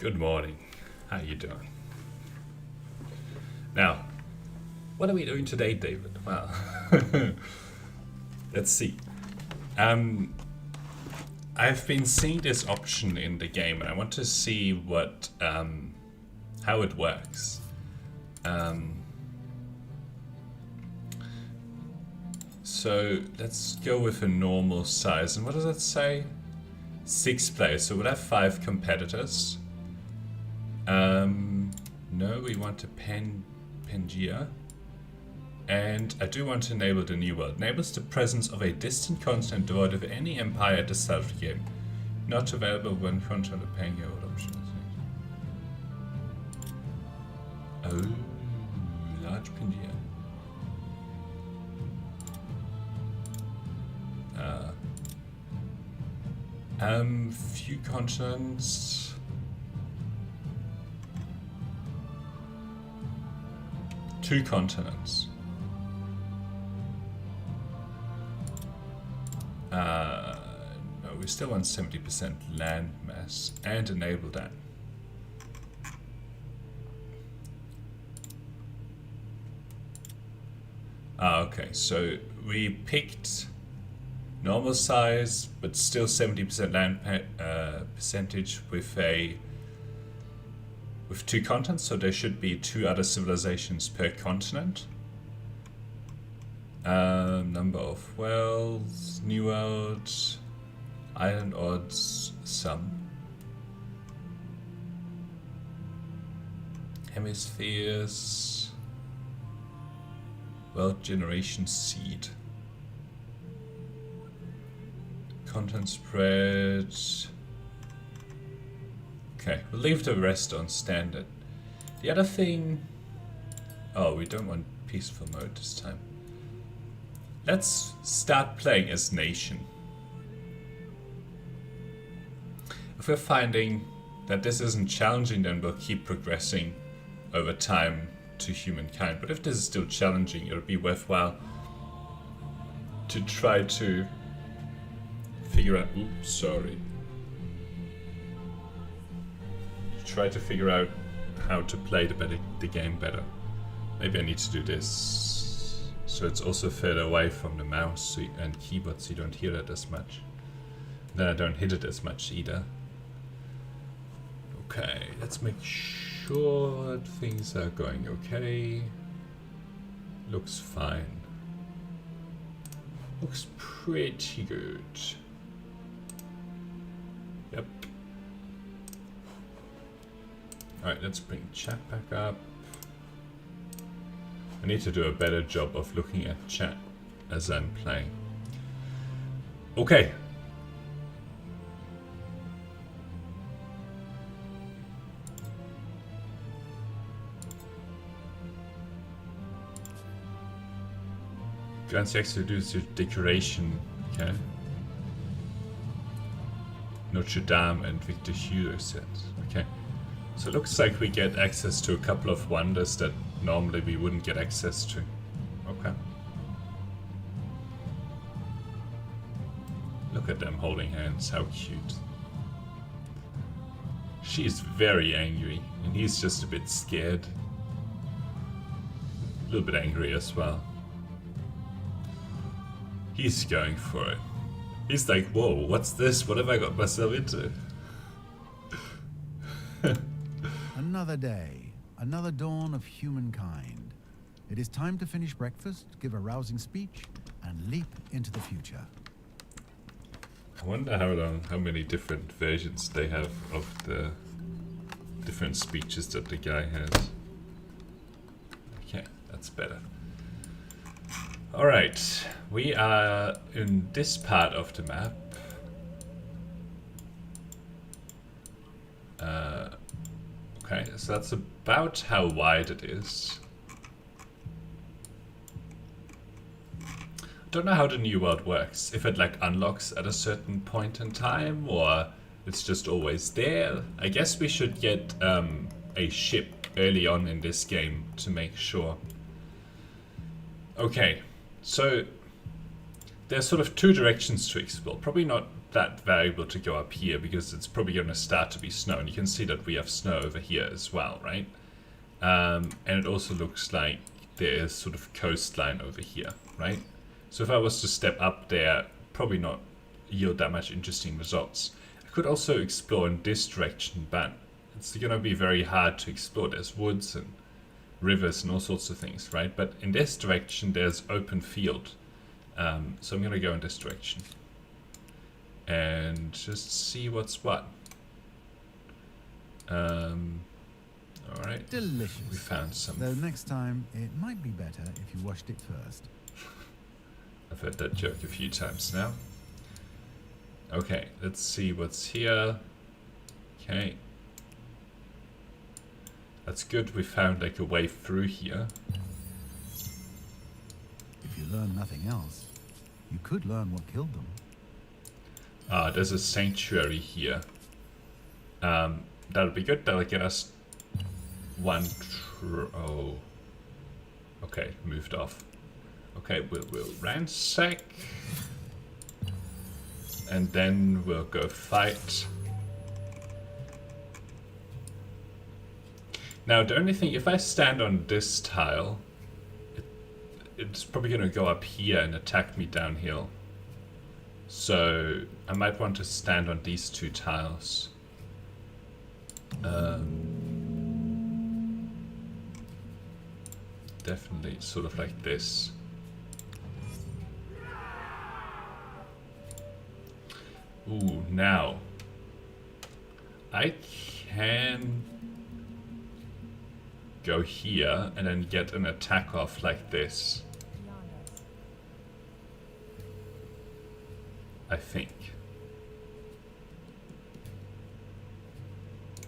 Good morning. How you doing? Now, what are we doing today, David? Well, let's see. I've been seeing this option in the game, and I want to see what how it works. So let's go with a normal size. And what does that say? 6 players. So we'll have 5 competitors. No, we want a Pangea. And I do want to enable the new world. Enables the presence of a distant continent devoid of any empire at the start of the game. Not available when control of Pangea or options. Oh, large Pangea. Few continents. Two continents. No, we still want 70% land mass and enable that. Okay, so we picked normal size, but still 70% land percentage with 2 continents, so there should be 2 other civilizations per continent. Number of worlds, new world, island odds, some. Hemispheres, world generation seed. Content spread. Okay, we'll leave the rest on standard. The other thing... Oh, we don't want peaceful mode this time. Let's start playing as nation. If we're finding that this isn't challenging, then we'll keep progressing over time to humankind. But if this is still challenging, it'll be worthwhile to try to figure out... Oops, sorry. Try to figure out how to play the game better. Maybe I need to do this so it's also further away from the mouse and keyboard so you don't hear it as much. Then I don't hit it as much either. Okay, let's make sure that things are going okay. Looks fine. Looks pretty good. Yep. Alright, let's bring chat back up. I need to do a better job of looking at chat as I'm playing. Okay. Grants you access to reduce your decoration. Okay. Notre Dame and Victor Hugo sets. Okay. So it looks like we get access to a couple of wonders that normally we wouldn't get access to. Okay. Look at them holding hands, how cute. She's very angry, and he's just a bit scared. A little bit angry as well. He's going for it. He's like, whoa, what's this? What have I got myself into? Another day, another dawn of humankind. It is time to finish breakfast, give a rousing speech, and leap into the future. I wonder how many different versions they have of the different speeches that the guy has. Okay, that's better. Alright, we are in this part of the map. Okay, so that's about how wide it is. Don't know how the new world works. If it like unlocks at a certain point in time, or it's just always there. I guess we should get a ship early on in this game to make sure. Okay, so there's sort of 2 directions to explore. Probably not that variable to go up here because it's probably going to start to be snow. And you can see that we have snow over here as well, right? And it also looks like there is sort of coastline over here, right? So if I was to step up there, probably not yield that much interesting results. I could also explore in this direction, but it's going to be very hard to explore. There's woods and rivers and all sorts of things, right? But in this direction, there's open field. So I'm going to go in this direction and just see what's what. All right. Delicious. We found some. Though next time, it might be better if you washed it first. I've heard that joke a few times now. Okay, let's see what's here. Okay. That's good, we found like a way through here. If you learn nothing else, you could learn what killed them. Ah, there's a sanctuary here. That'll be good, that'll get us one oh. Okay, moved off. Okay, we'll ransack. And then we'll go fight. Now, the only thing, if I stand on this tile, it's probably going to go up here and attack me downhill. So, I might want to stand on these two tiles. Definitely sort of like this. Ooh, now I can go here and then get an attack off like this. I think.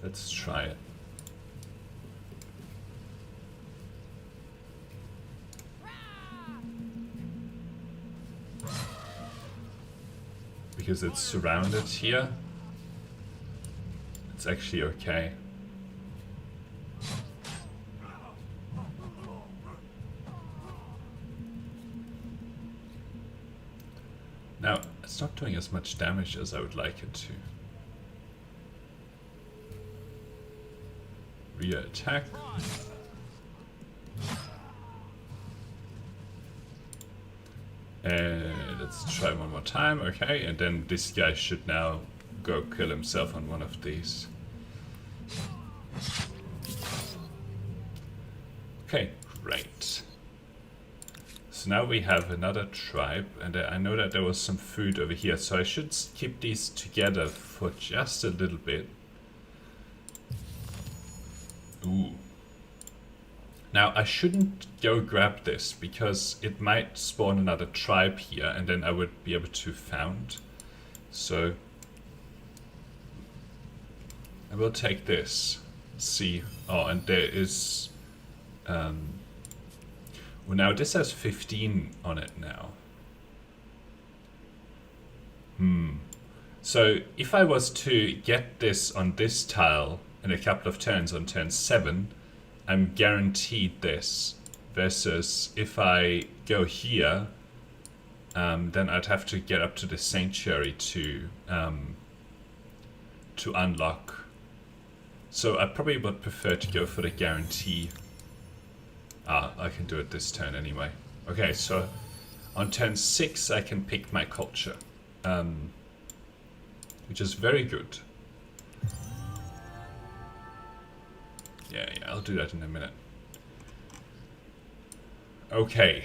Let's try it. Because it's surrounded here, it's actually okay. Now, it's not doing as much damage as I would like it to. Re-attack. And let's try one more time, okay, and then this guy should now go kill himself on one of these. Okay, great. So now we have another tribe, and I know that there was some food over here, so I should keep these together for just a little bit. Ooh. Now, I shouldn't go grab this, because it might spawn another tribe here, and then I would be able to found. So, I will take this. See. Oh, and there is... well, now this has 15 on it now. So, if I was to get this on this tile in a couple of turns on turn 7... I'm guaranteed this, versus if I go here, then I'd have to get up to the sanctuary to unlock. So I probably would prefer to go for the guarantee. I can do it this turn anyway. Okay, so on turn 6 I can pick my culture, which is very good. Yeah, I'll do that in a minute. Okay.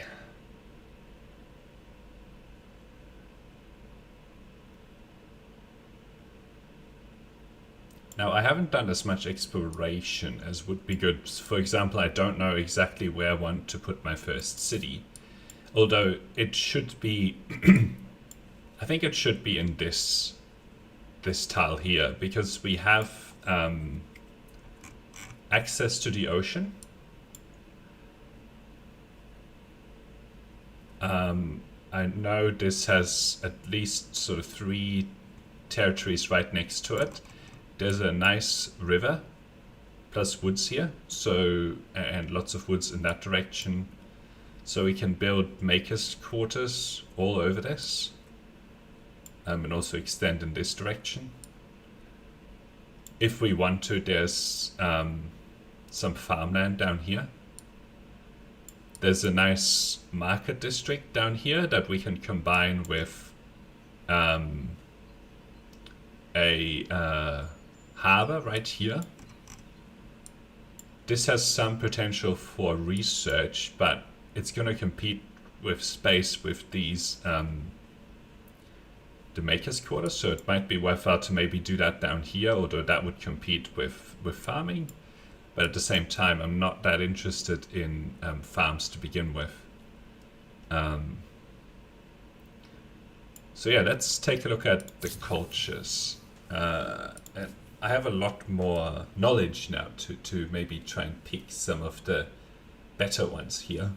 Now, I haven't done as much exploration as would be good. For example, I don't know exactly where I want to put my first city. Although, it should be... I think it should be in this tile here, because we have... access to the ocean. I know this has at least sort of 3 territories right next to it. There's a nice river, plus woods here, so, and lots of woods in that direction. So we can build makers' quarters all over this. and also extend in this direction. If we want to, there's some farmland down here. There's a nice market district down here that we can combine with a harbor right here. This has some potential for research, but it's going to compete with space with these the maker's quarters, so it might be worthwhile to maybe do that down here, although that would compete with farming. But at the same time, I'm not that interested in farms to begin with. So yeah, let's take a look at the cultures. And I have a lot more knowledge now to maybe try and pick some of the better ones here.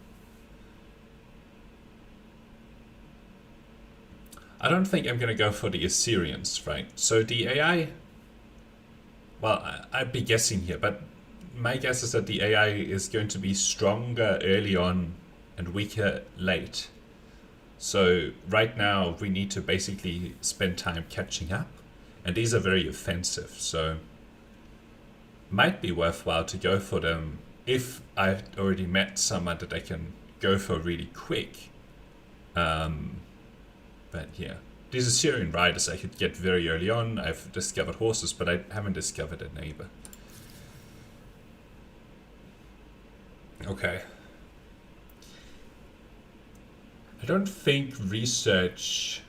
I don't think I'm going to go for the Assyrians, right? So the AI, well, I'd be guessing here, but my guess is that the AI is going to be stronger early on and weaker late. So right now we need to basically spend time catching up, and these are very offensive, so might be worthwhile to go for them if I've already met someone that I can go for really quick. But yeah, these Assyrian riders I could get very early on. I've discovered horses, but I haven't discovered a neighbor. Okay. I don't think research...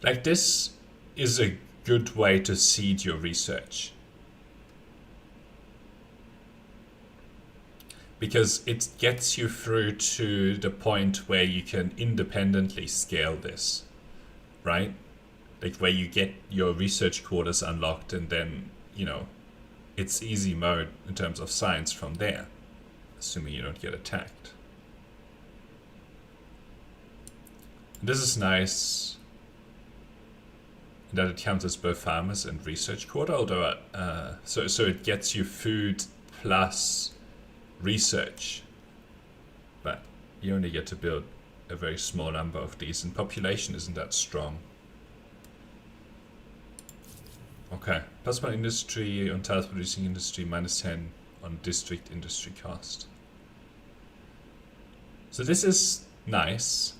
Like, this is a good way to seed your research. Because it gets you through to the point where you can independently scale this, right? Like where you get your research quarters unlocked and then, you know, it's easy mode in terms of science from there, assuming you don't get attacked. This is nice that it counts as both farmers and research quarter, although so it gets you food plus research, but you only get to build a very small number of these, and population isn't that strong. Okay, +1 industry on tiles producing industry, -10 on district industry cost. So this is nice,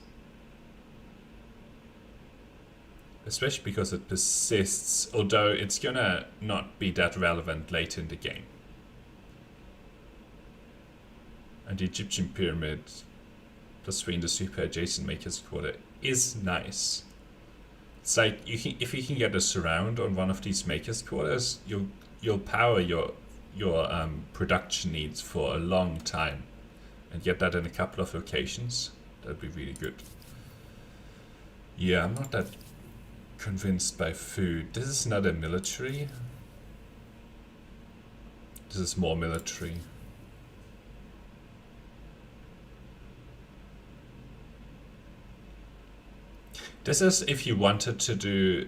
especially because it persists, although it's gonna not be that relevant later in the game. And the Egyptian pyramid +3 industry per adjacent maker's quarter is nice. It's like if you can get a surround on one of these maker's quarters, you'll power your production needs for a long time, and get that in a couple of locations. That'd be really good. Yeah, I'm not that convinced by food. This is not a military. This is more military. This is if you wanted to do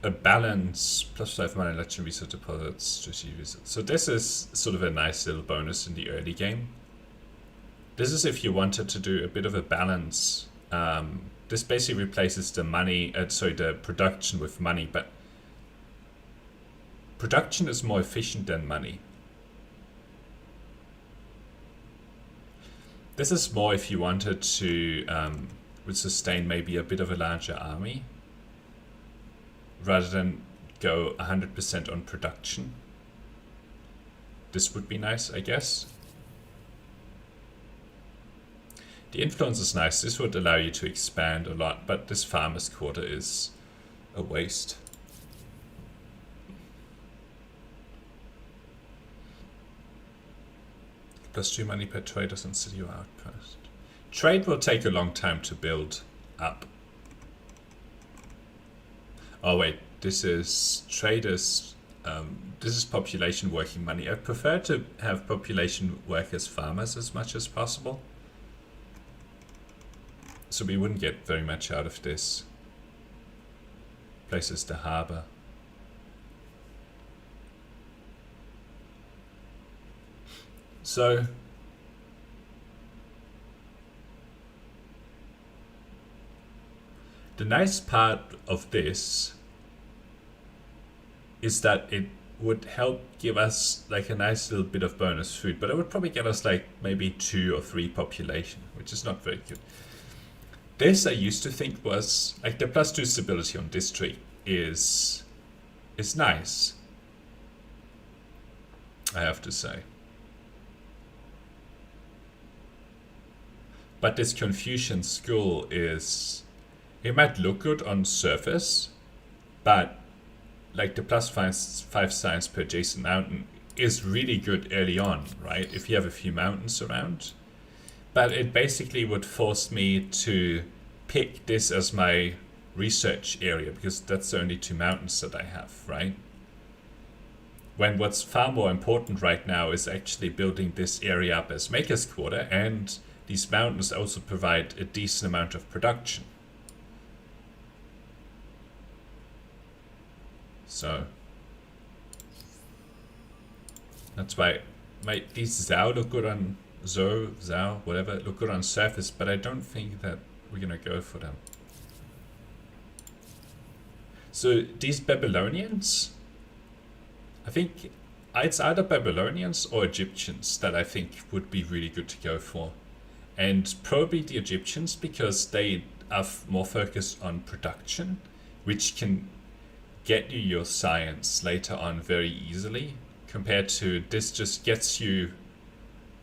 a balance, +5 money, election research deposits, strategic research. So this is sort of a nice little bonus in the early game. This is if you wanted to do a bit of a balance. This basically replaces the money, the production with money, but production is more efficient than money. This is more if you wanted to would sustain maybe a bit of a larger army rather than go 100% on production. This would be nice, I guess. The influence is nice. This would allow you to expand a lot, but this farmer's quarter is a waste. +2 money per traders on city or outpost. Trade will take a long time to build up. Oh wait, this is traders. This is population working money. I prefer to have population work as farmers as much as possible. So we wouldn't get very much out of this. Places the harbor. So The nice part of this is that it would help give us like a nice little bit of bonus food, but it would probably get us like maybe 2 or 3 population, which is not very good. This I used to think was like the +2 stability on this tree is nice, I have to say. But this Confucian school is, it might look good on surface, but like the +5 science per adjacent mountain is really good early on, right? If you have a few mountains around. But it basically would force me to pick this as my research area because that's the only 2 mountains that I have, right? When what's far more important right now is actually building this area up as Maker's Quarter, and these mountains also provide a decent amount of production. So that's why these Zhao look good on Zhao, whatever, look good on surface, but I don't think that we're gonna go for them. So these Babylonians, I think it's either Babylonians or Egyptians that I think would be really good to go for. And probably the Egyptians because they are more focused on production, which can get you your science later on very easily, compared to this just gets you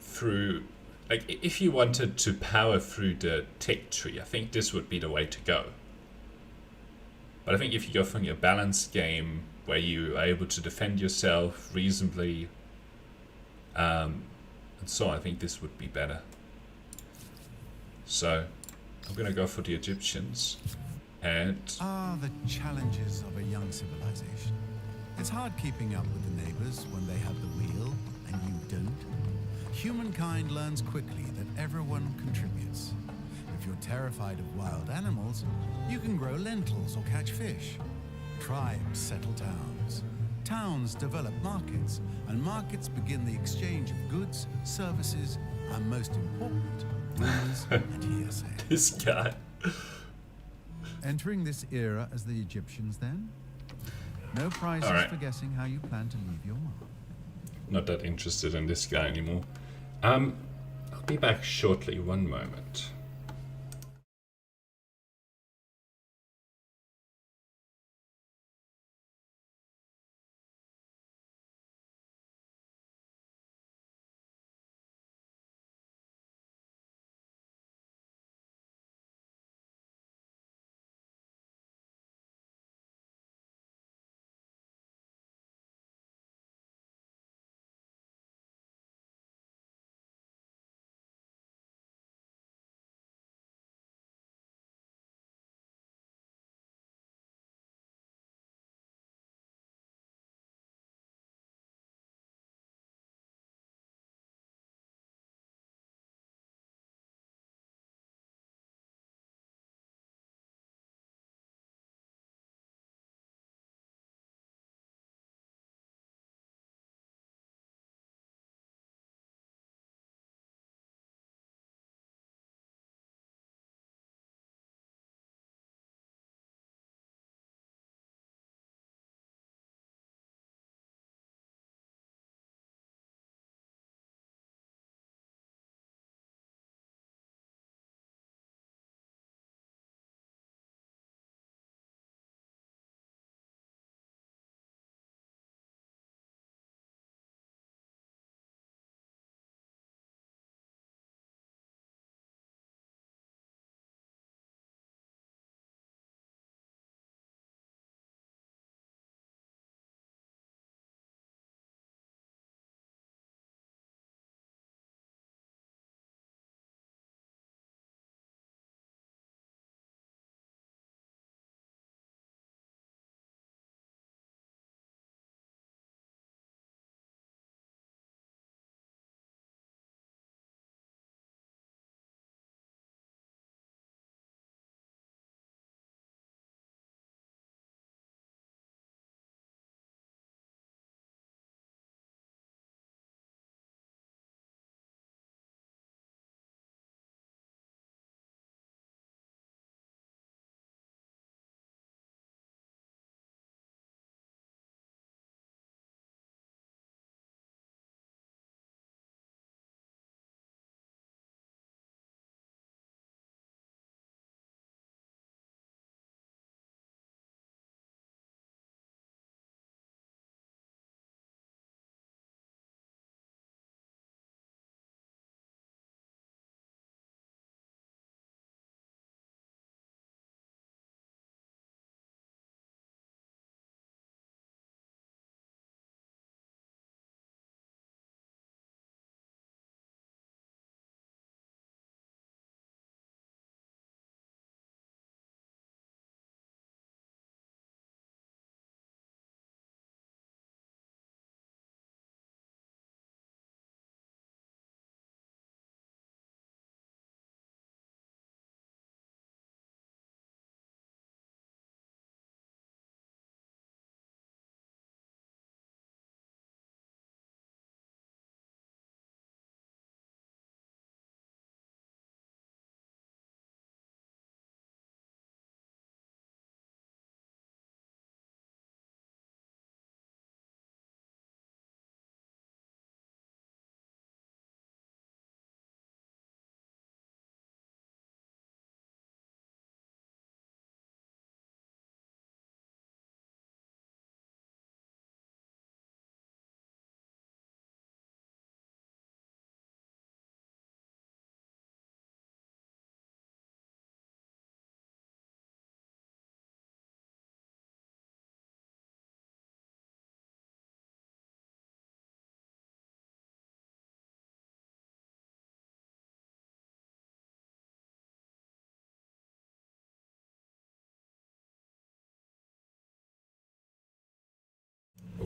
through. Like if you wanted to power through the tech tree, I think this would be the way to go. But I think if you go from a balanced game where you are able to defend yourself reasonably, and so on, I think this would be better. So I'm gonna go for the Egyptians. And the challenges of a young civilization. It's hard keeping up with the neighbors when they have the wheel and you don't. Humankind learns quickly that everyone contributes. If you're terrified of wild animals, you can grow lentils or catch fish. Tribes settle towns. Towns develop markets, and markets begin the exchange of goods, services, and most important, rumors and hearsay. this guy. Entering this era as the Egyptians, then? No prizes for guessing how you plan to leave your mark. Not that interested in this guy anymore. I'll be back shortly, one moment.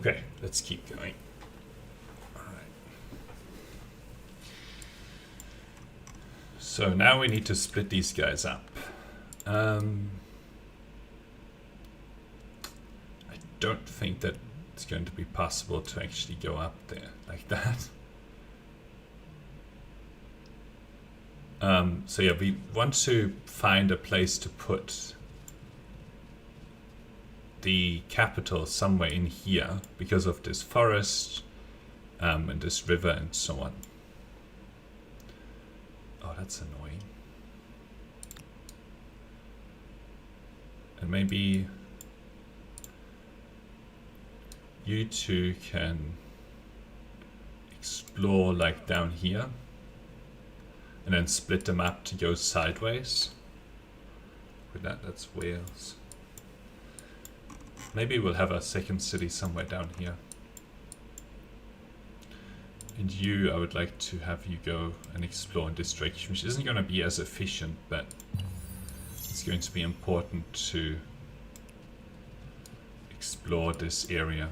Okay, let's keep going. Alright. So now we need to split these guys up. I don't think that it's going to be possible to actually go up there like that. So yeah, we want to find a place to put the capital somewhere in here because of this forest and this river and so on. Oh, that's annoying. And maybe you two can explore like down here and then split them up to go sideways. With that, that's Wales. Maybe we'll have a second city somewhere down here. And you, I would like to have you go and explore in this direction, which isn't going to be as efficient, but it's going to be important to explore this area.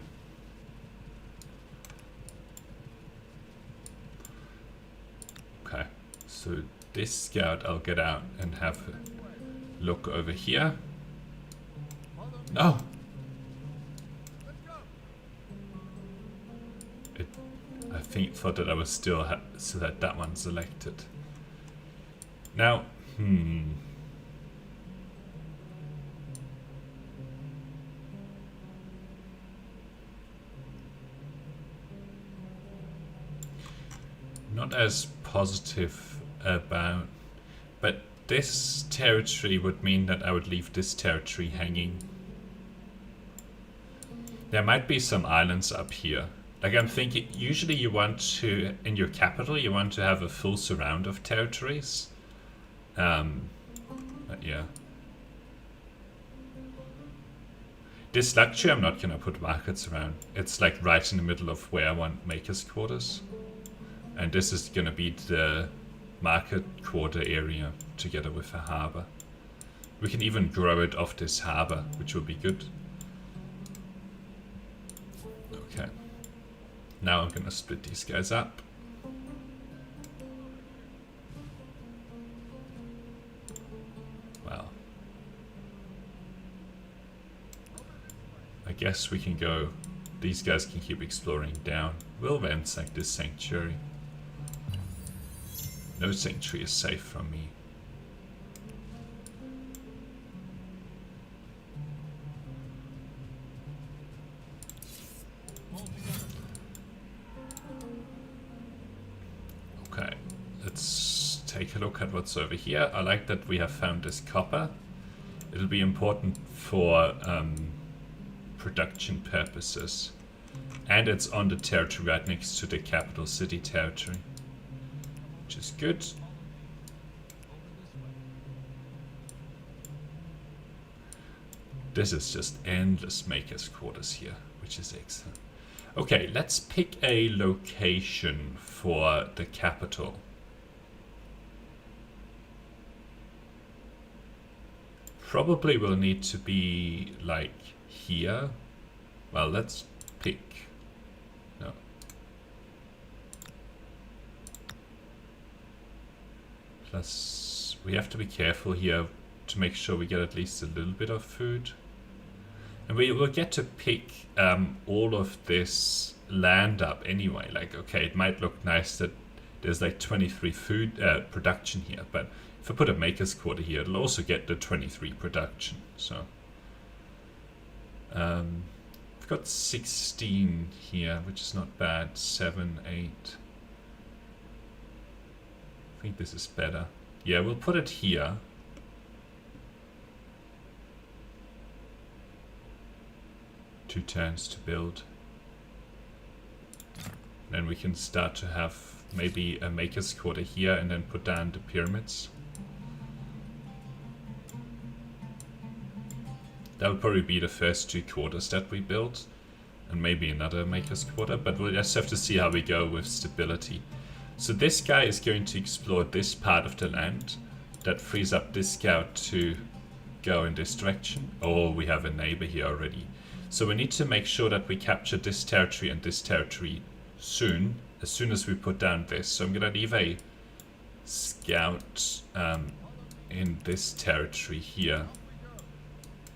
Okay, so this scout I'll get out and have a look over here. No! Thought that I was still so that one's selected. Now, not as positive about, but this territory would mean that I would leave this territory hanging. There might be some islands up here. Like I'm thinking, usually you want to, in your capital, you want to have a full surround of territories. But yeah. This luxury I'm not going to put markets around. It's like right in the middle of where I want makers' quarters. And this is going to be the market quarter area together with a harbor. We can even grow it off this harbor, which will be good. Okay. Now I'm going to split these guys up. Well, I guess we can go, these guys can keep exploring down. We'll ransack this sanctuary. No sanctuary is safe from me. Okay, let's take a look at what's over here. I like that we have found this copper. It'll be important for production purposes. And it's on the territory right next to the capital city territory, which is good. This is just endless makers' quarters here, which is excellent. Okay, let's pick a location for the capital. Probably will need to be like here. Well, let's pick. No. Plus, we have to be careful here to make sure we get at least a little bit of food. And we will get to pick all of this land up anyway. Like, okay, it might look nice that there's like 23 food production here, but if I put a maker's quarter here, it'll also get the 23 production. So, we've got 16 here, which is not bad. 7, 8. I think this is better. Yeah, we'll put it here. Two turns to build. Then we can start to have maybe a maker's quarter here and then put down the pyramids. That will probably be the first 2 quarters that we build. And maybe another maker's quarter, but we'll just have to see how we go with stability. So this guy is going to explore this part of the land. That frees up this scout to go in this direction. Oh, we have a neighbor here already. So we need to make sure that we capture this territory and this territory soon as we put down this. So I'm gonna leave a scout in this territory here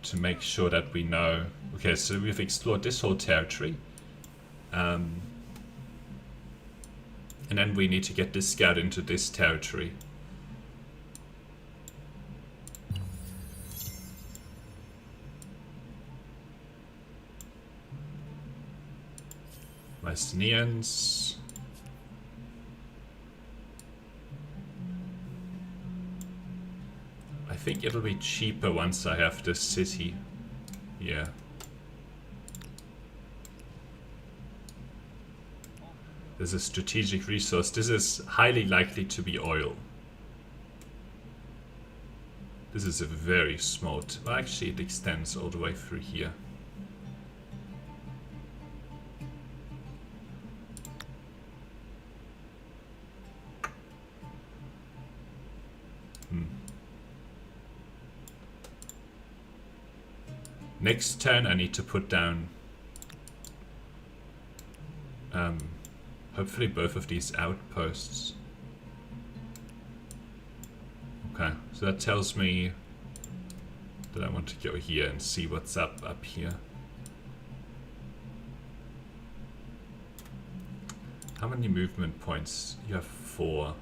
to make sure that we know. Okay, so we've explored this whole territory, and then we need to get this scout into this territory. Mycenaeans. I think it'll be cheaper once I have this city. Yeah. There's a strategic resource. This is highly likely to be oil. This is a very small... Well, actually, it extends all the way through here. Next turn, I need to put down hopefully both of these outposts. Okay, so that tells me that I want to go here and see what's up here. How many movement points? You have 4.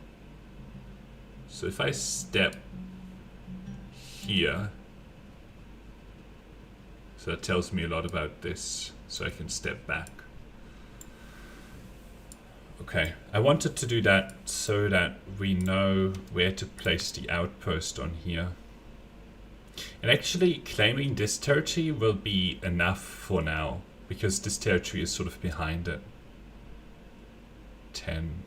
So if I step here, so that tells me a lot about this, so I can step back. Okay, I wanted to do that so that we know where to place the outpost on here. And actually claiming this territory will be enough for now, because this territory is sort of behind it. 10.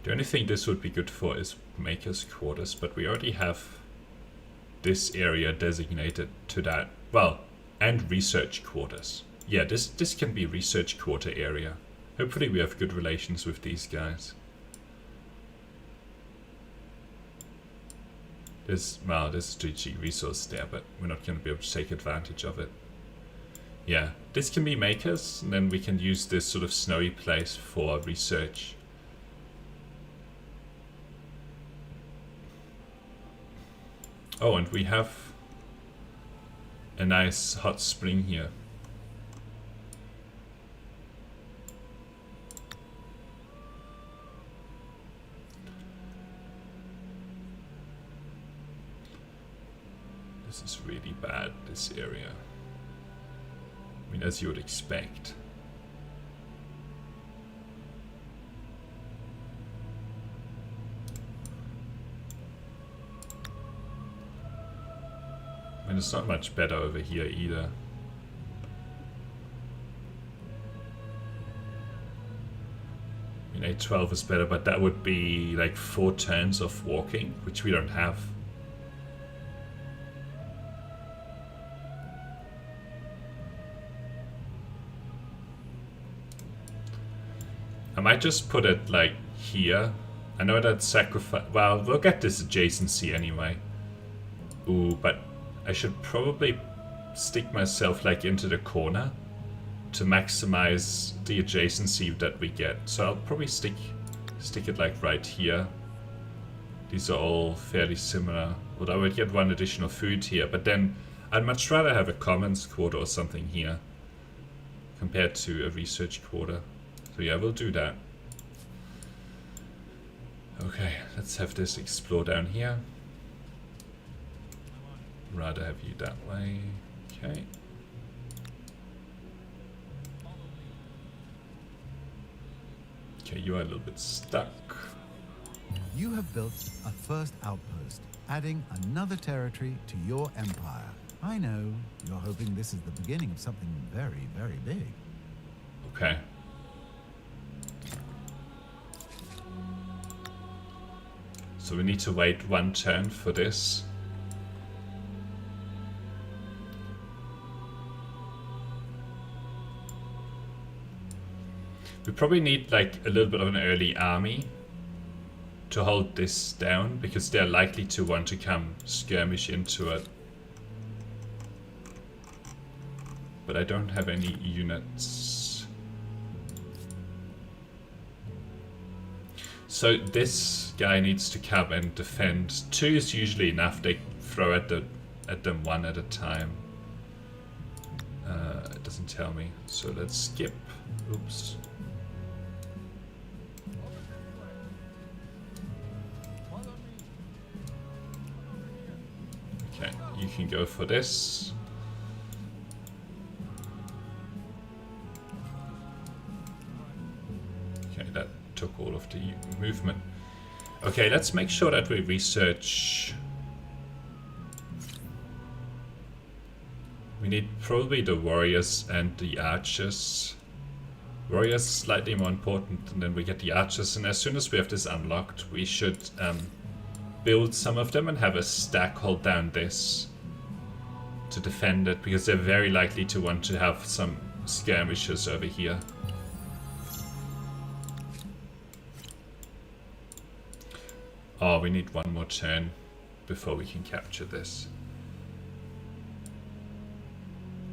The only thing this would be good for is Maker's Quarters, but we already have this area designated to that. Well, and Research Quarters. Yeah, this can be Research Quarter area. Hopefully we have good relations with these guys. There's a strategic resource there, but we're not going to be able to take advantage of it. Yeah, this can be Makers, and then we can use this sort of snowy place for research. Oh, and we have a nice hot spring here. This is really bad, this area. I mean, as you would expect. And it's not much better over here either. I mean, A12 is better, but that would be like 4 turns of walking, which we don't have. I might just put it like here. I know that sacrifice... Well, we'll get this adjacency anyway. Ooh, but I should probably stick myself like into the corner to maximize the adjacency that we get. So I'll probably stick it like right here. These are all fairly similar. Although I would get 1 additional food here, but then I'd much rather have a commons quarter or something here compared to a research quarter. So yeah, we'll do that. Okay, let's have this explore down here. Rather have you that way. Okay. Okay, you are a little bit stuck. You have built a first outpost, adding another territory to your empire. I know, you're hoping this is the beginning of something very, very big. Okay. So we need to wait 1 turn for this. We probably need like a little bit of an early army to hold this down, because they're likely to want to come skirmish into it. But I don't have any units. So this guy needs to come and defend. 2 is usually enough. They throw at them 1 at a time. It doesn't tell me, so let's skip. Oops. Okay, you can go for this. Okay, that took all of the movement. Okay, let's make sure that we research. We need probably the warriors and the archers. Warriors slightly more important, and then we get the archers. And as soon as we have this unlocked, we should build some of them and have a stack hold down this to defend it, because they're very likely to want to have some skirmishers over here. Oh, we need 1 more turn before we can capture this.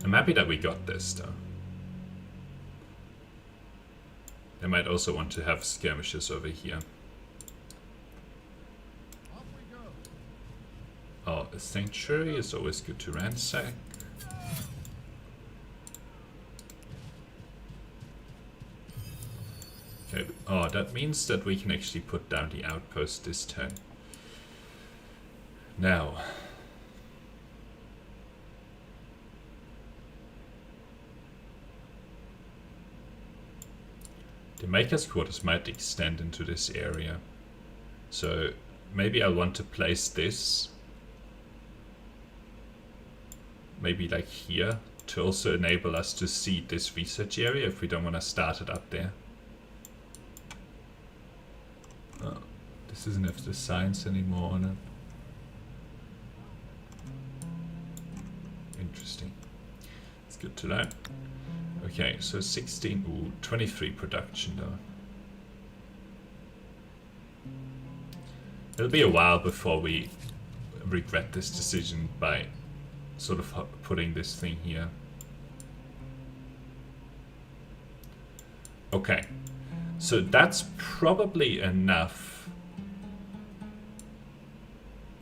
I'm happy that we got this, though. They might also want to have skirmishes over here. Oh, a sanctuary is always good to ransack. Okay, oh, that means that we can actually put down the outpost this turn. Now, the Maker's Quarters might extend into this area. So maybe I'll want to place this maybe like here to also enable us to see this research area if we don't want to start it up there. Oh, this doesn't have the signs anymore on it. Interesting. It's good to learn. Okay, so 16, ooh, 23 production though. It'll be a while before we regret this decision by sort of putting this thing here. Okay, so that's probably enough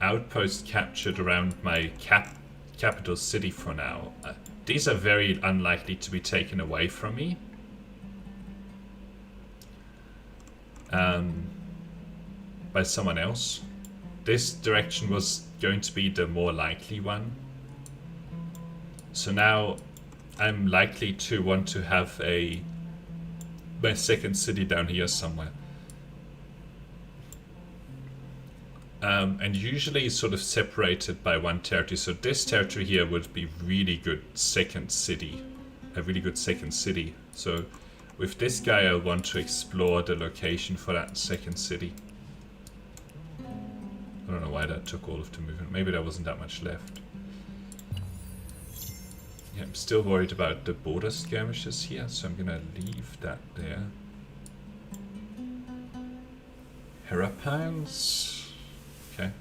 outposts captured around my capital city for now. These are very unlikely to be taken away from me. By someone else. This direction was going to be the more likely one. So now I'm likely to want to have my second city down here somewhere. And usually sort of separated by 1 territory. So this territory here would be really good second city. A really good second city. So with this guy I'll want to explore the location for that second city. I don't know why that took all of the movement. Maybe there wasn't that much left. Yeah, I'm still worried about the border skirmishes here, so I'm gonna leave that there. Herapines. Okay.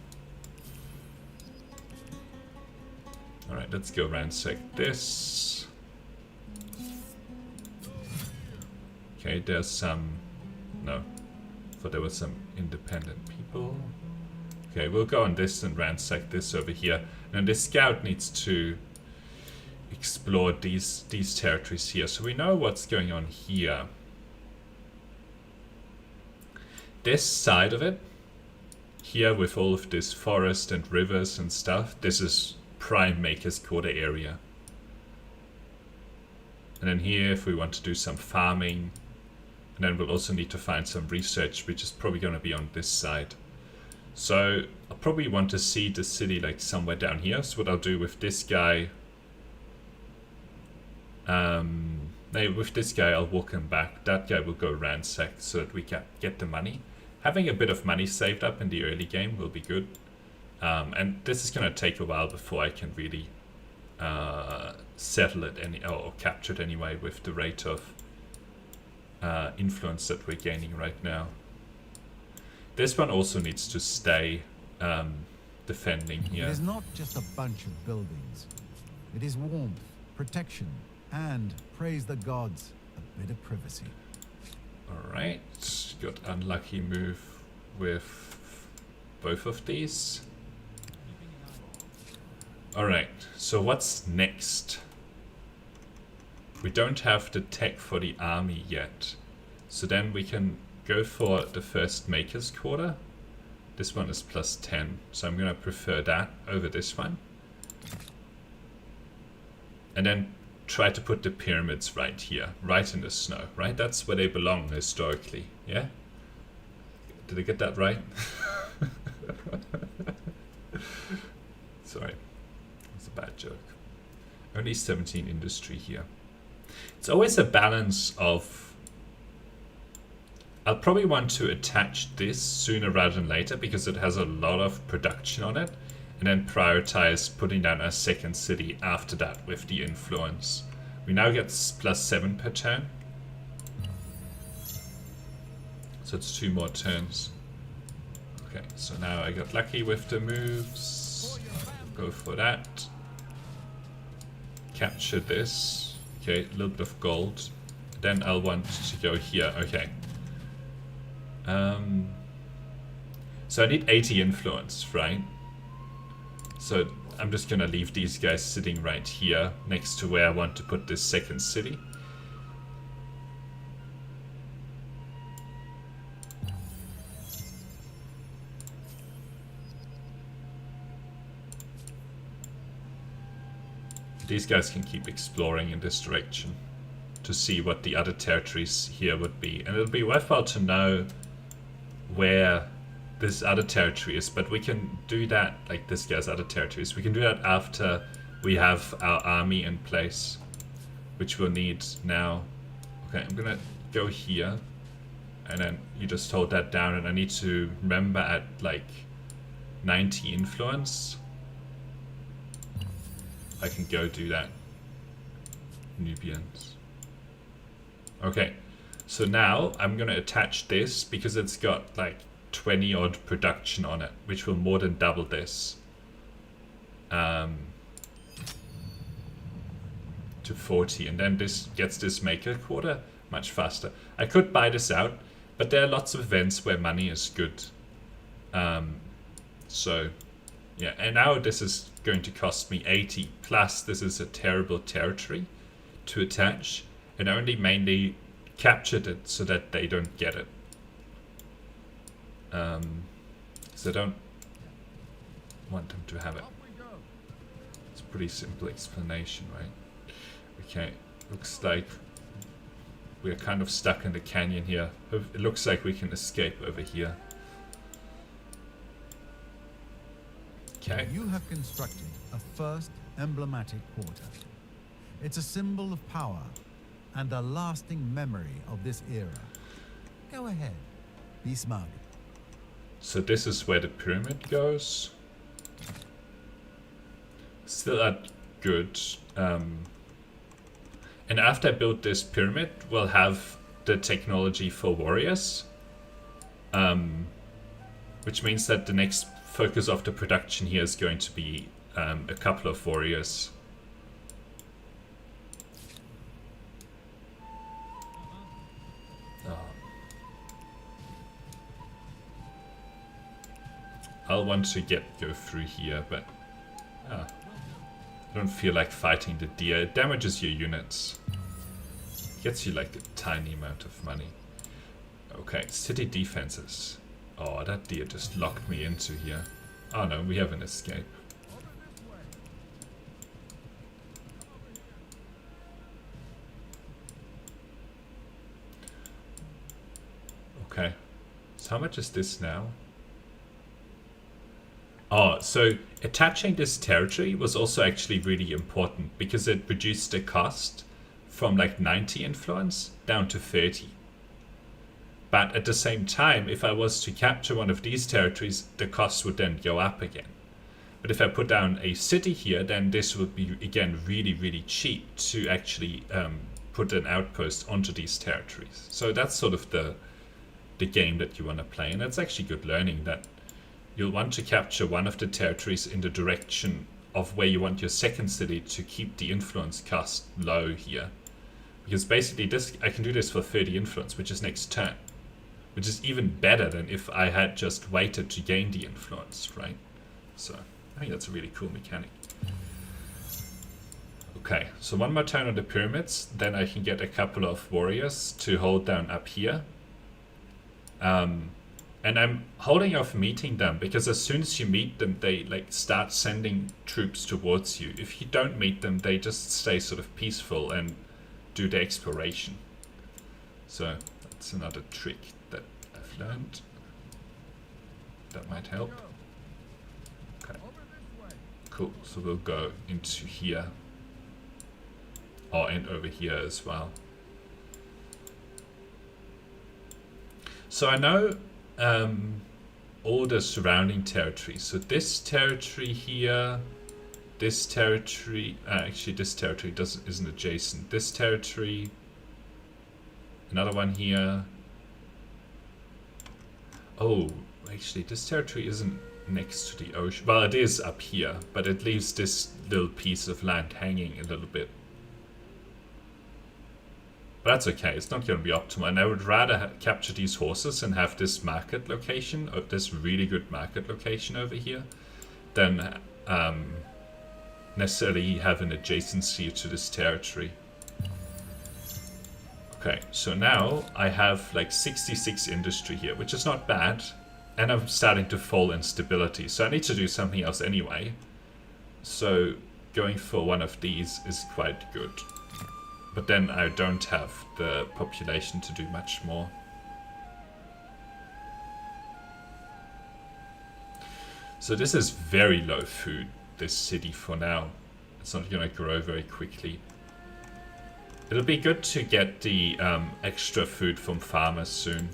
Alright, let's go ransack this. Okay, there's some... No. Thought there were some independent people. Okay, we'll go on this and ransack this over here. And this scout needs to explore these territories here. So we know what's going on here. This side of it, here with all of this forest and rivers and stuff, this is prime Maker's Quarter area. And then here, if we want to do some farming, and then we'll also need to find some research, which is probably going to be on this side. So I'll probably want to see the city like somewhere down here. So what I'll do with this guy, with this guy I'll walk him back. That guy will go ransack so that we can get the money. Having a bit of money saved up in the early game will be good. And this is going to take a while before I can really settle it or capture it anyway with the rate of influence that we're gaining right now. This one also needs to stay defending here. It is not just a bunch of buildings. It is warmth, protection, and, praise the gods, a bit of privacy. Alright, got unlucky move with both of these. Alright, so what's next? We don't have the tech for the army yet. So then we can go for the first Maker's Quarter. This one is plus 10, so I'm gonna prefer that over this one. And then try to put the pyramids right here, right in the snow, right? That's where they belong historically, yeah? Did I get that right? Sorry, it's a bad joke. Only 17 industry here. It's always a balance of... I'll probably want to attach this sooner rather than later because it has a lot of production on it, and then prioritize putting down a second city after that with the influence. We now get plus 7 per turn. So it's 2 more turns. Okay, so now I got lucky with the moves. Go for that. Capture this. Okay, a little bit of gold. Then I'll want to go here. Okay. So I need 80 influence, right? So I'm just gonna leave these guys sitting right here next to where I want to put this second city. These guys can keep exploring in this direction to see what the other territories here would be. And it'll be worthwhile to know where this other territory is, but we can do that, like this guy's other territories. We can do that after we have our army in place, which we'll need now. Okay, I'm gonna go here, and then you just hold that down, and I need to remember at like 90 influence. I can go do that. Nubians. Okay, so now I'm gonna attach this because it's got like 20 odd production on it, which will more than double this to 40, and then this gets this Maker Quarter much faster. I could buy this out, but there are lots of events where money is good. So yeah, and now this is going to cost me 80, plus this is a terrible territory to attach, and I only mainly captured it so that they don't get it. So I don't want them to have it. It's a pretty simple explanation, right? Okay, looks like we're kind of stuck in the canyon here. It looks like we can escape over here. Okay. You have constructed a first emblematic quarter. It's a symbol of power and a lasting memory of this era. Go ahead, be smug. So this is where the pyramid goes. Still not good. And after I build this pyramid, we'll have the technology for warriors. Which means that the next focus of the production here is going to be a couple of warriors. I'll want to go through here, but I don't feel like fighting the deer. It damages your units. Gets you like a tiny amount of money. Okay, city defenses. Oh, that deer just locked me into here. Oh no, we have an escape. Okay, so how much is this now? Oh, so attaching this territory was also actually really important because it reduced the cost from like 90 influence down to 30. But at the same time, if I was to capture one of these territories, the cost would then go up again. But if I put down a city here, then this would be, again, really, really cheap to actually put an outpost onto these territories. So that's sort of the game that you want to play, and it's actually good learning that you'll want to capture one of the territories in the direction of where you want your second city to keep the influence cost low here. Because basically this, I can do this for 30 influence, which is next turn. Which is even better than if I had just waited to gain the influence, right? So, I think that's a really cool mechanic. Okay, so one more turn on the pyramids, then I can get a couple of warriors to hold down up here. And I'm holding off meeting them, because as soon as you meet them, they like start sending troops towards you. If you don't meet them, they just stay sort of peaceful and do the exploration. So that's another trick that I've learned. That might help. Okay. Cool, so we'll go into here. Oh, and over here as well. So I know all the surrounding territories. So this territory here, this territory, actually this territory isn't adjacent. This territory, another one here. Oh, actually this territory isn't next to the ocean. Well, it is up here, but it leaves this little piece of land hanging a little bit. But that's okay, it's not going to be optimal, and I would rather capture these horses and have this market location, or this really good market location over here, than necessarily have an adjacency to this territory. Okay, so now I have like 66 industry here, which is not bad, and I'm starting to fall in stability, so I need to do something else anyway. So going for one of these is quite good. But then I don't have the population to do much more. So this is very low food, this city for now. It's not going to grow very quickly. It'll be good to get the extra food from farmers soon.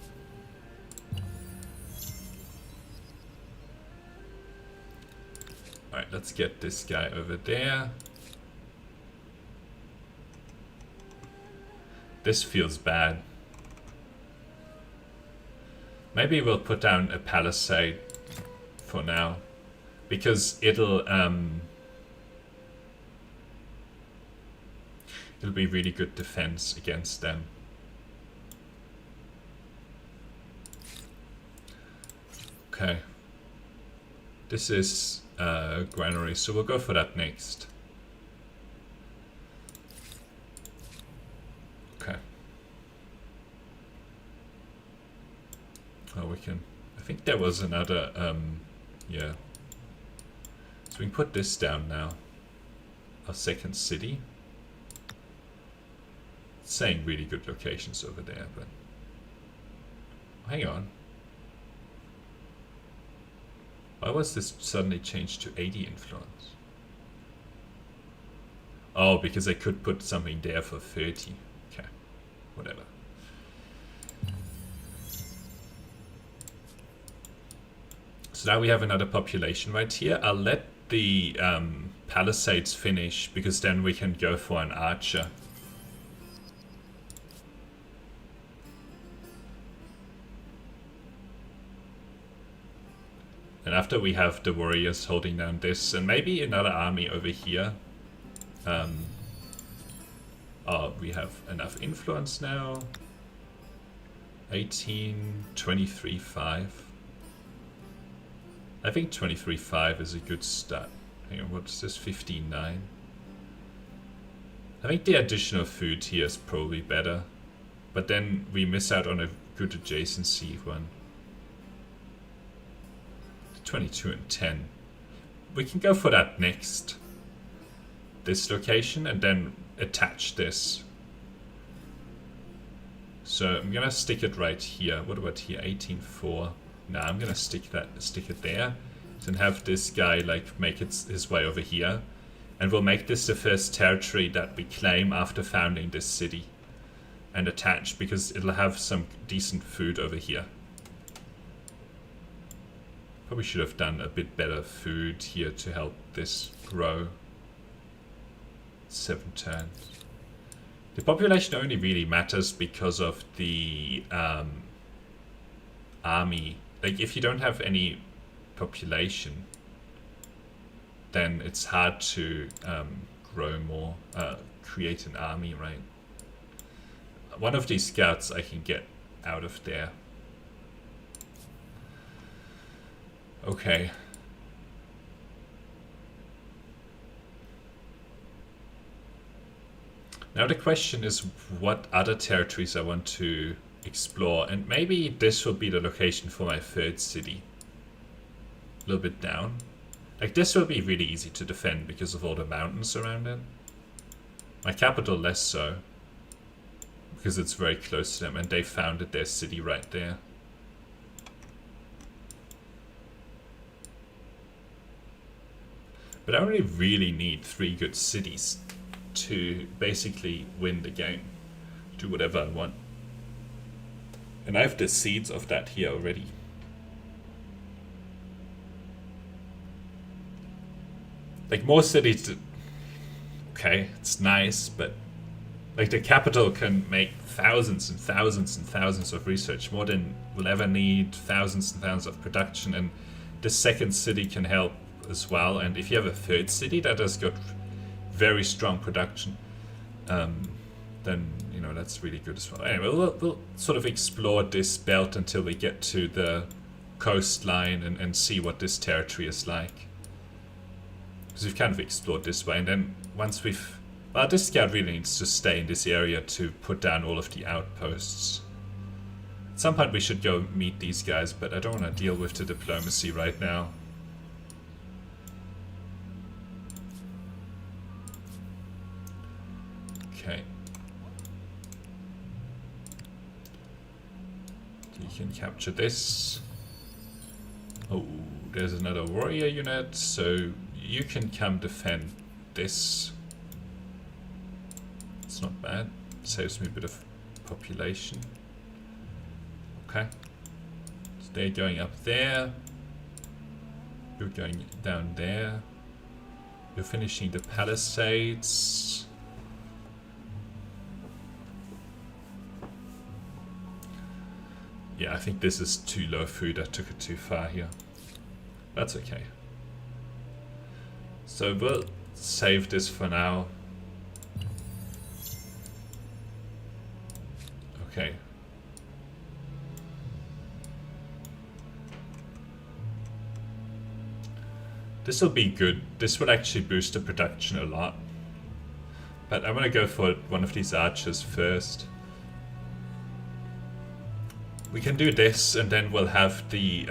Alright, let's get this guy over there. This feels bad. Maybe we'll put down a palisade for now, because it'll be really good defense against them. Okay. This is granary, so we'll go for that next. Okay. Oh, we can... I think there was another... yeah. So we can put this down now. Our second city. It's saying really good locations over there, but... Hang on. Why was this suddenly changed to 80 influence? Oh, because I could put something there for 30. Okay, whatever. So now we have another population right here. I'll let the palisades finish, because then we can go for an archer. And after we have the warriors holding down this, and maybe another army over here. Oh, we have enough influence now. 18, 23, 5. I think 23, 5 is a good start. Hang on, what's this? 15, 9. I think the additional food here is probably better. But then we miss out on a good adjacency one. 22 and 10. We can go for that next. This location, and then attach this. So I'm gonna stick it right here. What about here? 18.4. Nah, I'm gonna stick it there. Then have this guy like make his way over here. And we'll make this the first territory that we claim after founding this city. And attach, because it'll have some decent food over here. Probably should have done a bit better food here to help this grow. 7 turns. The population only really matters because of the army. Like, if you don't have any population, then it's hard to grow more, create an army, right? One of these scouts I can get out of there. Okay. Now the question is what other territories I want to explore, and maybe this will be the location for my third city. A little bit down. Like, this will be really easy to defend because of all the mountains around it. My capital less so, because it's very close to them, and they founded their city right there. But I only really need 3 good cities to basically win the game. Do whatever I want. And I have the seeds of that here already. Like, more cities, okay, it's nice, but like the capital can make thousands and thousands and thousands of research, more than we'll ever need, thousands and thousands of production, and the second city can help as well. And if you have a third city that has got very strong production, then, you know, that's really good as well. Anyway, we'll sort of explore this belt until we get to the coastline and see what this territory is like. Because we've kind of explored this way, and then once we've... Well, this scout really needs to stay in this area to put down all of the outposts. At some point we should go meet these guys, but I don't want to deal with the diplomacy right now. Okay. You can capture this. Oh, there's another warrior unit, so you can come defend this. It's not bad. Saves me a bit of population. Okay. So they're going up there. You're going down there. You're finishing the palisades. Yeah, I think this is too low food. I took it too far here. That's okay. So we'll save this for now. Okay. This will be good. This will actually boost the production a lot. But I'm gonna go for one of these archers first. We can do this, and then we'll have the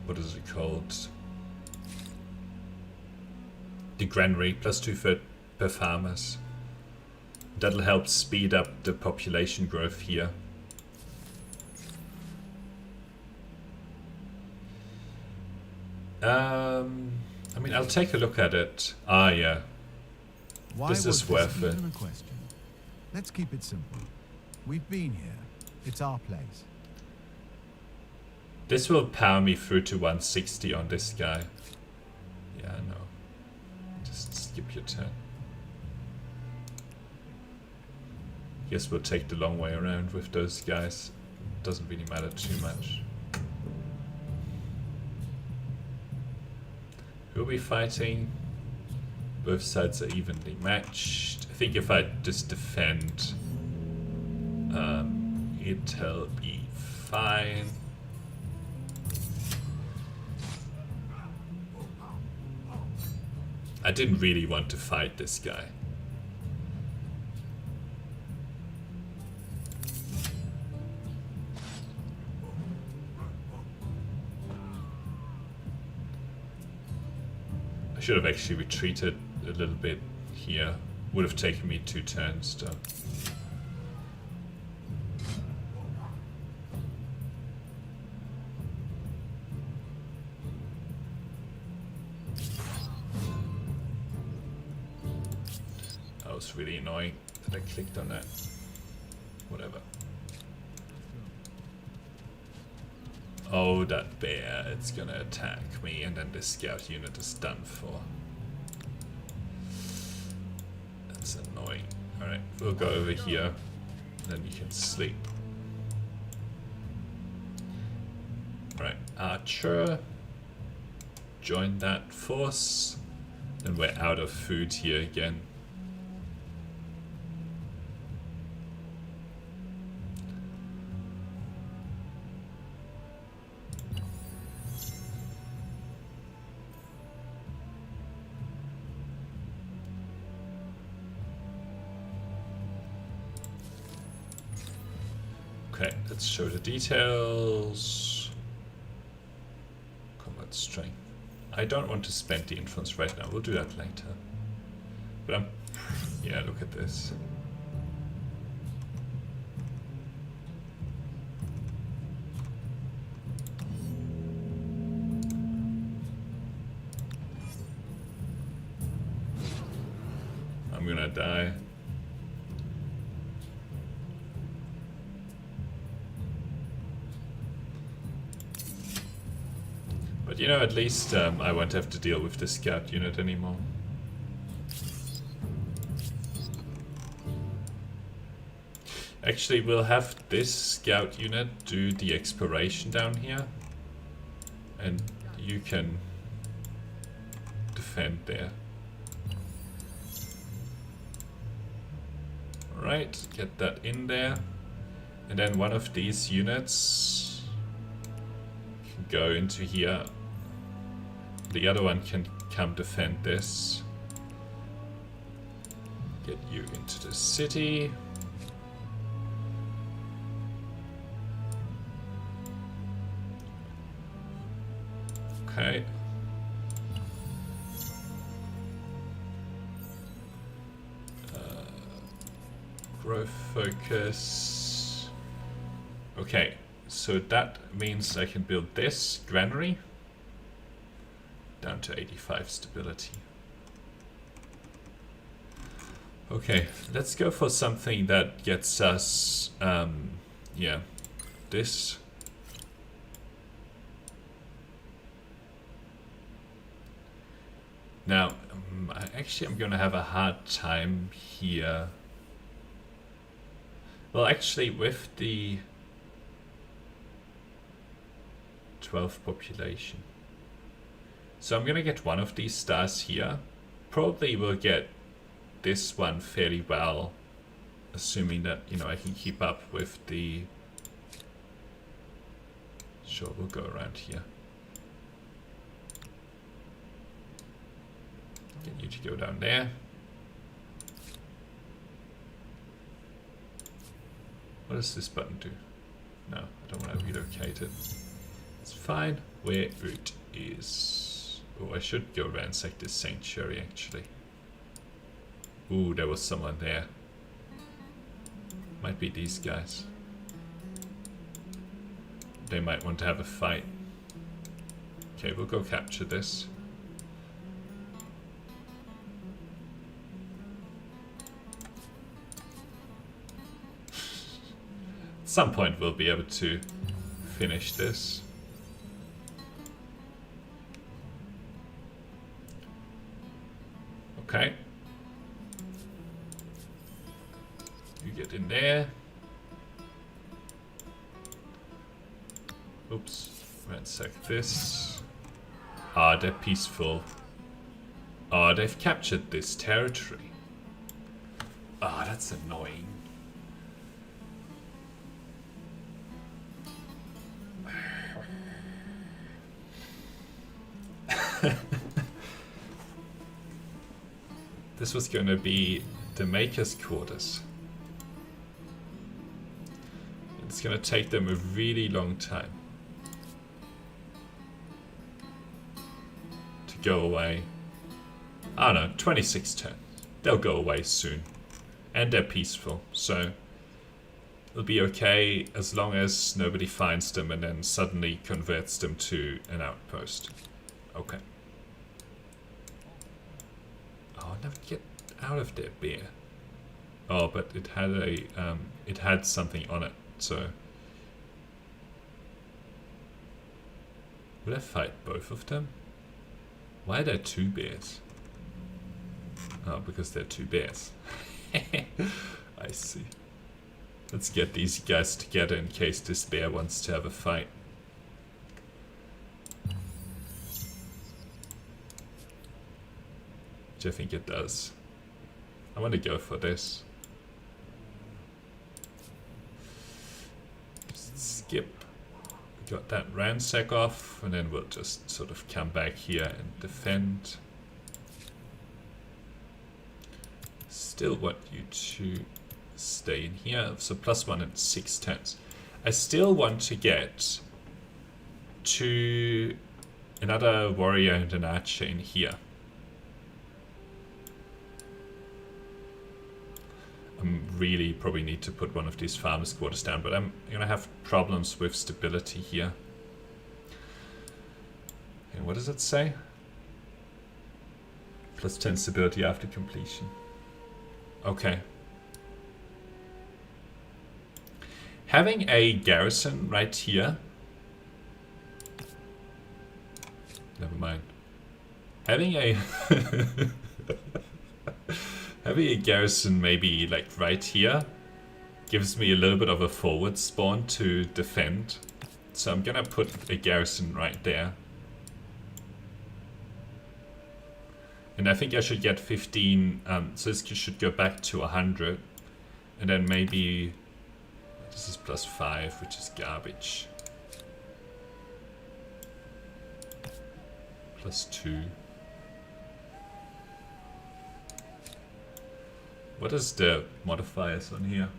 what is it called? The granary, +2 per farmers. That'll help speed up the population growth here. I mean, I'll take a look at it. Ah, yeah. This is worth it. Let's keep it simple. We've been here. It's our place. This will power me through to 160 on this guy. Yeah, I know. Just skip your turn. Guess we'll take the long way around with those guys. Doesn't really matter too much. Who are we fighting? Both sides are evenly matched. I think if I just defend, it'll be fine. I didn't really want to fight this guy. I should have actually retreated a little bit here. Would have taken me 2 turns though. That was really annoying that I clicked on that. Whatever. Oh, that bear, it's gonna attack me, and then the scout unit is done for. That's annoying. Alright, we'll go over here. And then you can sleep. Right, Archer. Join that force. Then we're out of food here again. Okay, let's show the details. Combat strength. I don't want to spend the influence right now. We'll do that later. But yeah, look at this. I'm gonna die. But you know, at least I won't have to deal with the scout unit anymore. Actually, we'll have this scout unit do the exploration down here. And you can defend there. Alright, get that in there. And then one of these units can go into here. The other one can come defend this. Get you into the city. Okay. Growth focus. Okay, so that means I can build this granary down to 85 stability. Okay, let's go for something that gets us, yeah, this. Now, I'm gonna have a hard time here. Well, actually, with the 12 population. So I'm gonna get one of these stars here. Probably will get this one fairly well, assuming that, you know, I can keep up with the... Sure, we'll go around here. Get you to go down there. What does this button do? No, I don't want to relocate it. It's fine where it is. Oh, I should go ransack this sanctuary actually. Ooh, there was someone there. Might be these guys. They might want to have a fight. Okay, we'll go capture this. At some point we'll be able to finish this. Okay. You get in there. Oops. Ransack this. Ah, they're peaceful. Ah, they've captured this territory. Ah, that's annoying. This was going to be the Maker's Quarters. It's going to take them a really long time to go away. I don't know, 26 turns. They'll go away soon. And they're peaceful, so it'll be okay as long as nobody finds them and then suddenly converts them to an outpost. Okay. Oh, now get out of there, bear. Oh, but it had a it had something on it, so will I fight both of them? Why are there two bears? Oh, because they're 2 bears. I see. Let's get these guys together in case this bear wants to have a fight. Which I think it does. I want to go for this. Just skip. We got that ransack off, and then we'll just sort of come back here and defend. Still want you to stay in here. So +1 and 6 turns. I still want to get to another warrior and an archer in here. I really probably need to put one of these farmers' quarters down, but I'm gonna have problems with stability here. And what does it say? +10 stability after completion. Okay. Having a garrison right here. Never mind. Having a having a garrison maybe like right here gives me a little bit of a forward spawn to defend. So I'm gonna put a garrison right there. And I think I should get 15, so this should go back to 100. And then maybe, this is +5, which is garbage. +2. What is the modifiers on here?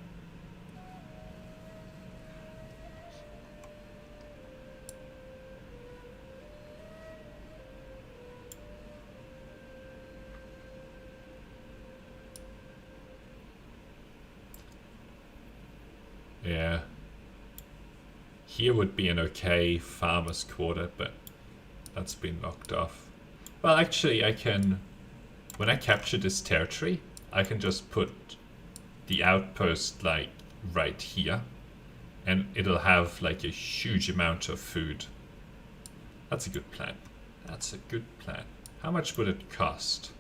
Yeah. Here would be an okay farmer's quarter, but that's been locked off. Well, actually, I can... When I capture this territory, I can just put the outpost, like, right here. And it'll have, like, a huge amount of food. That's a good plan. That's a good plan. How much would it cost?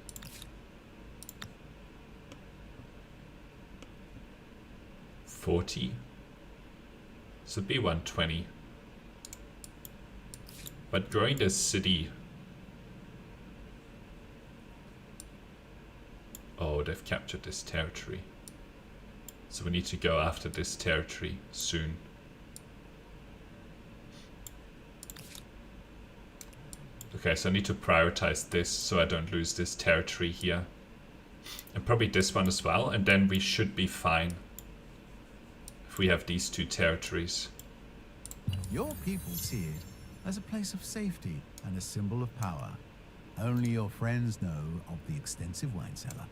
$40. So it'd be 120. But growing this city... Oh, they've captured this territory. So we need to go after this territory soon. Okay, so I need to prioritize this so I don't lose this territory here. And probably this one as well, and then we should be fine. If we have these 2 territories. Your people see it as a place of safety and a symbol of power. Only your friends know of the extensive wine cellar.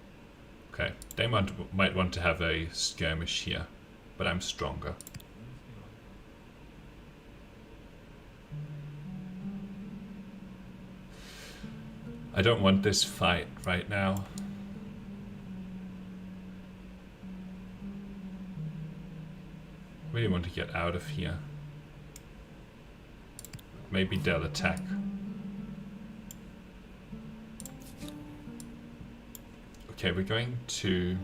Okay, they might want to have a skirmish here, but I'm stronger. I don't want this fight right now. Really want to get out of here. Maybe they'll attack. Okay, we're going to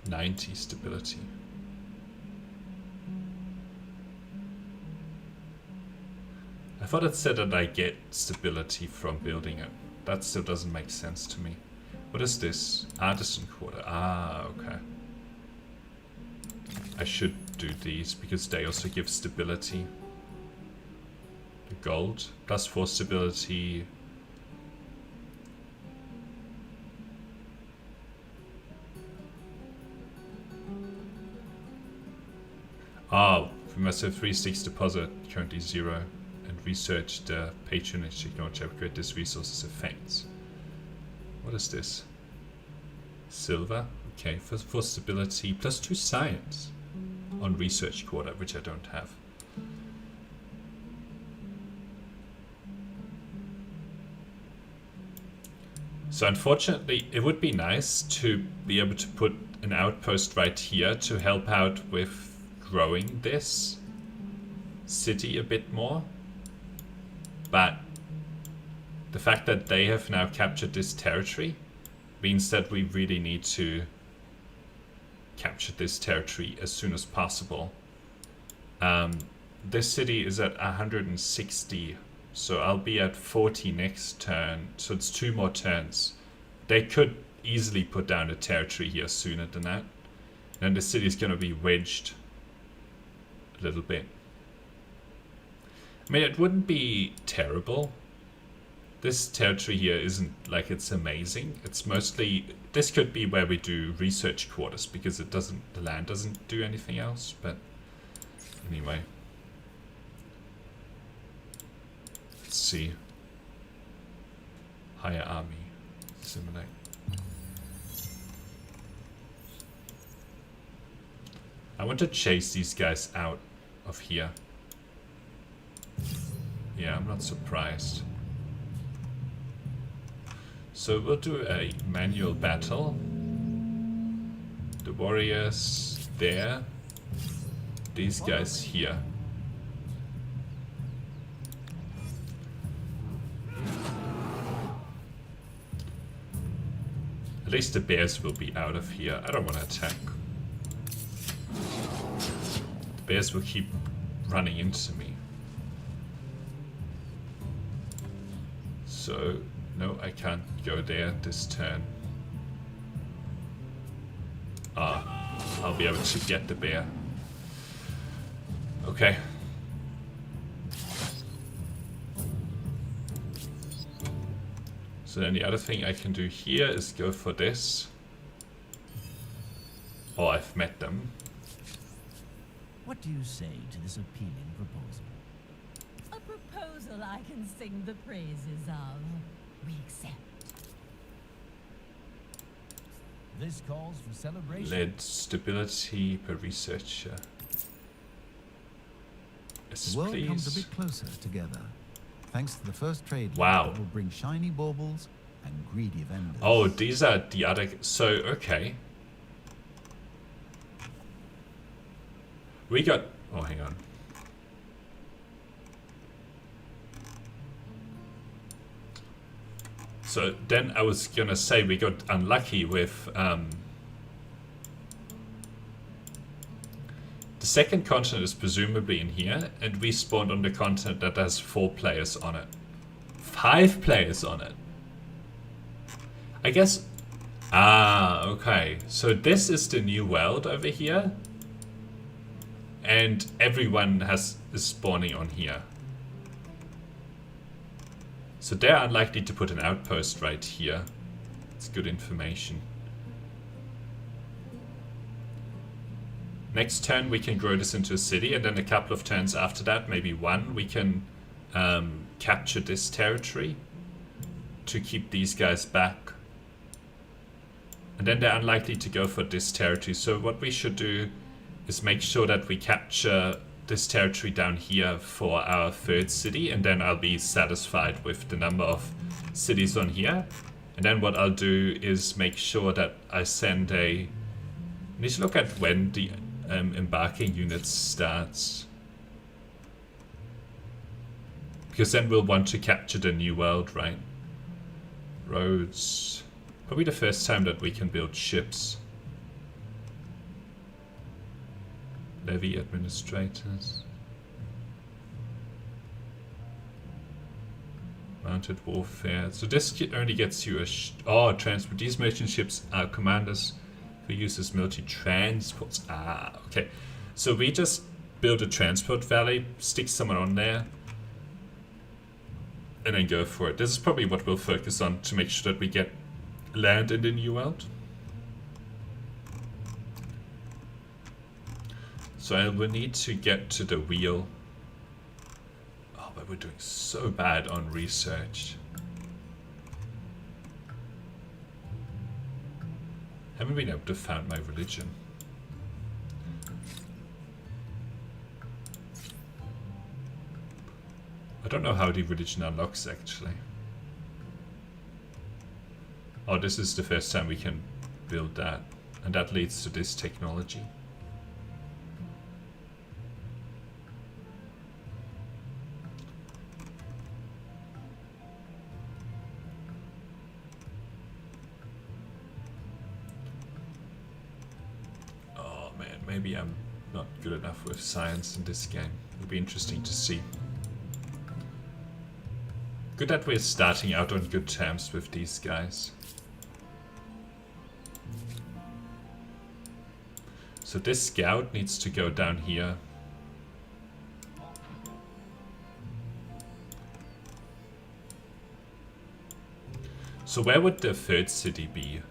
90 stability. I thought it said that I get stability from building it. That still doesn't make sense to me. What is this? Artisan quarter. Ah, okay. I should do these because they also give stability. The gold, +4 stability. Oh, we must have 3/6 deposit, currently 0. And research the patronage technology, upgrade this resource's effects. What is this? Silver? Okay, for stability, +2 science on research quarter, which I don't have. So unfortunately, it would be nice to be able to put an outpost right here to help out with growing this city a bit more. But the fact that they have now captured this territory means that we really need to capture this territory as soon as possible. This city is at 160, so I'll be at 40 next turn, so it's 2 more turns. They could easily put down a territory here sooner than that. And the city is going to be wedged a little bit. I mean, it wouldn't be terrible. This territory here isn't like it's amazing. It's mostly, this could be where we do research quarters because it doesn't, the land doesn't do anything else, but anyway. Let's see. Hire army. Simulate. I want to chase these guys out of here. Yeah, I'm not surprised. So we'll do a manual battle. The warriors there. These guys here. At least the bears will be out of here. I don't want to attack. The bears will keep running into me. So, no, I can't go there this turn. Ah, I'll be able to get the bear. Okay. So then the other thing I can do here is go for this. Oh, I've met them. What do you say to this appealing proposal? A proposal I can sing the praises of. We accept. This calls for celebration. Lead stability per researcher. Yes, The world comes a please. bit closer together, thanks to the first trade Wow. that will bring shiny baubles and greedy vendors. Oh, these are the other... So, okay. We got... Oh, hang on. So then I was gonna say we got unlucky with... the second continent is presumably in here, and we spawned on the continent that has 4 players on it. 5 players on it. I guess... Ah, okay. So this is the new world over here. And everyone is spawning on here. So they're unlikely to put an outpost right here. It's good information. Next turn we can grow this into a city, and then a couple of turns after that, maybe one, we can capture this territory to keep these guys back. And then they're unlikely to go for this territory. So what we should do is make sure that we capture this territory down here for our 3rd city, and then I'll be satisfied with the number of cities on here. And then what I'll do is make sure that I send a... I need to look at when the embarking unit starts. Because then we'll want to capture the new world, right? Roads. Probably the first time that we can build ships. Levy administrators. Mounted warfare. So this only gets you a transport. These merchant ships are commanders who uses military transports. Ah, okay. So we just build a transport valley, stick someone on there, and then go for it. This is probably what we'll focus on to make sure that we get land in the new world. So I will need to get to the wheel. Oh, but we're doing so bad on research. Haven't been able to found my religion. I don't know how the religion unlocks actually. Oh, this is the first time we can build that. And that leads to this technology. maybe I'm not good enough with science in this game. It'll be interesting to see. Good that we're starting out on good terms with these guys. So this scout needs to go down here. So where would the third city be?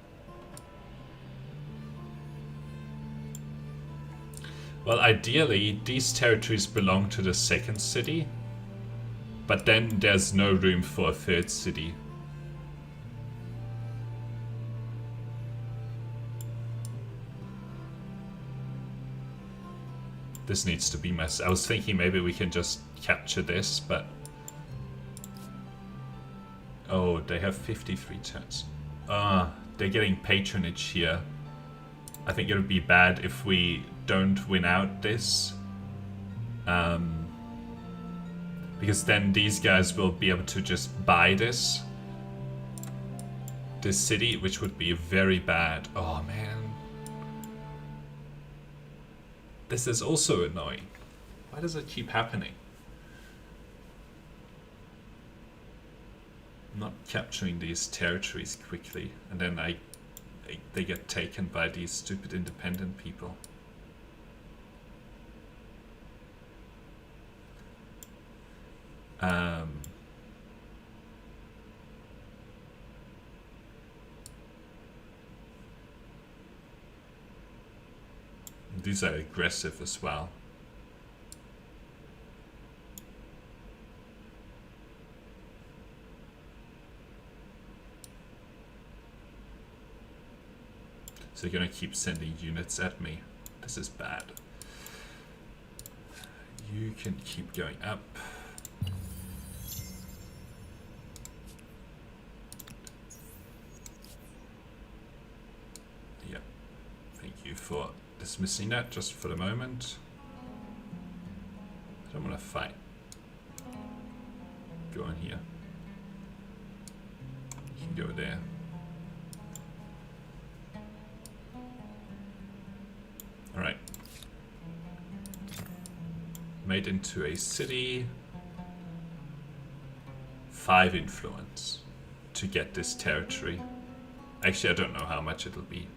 Well, ideally, these territories belong to the second city, but then there's no room for a third city. This needs to be messed. I was thinking maybe we can just capture this, but... Oh, they have 53 turns. They're getting patronage here. I think it would be bad if we don't win out this. Because then these guys will be able to just buy this city, which would be very bad. Oh man. This is also annoying. Why does it keep happening? I'm not capturing these territories quickly, and then they get taken by these stupid independent people. These are aggressive as well. So you're gonna keep sending units at me. This is bad. You can keep going up. Yep. Thank you for dismissing that just for the moment. I don't want to fight. Go in here. You can go there. Alright. Made into a city. 5 influence to get this territory. Actually, I don't know how much it'll be.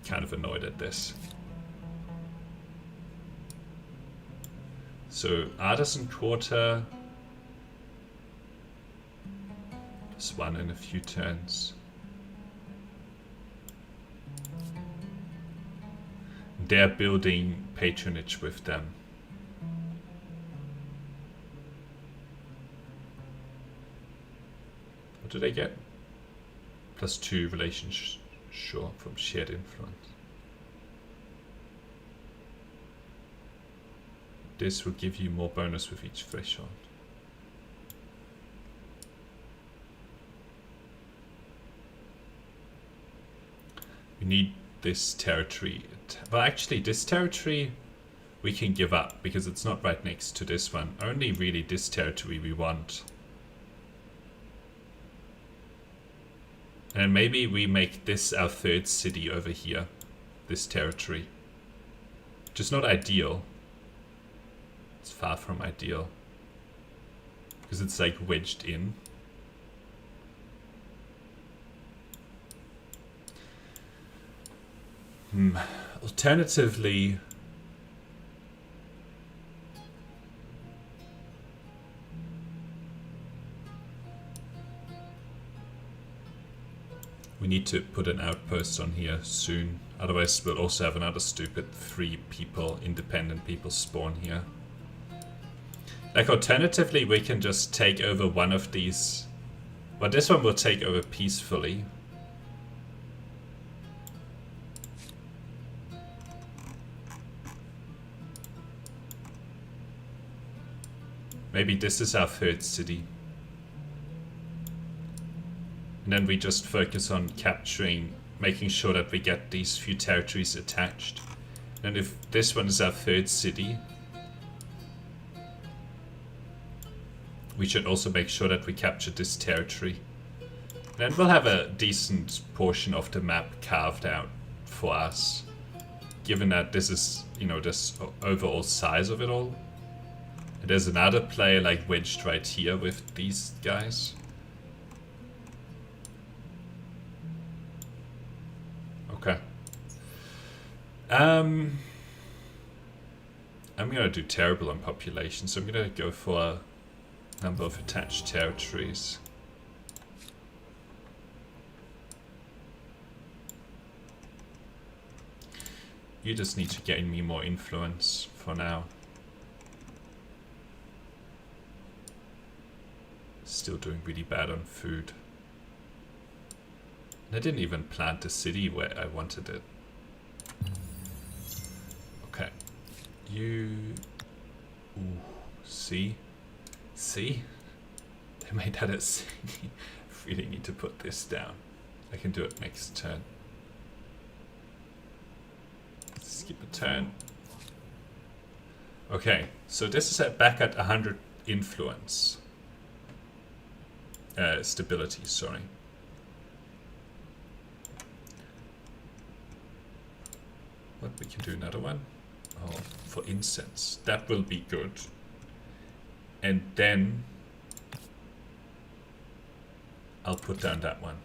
Kind of annoyed at this. So, Artisan Quarter. Just one in a few turns. They're building patronage with them. What do they get? +2 relationship from shared influence. This will give you more bonus with each threshold. We need this territory. Well, actually, this territory we can give up because it's not right next to this one. Only really this territory we want. And maybe we make this our third city over here. This territory. Which is not ideal. It's far from ideal. Because it's like wedged in. Alternatively, we need to put an outpost on here soon. Otherwise we'll also have another stupid 3 people, independent people spawn here. Like alternatively we can just take over one of these. Well, this one will take over peacefully. Maybe this is our third city. And then we just focus on capturing, making sure that we get these few territories attached. And if this one is our third city, we should also make sure that we capture this territory. Then we'll have a decent portion of the map carved out for us, given that this is, you know, this overall size of it all. And there's another player like wedged right here with these guys. Okay. I'm gonna do terrible on population, so I'm gonna go for a number of attached territories. You just need to gain me more influence for now. Still doing really bad on food. And I didn't even plant the city where I wanted it. Okay. You... Ooh, see? See? They made that a city. I really need to put this down. I can do it next turn. Skip a turn. Okay, so this is back at 100 influence. Stability, sorry. What, we can do another one? Oh, for incense. That will be good. And then I'll put down that one.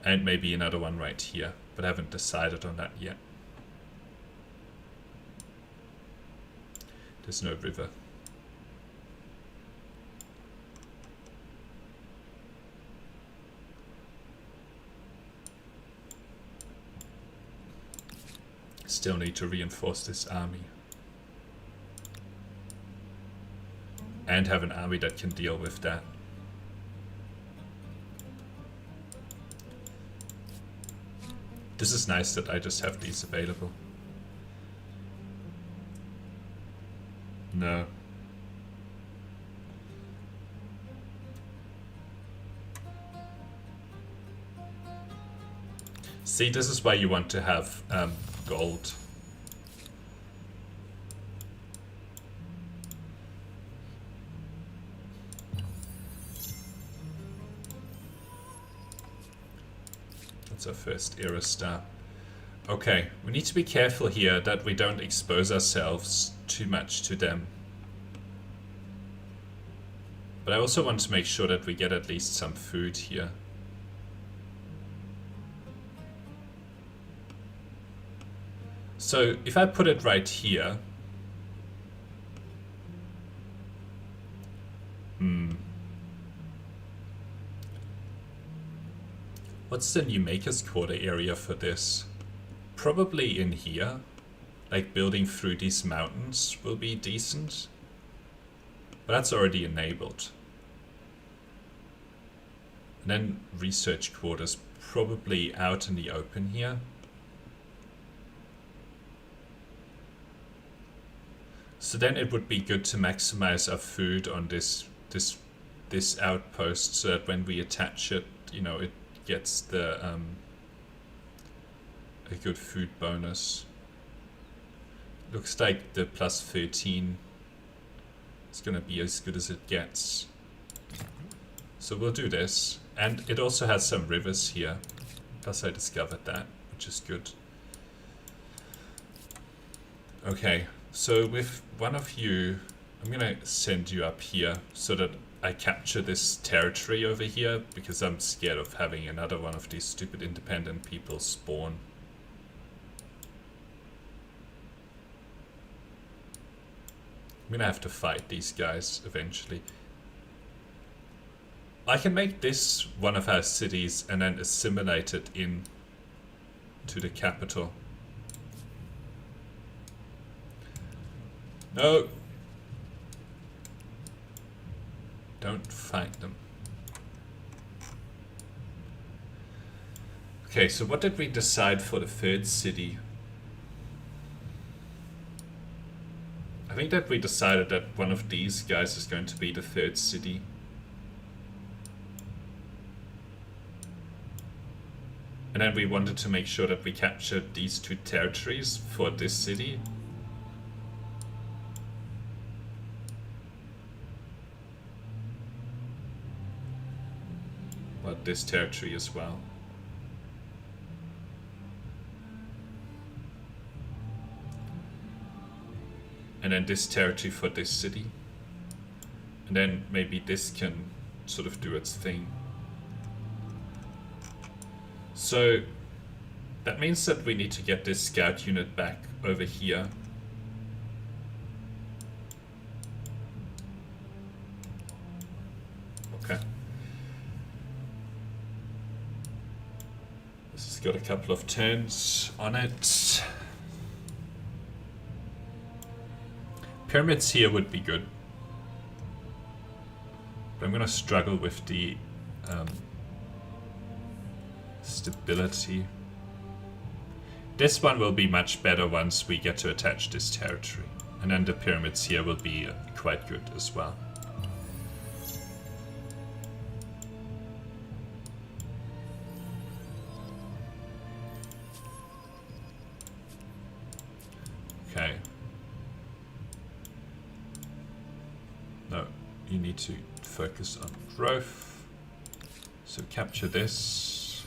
And maybe another one right here, but I haven't decided on that yet. There's no river. Still need to reinforce this army. And have an army that can deal with that. This is nice that I just have these available. No. See, this is why you want to have gold. That's our first era star. Okay, we need to be careful here that we don't expose ourselves too much to them. But I also want to make sure that we get at least some food here. So if I put it right here, what's the new Maker's Quarter area for this? Probably in here, like building through these mountains will be decent, but that's already enabled. And then research quarters probably out in the open here. So then it would be good to maximize our food on this outpost, so that when we attach it, you know, it gets the a good food bonus. Looks like the plus 13 is gonna be as good as it gets. So we'll do this, and it also has some rivers here. Plus I discovered that, which is good. Okay. So with one of you, I'm gonna send you up here so that I capture this territory over here, because I'm scared of having another one of these stupid independent people spawn. I'm gonna have to fight these guys eventually. I can make this one of our cities and then assimilate it in to the capital. No! Don't fight them. Okay, so what did we decide for the third city? I think that we decided that one of these guys is going to be the third city. And then we wanted to make sure that we captured these two territories for this city. Well, this territory as well. And then this territory for this city. And then maybe this can sort of do its thing. So that means that we need to get this scout unit back over here. Okay. This has got a couple of turns on it. Pyramids here would be good. But I'm gonna struggle with the stability. This one will be much better once we get to attach this territory. And then the pyramids here will be quite good as well. Okay. No, you need to focus on growth. So capture this.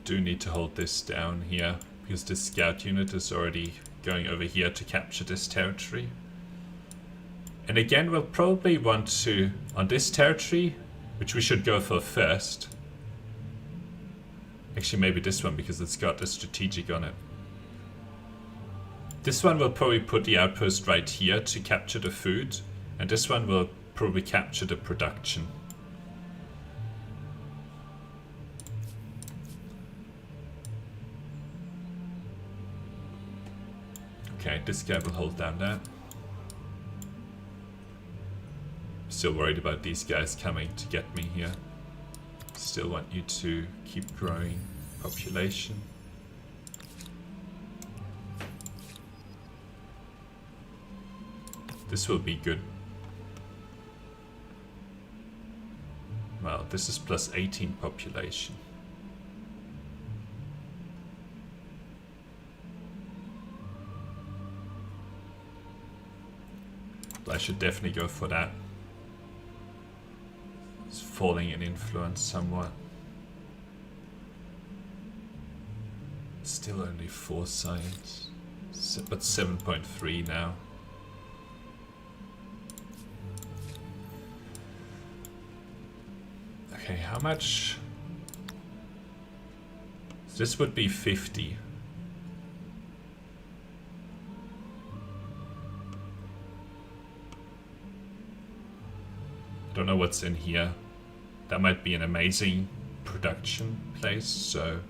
Do need to hold this down here because this scout unit is already going over here to capture this territory. And again, we'll probably want to, on this territory, which we should go for first. Actually, maybe this one because it's got a strategic on it. This one will probably put the outpost right here to capture the food, and this one will probably capture the production. Okay, this guy will hold down that. Still worried about these guys coming to get me here. Still want you to keep growing population. This will be good. Well, this is plus 18 population. But I should definitely go for that. It's falling in influence somewhat. Still only 4 science, but 7.3 now. Okay, how much? This would be 50. I don't know what's in here. That might be an amazing production place, so...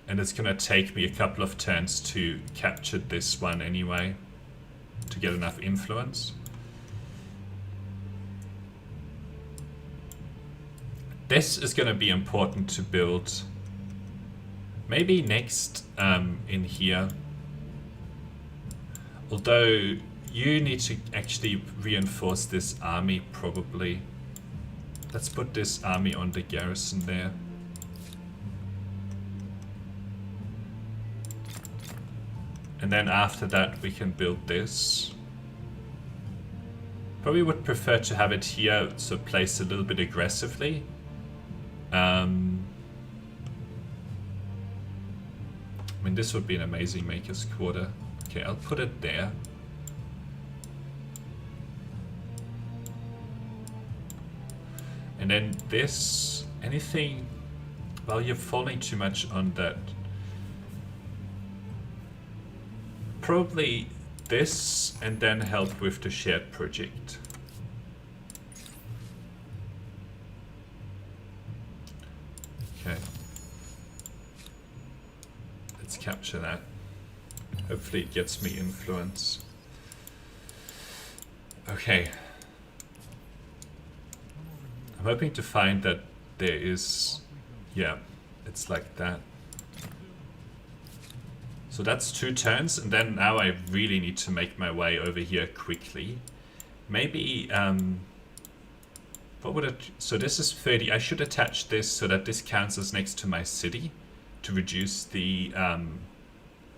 And it's gonna take me a couple of turns to capture this one anyway, to get enough influence. This is going to be important to build. Maybe next in here. Although you need to actually reinforce this army probably. Let's put this army on the garrison there. And then after that we can build this. Probably would prefer to have it here, so placed a little bit aggressively. I mean, this would be an amazing maker's quarter. Okay, I'll put it there. And then this, anything, well, you're falling too much on that. Probably this, and then help with the shared project. Okay. Let's capture that. Hopefully it gets me influence. Okay. I'm hoping to find that there is... Yeah, it's like that. So that's 2 turns, and then now I really need to make my way over here quickly. Maybe... what would it... So this is 30. I should attach this so that this counts as next to my city to reduce the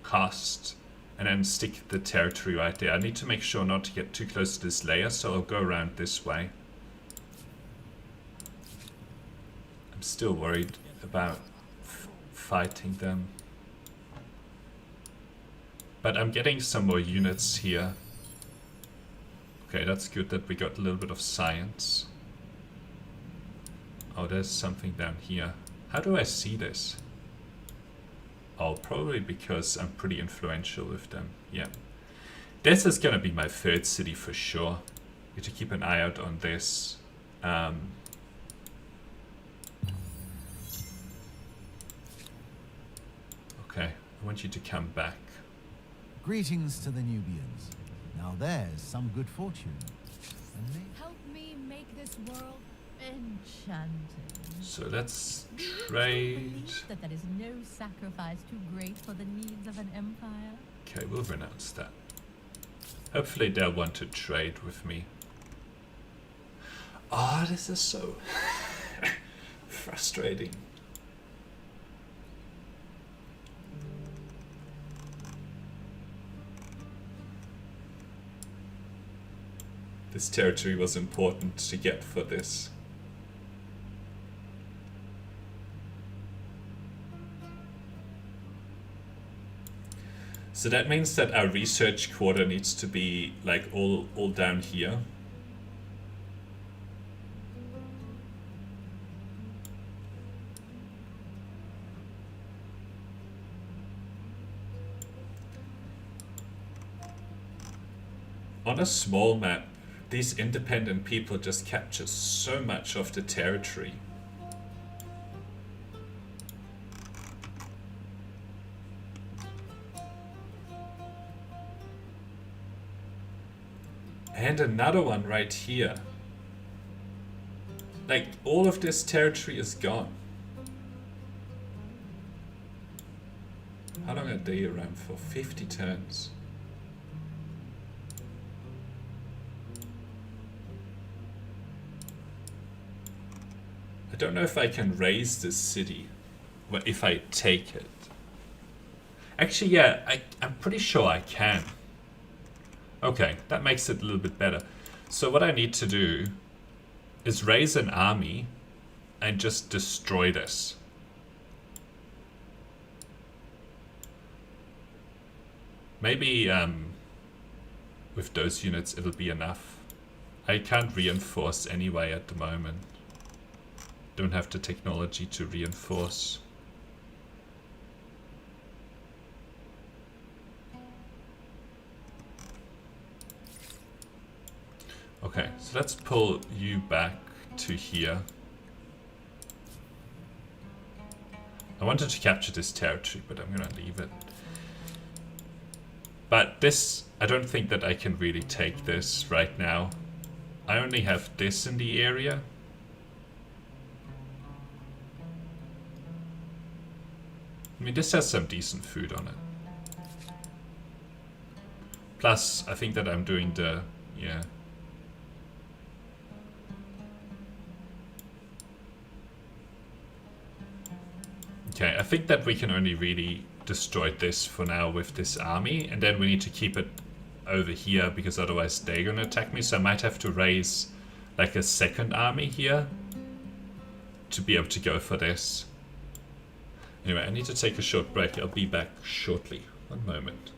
cost and then stick the territory right there. I need to make sure not to get too close to this layer, so I'll go around this way. I'm still worried about fighting them. But I'm getting some more units here. Okay, that's good that we got a little bit of science. Oh, there's something down here. How do I see this? Oh, probably because I'm pretty influential with them. Yeah. This is gonna be my third city for sure. Need to keep an eye out on this. Okay, I want you to come back. Greetings to the Nubians. Now there's some good fortune. Help me make this world enchanted. So let's Do you trade. believe that there is no sacrifice too great for the needs of an empire? Okay, we'll renounce that. Hopefully they'll want to trade with me. Oh, this is so frustrating. This territory was important to get for this. So that means that our research quarter needs to be like all down here. On a small map, these independent people just capture so much of the territory. And another one right here. Like, all of this territory is gone. How long are they around for? 50 turns. I don't know if I can raise this city, but if I take it. Actually, yeah, I'm pretty sure I can. Okay, that makes it a little bit better. So what I need to do is raise an army and just destroy this. Maybe with those units it'll be enough. I can't reinforce anyway at the moment. Don't have the technology to reinforce. Okay, so let's pull you back to here. I wanted to capture this territory, but I'm gonna leave it. But this, I don't think that I can really take this right now. I only have this in the area. I mean, this has some decent food on it. Plus, I think that I'm doing the, yeah. Okay, I think that we can only really destroy this for now with this army, and then we need to keep it over here because otherwise they're gonna attack me, so I might have to raise like a second army here to be able to go for this. Anyway, I need to take a short break. I'll be back shortly. One moment.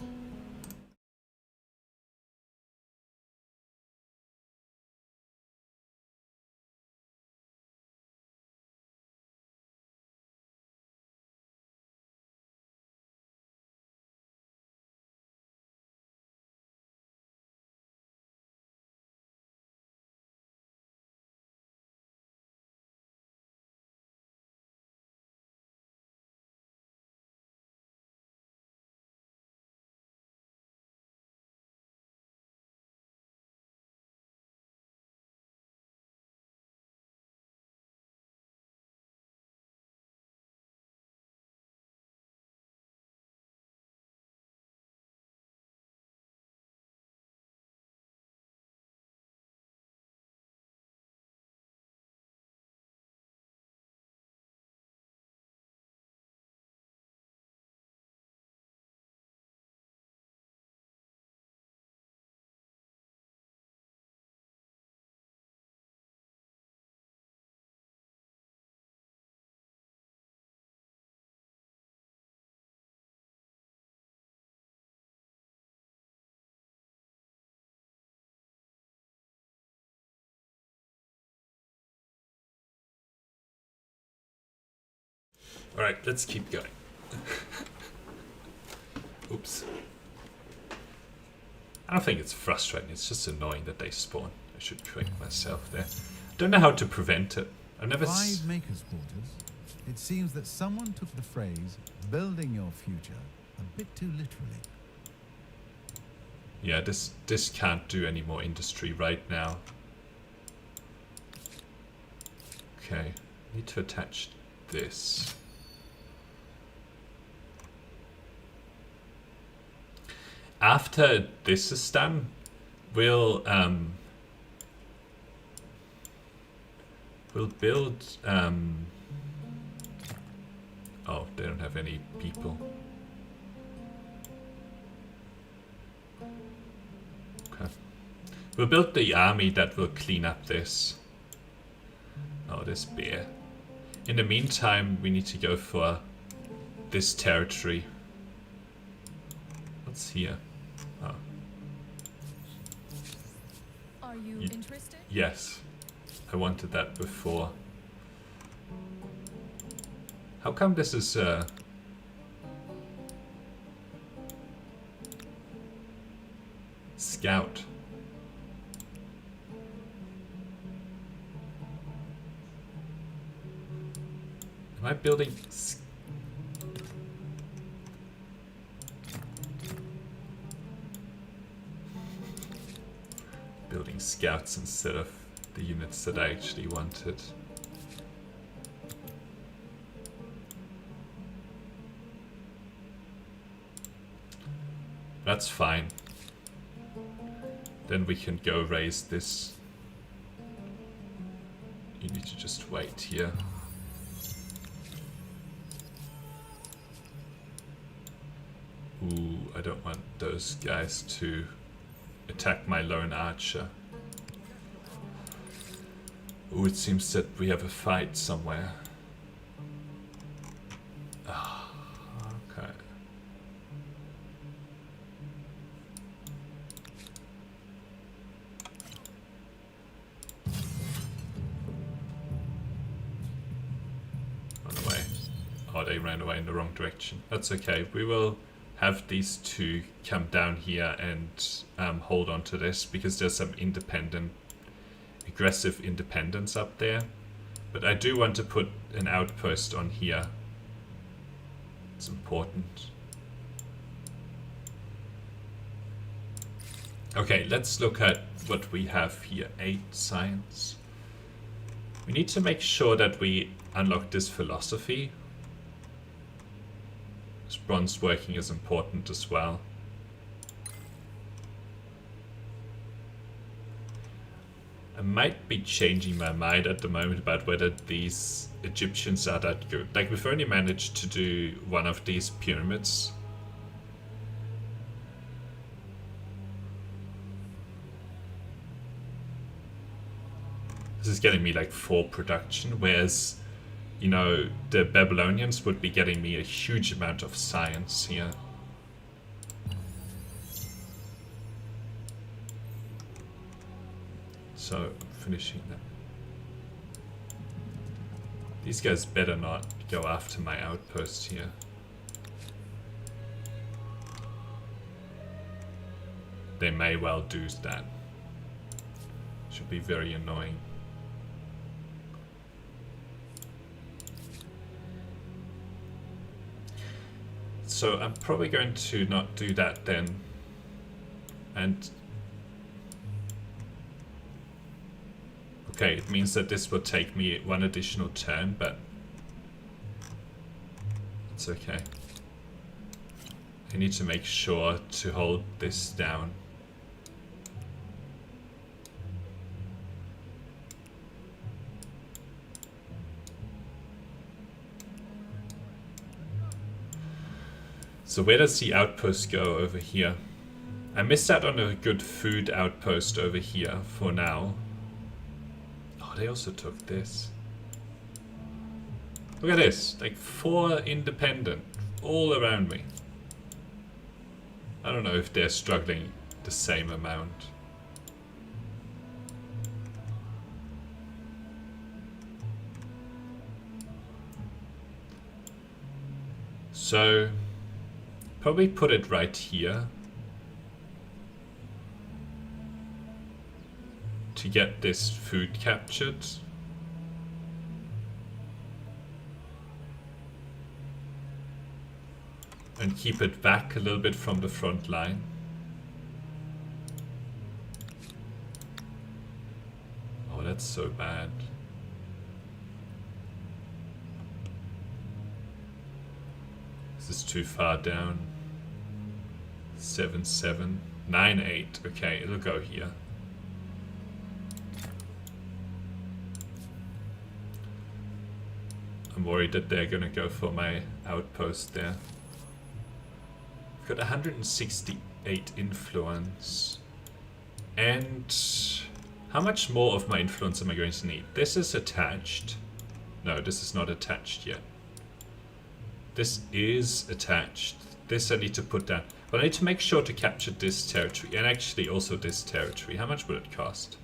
Alright, let's keep going. Oops. I don't think it's frustrating, it's just annoying that they spawn. I should correct myself there. Don't know how to prevent it. I've never 5 makers' quarters. It seems that someone took the phrase "building your future" a bit too literally. Yeah, this can't do any more industry right now. Okay, need to attach this. After this is done, we'll build oh, they don't have any people. Okay. We'll build the army that will clean up this. Oh, this bear. In the meantime, we need to go for this territory. What's here? Oh. Are you interested? Yes. I wanted that before. How come this is scout? Am I building scouts instead of the units that I actually wanted? That's fine. Then we can go raise this. You need to just wait here. Ooh, I don't want those guys to attack my lone archer. Ooh, it seems that we have a fight somewhere. Ah, okay. Run away. Oh, they ran away in the wrong direction. That's okay. We will have these two come down here and hold on to this, because there's some aggressive independence up there. But I do want to put an outpost on here. It's important. Okay, let's look at what we have here. 8 science. We need to make sure that we unlock this philosophy. This bronze working is important as well. I might be changing my mind at the moment about whether these Egyptians are that good. Like, we've only managed to do one of these pyramids. This is getting me like 4 production, whereas, you know, the Babylonians would be getting me a huge amount of science here. So, finishing them. These guys better not go after my outpost here. They may well do that. Should be very annoying. So I'm probably going to not do that then. And okay, it means that this will take me 1 additional turn, but it's okay. I need to make sure to hold this down. So where does the outpost go over here? I missed out on a good food outpost over here for now. Oh, they also took this. Look at this, like 4 independent all around me. I don't know if they're struggling the same amount. So probably put it right here to get this food captured. And keep it back a little bit from the front line. Oh, that's so bad. This is too far down. 7, 7, 9, 8. Okay, it'll go here. I'm worried that they're gonna go for my outpost there. I've got 168 influence. And how much more of my influence am I going to need? This is attached. No, this is not attached yet. This is attached. This I need to put down. But I need to make sure to capture this territory. And actually also this territory. How much will it cost?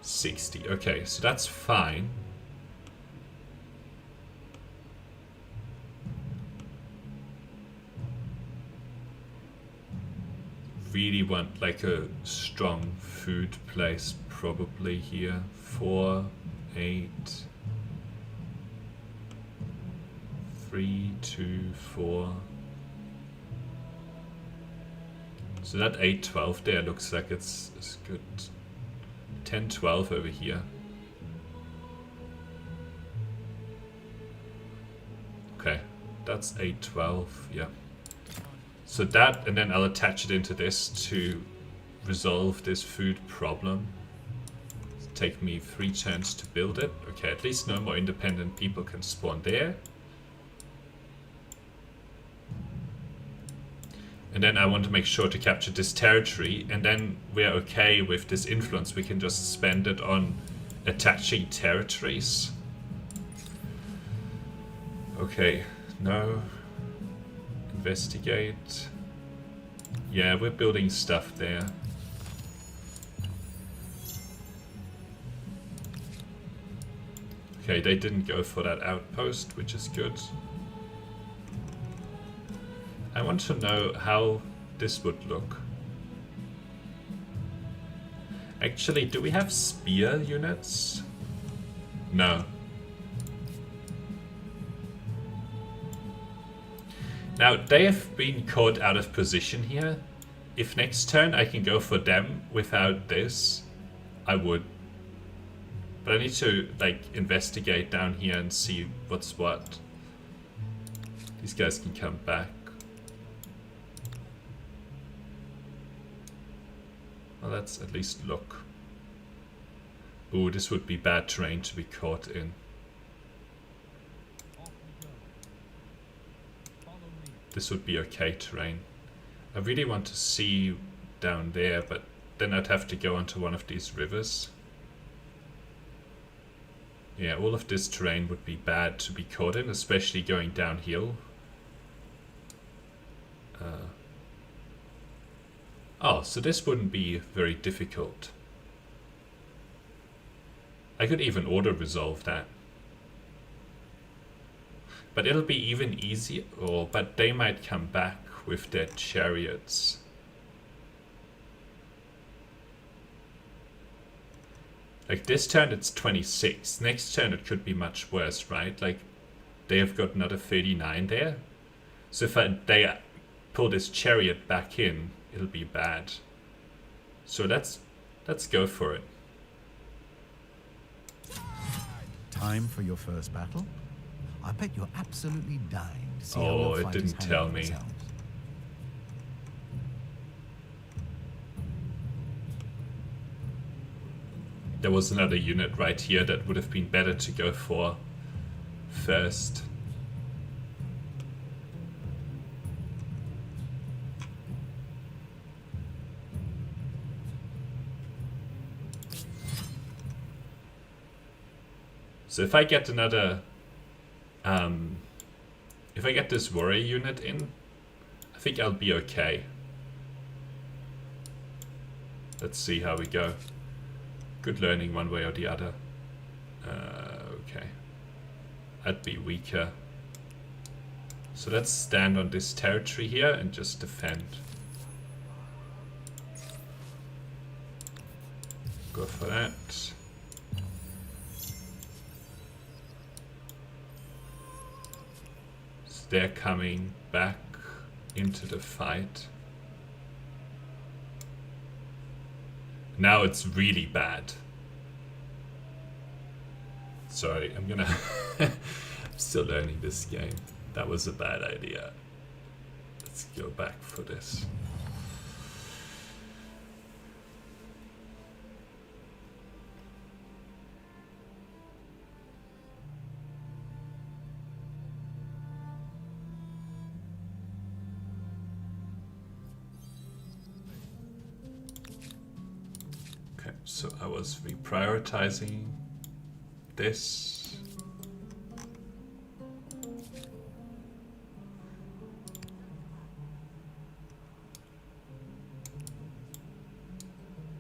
60. Okay, so that's fine. Really want like a strong food place probably here. 4, 8, 3, 2, 4. So that 8, 12 there looks like it's good. 10, 12 over here. Okay, that's 8, 12, yeah. So that, and then I'll attach it into this to resolve this food problem. It'll take me 3 turns to build it. Okay, at least no more independent people can spawn there. And then I want to make sure to capture this territory, and then we're okay with this influence. We can just spend it on attaching territories. Okay, no. Investigate. Yeah, we're building stuff there. Okay, they didn't go for that outpost, which is good. I want to know how this would look. Actually, do we have spear units? No. Now, they have been caught out of position here. If next turn I can go for them without this, I would. But I need to, like, investigate down here and see what's what. These guys can come back. Well, let's at least look. Ooh, this would be bad terrain to be caught in. This would be okay terrain. I really want to see down there, but then I'd have to go onto one of these rivers. Yeah, all of this terrain would be bad to be caught in, especially going downhill. Oh, so this wouldn't be very difficult. I could even auto-resolve that. But it'll be even easier, but they might come back with their chariots. Like this turn it's 26, next turn it could be much worse, right? Like they have got another 39 there. So if they pull this chariot back in, it'll be bad. So let's go for it. Time for your first battle? I bet you're absolutely dying to see how Oh, your it fighters didn't handle tell me. themselves. There was another unit right here that would have been better to go for first. So if I get another, if I get this warrior unit in, I think I'll be okay. Let's see how we go. Good learning one way or the other. Okay. I'd be weaker. So let's stand on this territory here and just defend. Go for that. So they're coming back into the fight. Now it's really bad. Sorry, I'm gonna... I'm still learning this game. That was a bad idea. Let's go back for this. Okay, so I was reprioritizing this.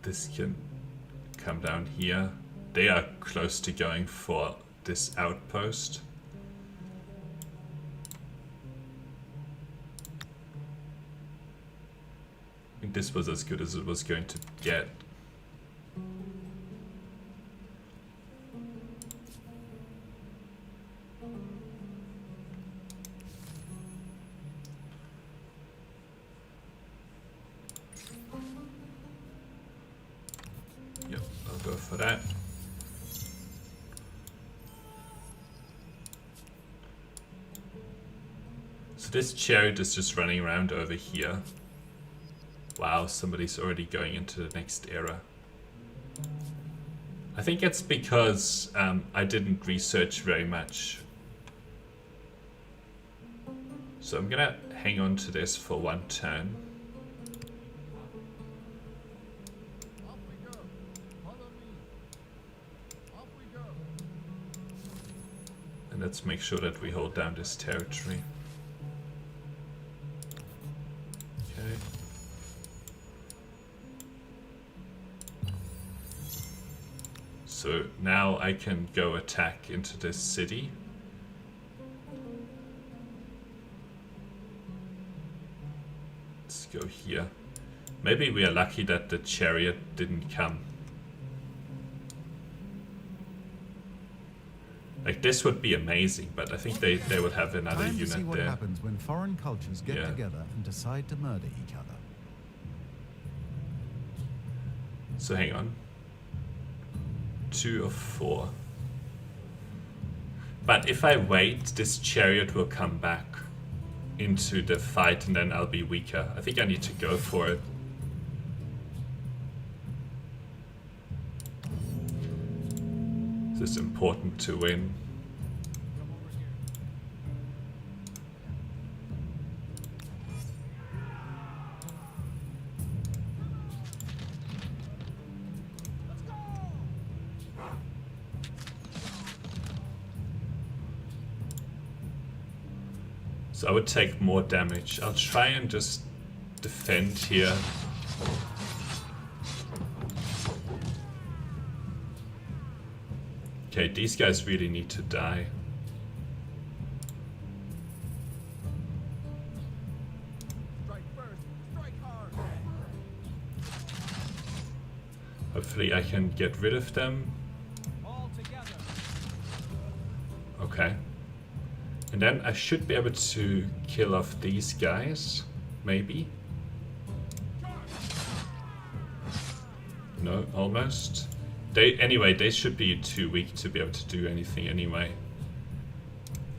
This can come down here. They are close to going for this outpost. I think this was as good as it was going to get. Yep, I'll go for that. So this chariot is just running around over here. Wow, somebody's already going into the next era. I think it's because I didn't research very much. So I'm gonna hang on to this for one turn. And let's make sure that we hold down this territory. Okay. So now I can go attack into this city. Let's go here. Maybe we are lucky that the chariot didn't come. Like, this would be amazing, but I think they would have another Time to see unit what there. happens when foreign cultures get Yeah. together and decide to murder each other. So hang on. 2 of 4. But if I wait, this chariot will come back into the fight and then I'll be weaker. I think I need to go for it. This is important to win. So I would take more damage. I'll try and just defend here. Okay, these guys really need to die. Hopefully I can get rid of them. Okay. And then I should be able to kill off these guys, maybe. No, almost. Anyway, they should be too weak to be able to do anything anyway.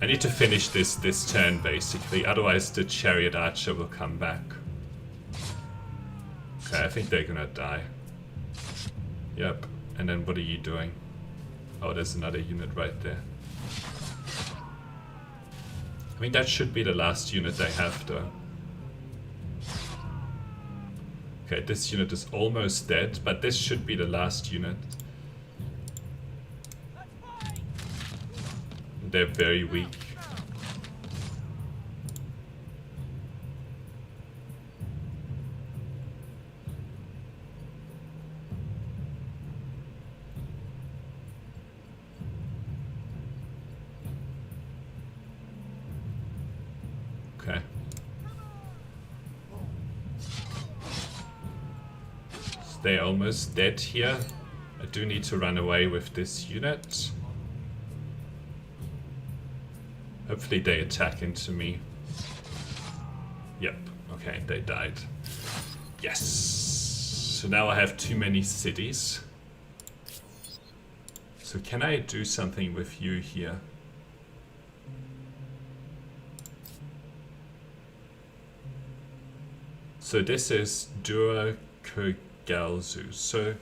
I need to finish this turn basically, otherwise the chariot archer will come back. Okay, I think they're gonna die. Yep, and then what are you doing? Oh, there's another unit right there. I mean, that should be the last unit they have though. Okay, this unit is almost dead, but this should be the last unit. They're very weak. They're almost dead here. I do need to run away with this unit. Hopefully they attack into me. Yep, okay, they died. Yes! So now I have too many cities. So can I do something with you here? So this is Dura Kurgalzu. So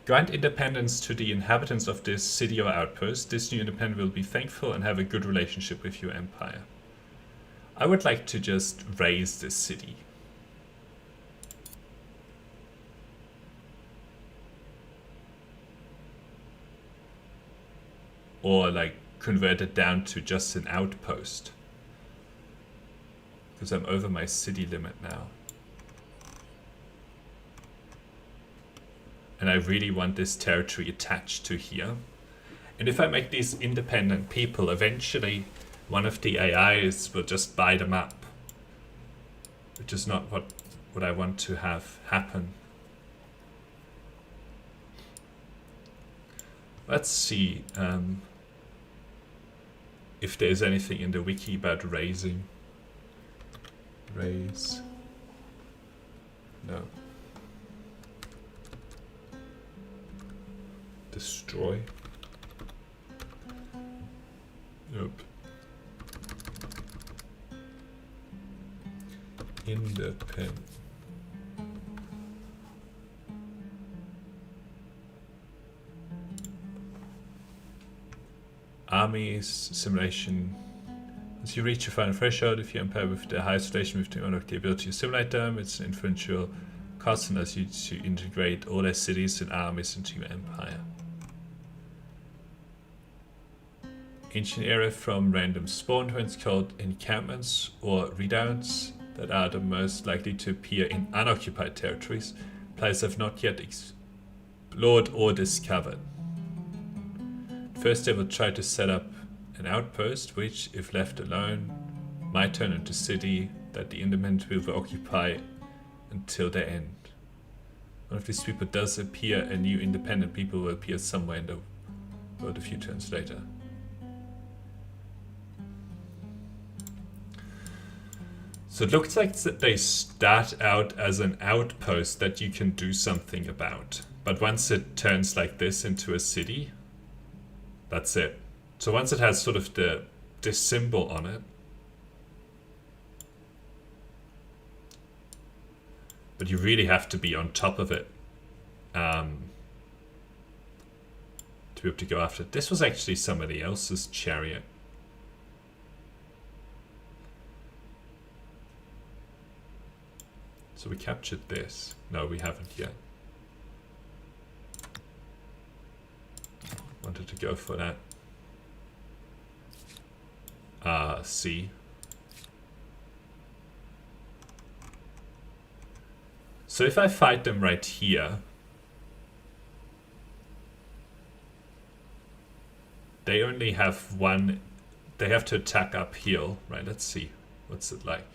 grant independence to the inhabitants of this city or outpost. This new independent will be thankful and have a good relationship with your empire. I would like to just raise this city. Or like convert it down to just an outpost. Because I'm over my city limit now. And I really want this territory attached to here. And if I make these independent people, eventually one of the AIs will just buy them up. Which is not what I want to have happen. Let's see if there's anything in the wiki about raising. Raise. No. Destroy. Nope. Independent. Armies, simulation. As you reach your final threshold, if you empire with the highest relation with the unlock the ability to simulate them, it's an influential cost and allows you to integrate all their cities and armies into your empire. Ancient era from random spawn points called encampments or redoubts that are the most likely to appear in unoccupied territories, places have not yet explored or discovered. First they will try to set up an outpost which, if left alone, might turn into a city that the independent will occupy until their end. One of these people does appear, a new independent people will appear somewhere in the world a few turns later. So it looks like they start out as an outpost that you can do something about. But once it turns like this into a city, that's it. So once it has sort of this symbol on it, but you really have to be on top of it to be able to go after it. This was actually somebody else's chariot. So we captured this. No, we haven't yet. Wanted to go for that. C. So if I fight them right here, they only have one, they have to attack uphill, right? Let's see, what's it like?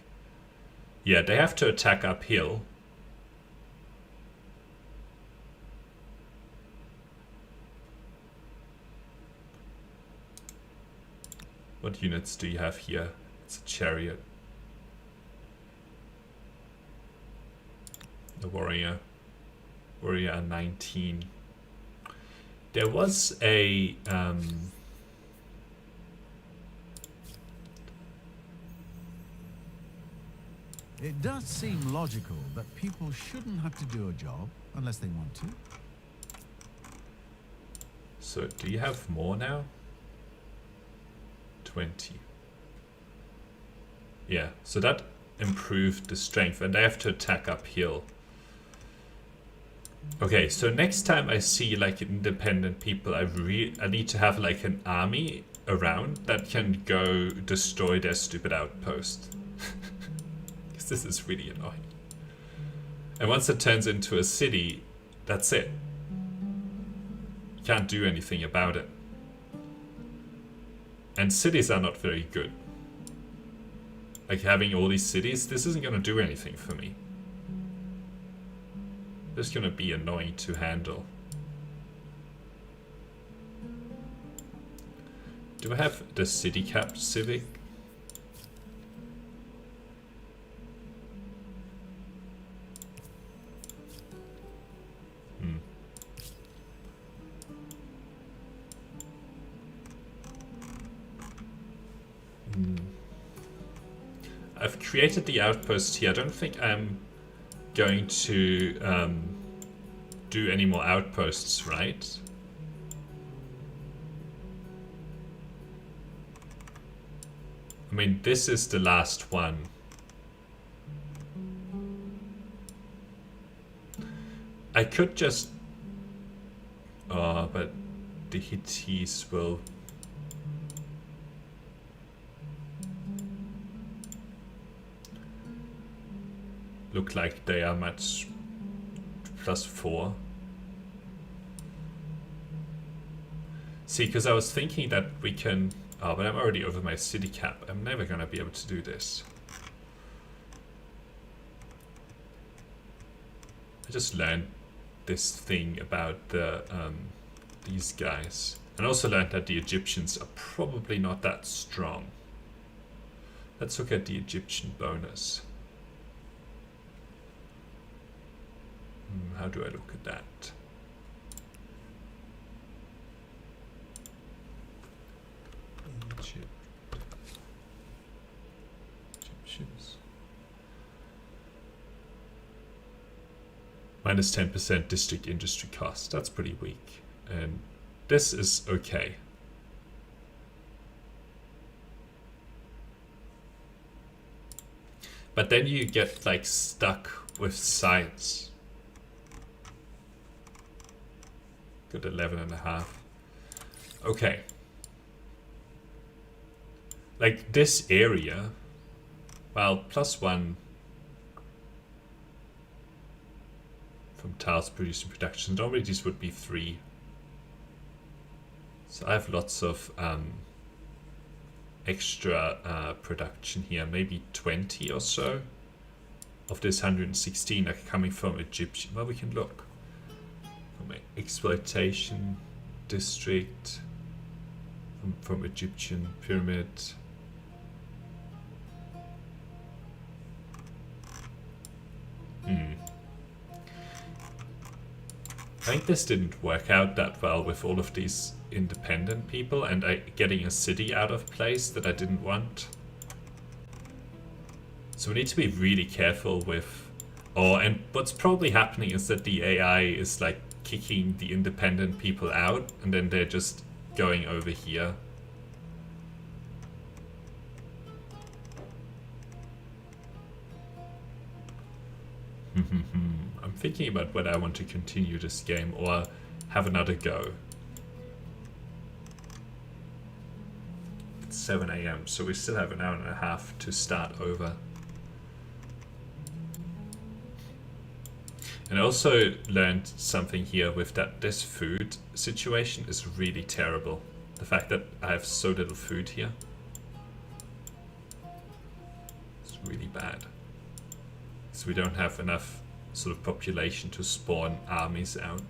Yeah, they have to attack uphill. What units do you have here? It's a chariot. The warrior. Warrior are 19. There was a... It does seem logical that people shouldn't have to do a job unless they want to. So, do you have more now? 20. Yeah, so that improved the strength, and they have to attack uphill. Okay, so next time I see like independent people, I need to have like an army around that can go destroy their stupid outpost. Because this is really annoying. And once it turns into a city, that's it. You can't do anything about it. And cities are not very good. Like having all these cities, this isn't going to do anything for me. This is gonna be annoying to handle. Do I have the city cap civic? I've created the outpost here. I don't think I'm going to do any more outposts, right? I mean, this is the last one. I could just... Oh, but the Hittites will... look like they are much +4. See, because I was thinking that we can... Oh, but I'm already over my city cap. I'm never gonna be able to do this. I just learned this thing about the these guys. And also learned that the Egyptians are probably not that strong. Let's look at the Egyptian bonus. How do I look at that? Egyptians. Minus 10% district industry cost. That's pretty weak. And this is okay. But then you get like stuck with science. Got 11.5. Okay. Like this area, well, +1 from tiles produced in production. Normally these would be 3. So I have lots of extra production here, maybe 20 or so of this 116 are coming from Egyptian. Well, we can look. Exploitation district from Egyptian pyramid. I think this didn't work out that well with all of these independent people and getting a city out of place that I didn't want. So we need to be really careful with... Oh, and what's probably happening is that the AI is like kicking the independent people out and then they're just going over here. I'm thinking about whether I want to continue this game or have another go. It's 7 AM, so we still have an hour and a half to start over. And I also learned something here with that this food situation is really terrible. The fact that I have so little food here. It's really bad. So we don't have enough sort of population to spawn armies out.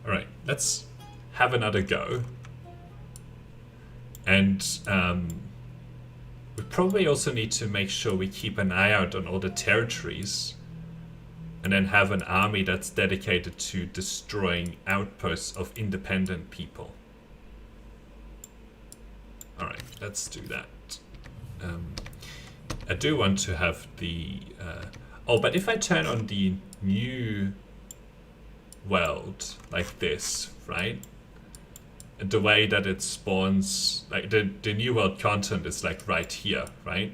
Alright, let's have another go. And we probably also need to make sure we keep an eye out on all the territories and then have an army that's dedicated to destroying outposts of independent people. Alright, let's do that. I do want to have the... oh, but if I turn on the new world like this, right? The way that it spawns, like the new world content is like right here, right?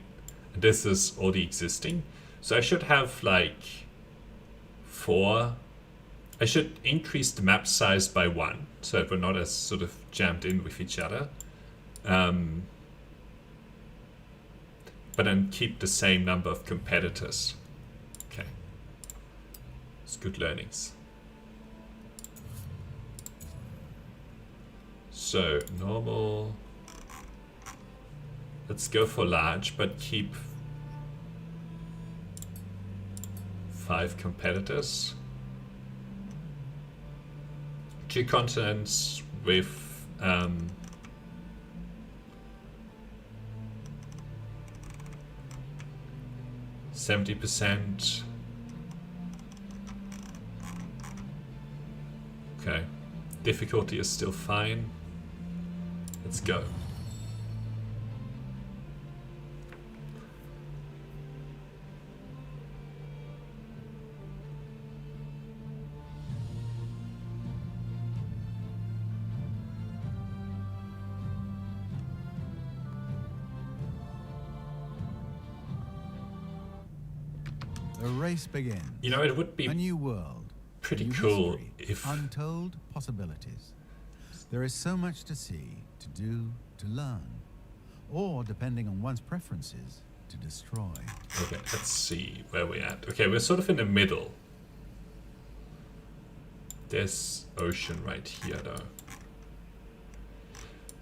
And this is all the existing. So I should have like 4. I should increase the map size by 1 so that we're not as sort of jammed in with each other. But then keep the same number of competitors. Okay. It's good learnings. So, normal. Let's go for large, but keep 5 competitors. 2 continents with 70%. Okay, difficulty is still fine. Let's go. The race begins. You know, it would be a new world, pretty a new cool history, if untold possibilities. There is so much to see, to do, to learn, or depending on one's preferences, to destroy. Okay, let's see where we're at. Okay, we're sort of in the middle. There's ocean right here though.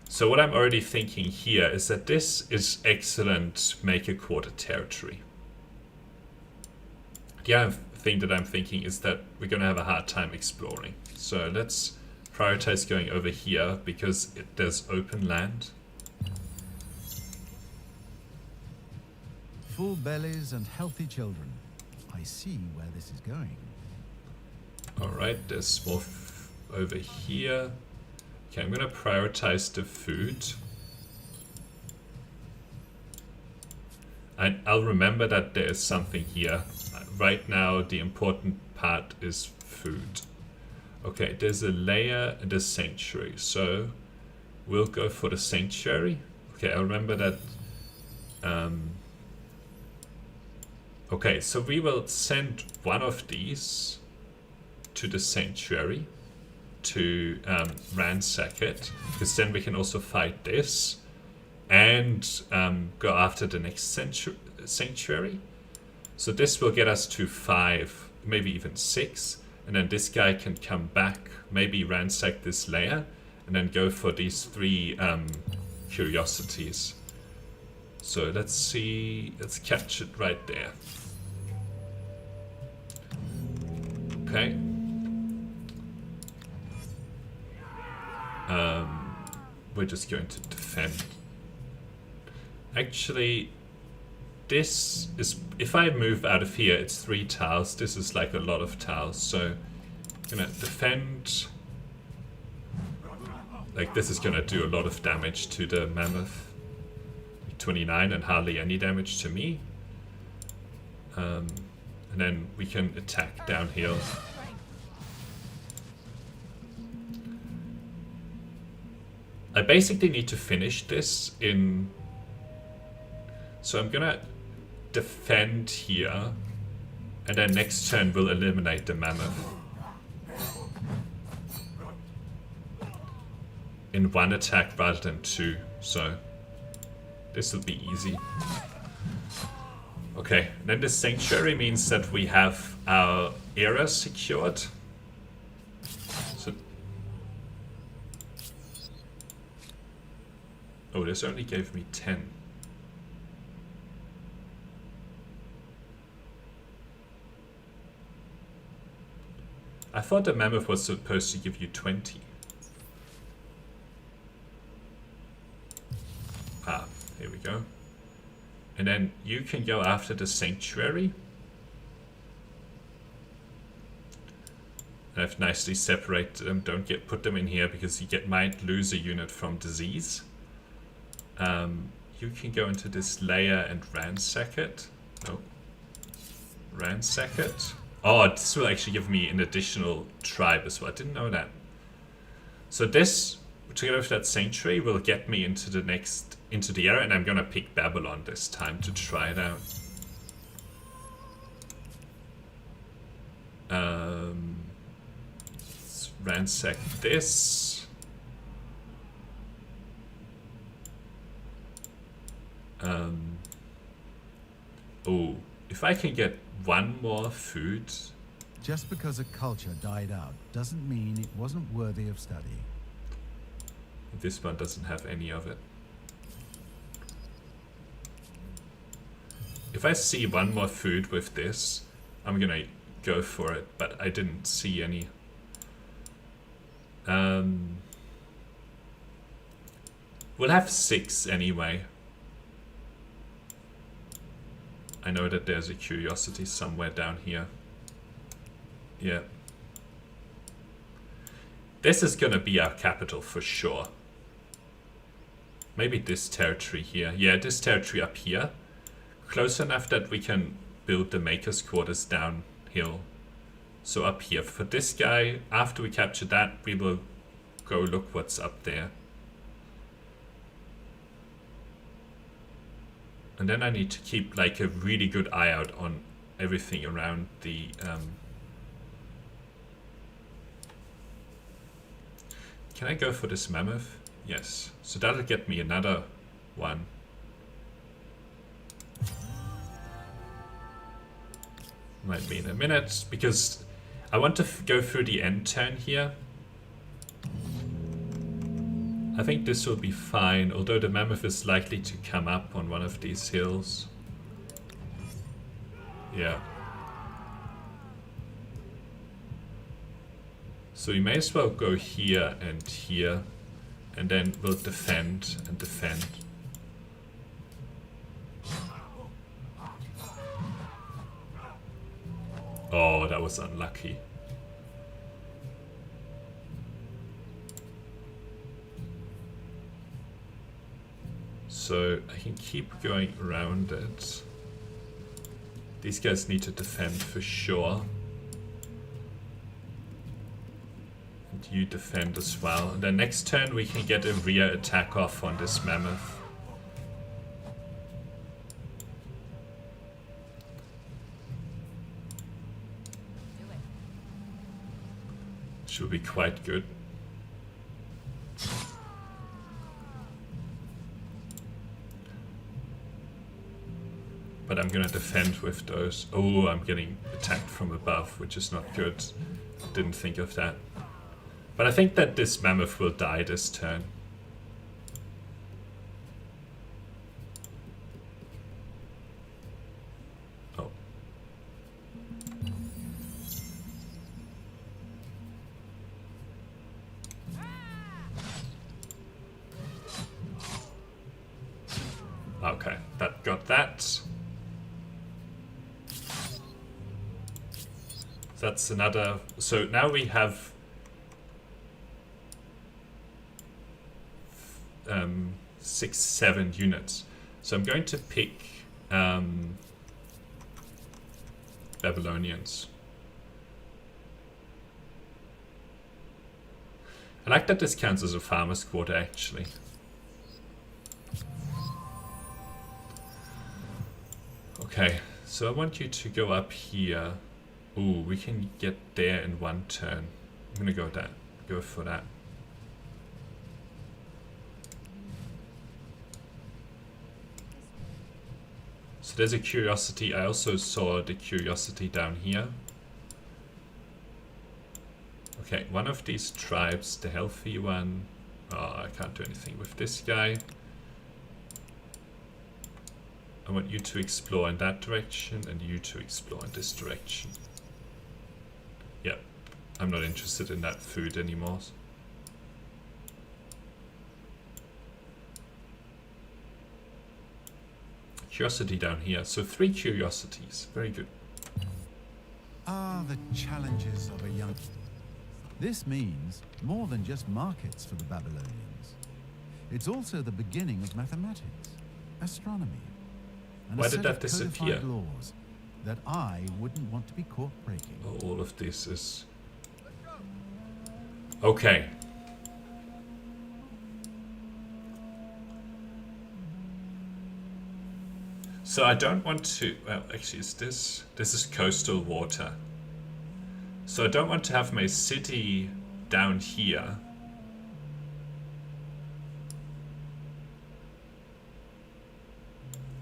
So what I'm already thinking here is that this is excellent make a quarter territory. The other thing that I'm thinking is that we're going to have a hard time exploring. So let's prioritize going over here because there's open land. Full bellies and healthy children. I see where this is going. Alright, there's more over here. Okay, I'm going to prioritize the food. And I'll remember that there is something here. Right now, the important part is food. Okay, there's a layer and a sanctuary. So, we'll go for the sanctuary. Okay, I'll remember that. Okay, so we will send one of these to the sanctuary to ransack it. Because then we can also fight this. And go after the next sanctuary. So this will get us to 5, maybe even 6. And then this guy can come back, maybe ransack this layer. And then go for these 3 curiosities. So let's see, let's catch it right there. Okay. We're just going to defend. Actually, this is, if I move out of here, it's 3 tiles. This is like a lot of tiles, so I'm gonna defend. Like, this is gonna do a lot of damage to the mammoth. 29 and hardly any damage to me. And then we can attack downhill. I basically need to finish this in... So I'm gonna defend here, and then next turn we'll eliminate the mammoth. In 1 attack rather than 2, so this will be easy. Okay, then the sanctuary means that we have our era secured. So, oh, this only gave me 10. I thought the mammoth was supposed to give you 20. Ah, here we go. And then you can go after the sanctuary. And I've nicely separated them. Don't put them in here because you might lose a unit from disease. You can go into this layer and ransack it. No. Ransack it. Oh, this will actually give me an additional tribe as well. I didn't know that. So this, together with that sanctuary, will get me into the era, and I'm gonna pick Babylon this time to try it out. Let's ransack this. Oh, if I can get 1 more food. Just because a culture died out doesn't mean it wasn't worthy of study. This one doesn't have any of it. If I see 1 more food with this, I'm gonna go for it, but I didn't see any. We'll have 6 anyway. I know that there's a curiosity somewhere down here. Yeah. This is gonna be our capital for sure. Maybe this territory here. Yeah, this territory up here. Close enough that we can build the maker's quarters downhill. So up here. For this guy, after we capture that, we will go look what's up there. And then I need to keep like a really good eye out on everything around the... Can I go for this mammoth? Yes. So that'll get me another one. Might be in a minute, because I want to go through the end turn here. I think this will be fine, although the mammoth is likely to come up on one of these hills. Yeah. So we may as well go here, and then we'll defend and defend. Oh, that was unlucky. So I can keep going around it. These guys need to defend for sure. And you defend as well. And then next turn we can get a rear attack off on this mammoth. Should be quite good. But I'm gonna defend with those. Oh, I'm getting attacked from above, which is not good. Didn't think of that. But I think that this mammoth will die this turn. Oh. Okay, that got that. That's another. So now we have 6, 7 units. So I'm going to pick Babylonians. I like that this counts as a farmer's quarter actually. Okay, so I want you to go up here. Ooh, we can get there in one turn. I'm gonna go for that. So there's a curiosity. I also saw the curiosity down here. Okay, one of these tribes, the healthy one. Oh, I can't do anything with this guy. I want you to explore in that direction and you to explore in this direction. Yep, I'm not interested in that food anymore. Curiosity down here. So 3 curiosities. Very good. Ah, the challenges of a young... This means more than just markets for the Babylonians. It's also the beginning of mathematics, astronomy, and Why a did set that of disappear? codified laws that I wouldn't want to be caught breaking. Oh, all of this is... Okay. So I don't want to... Well, actually, this is coastal water. So I don't want to have my city down here.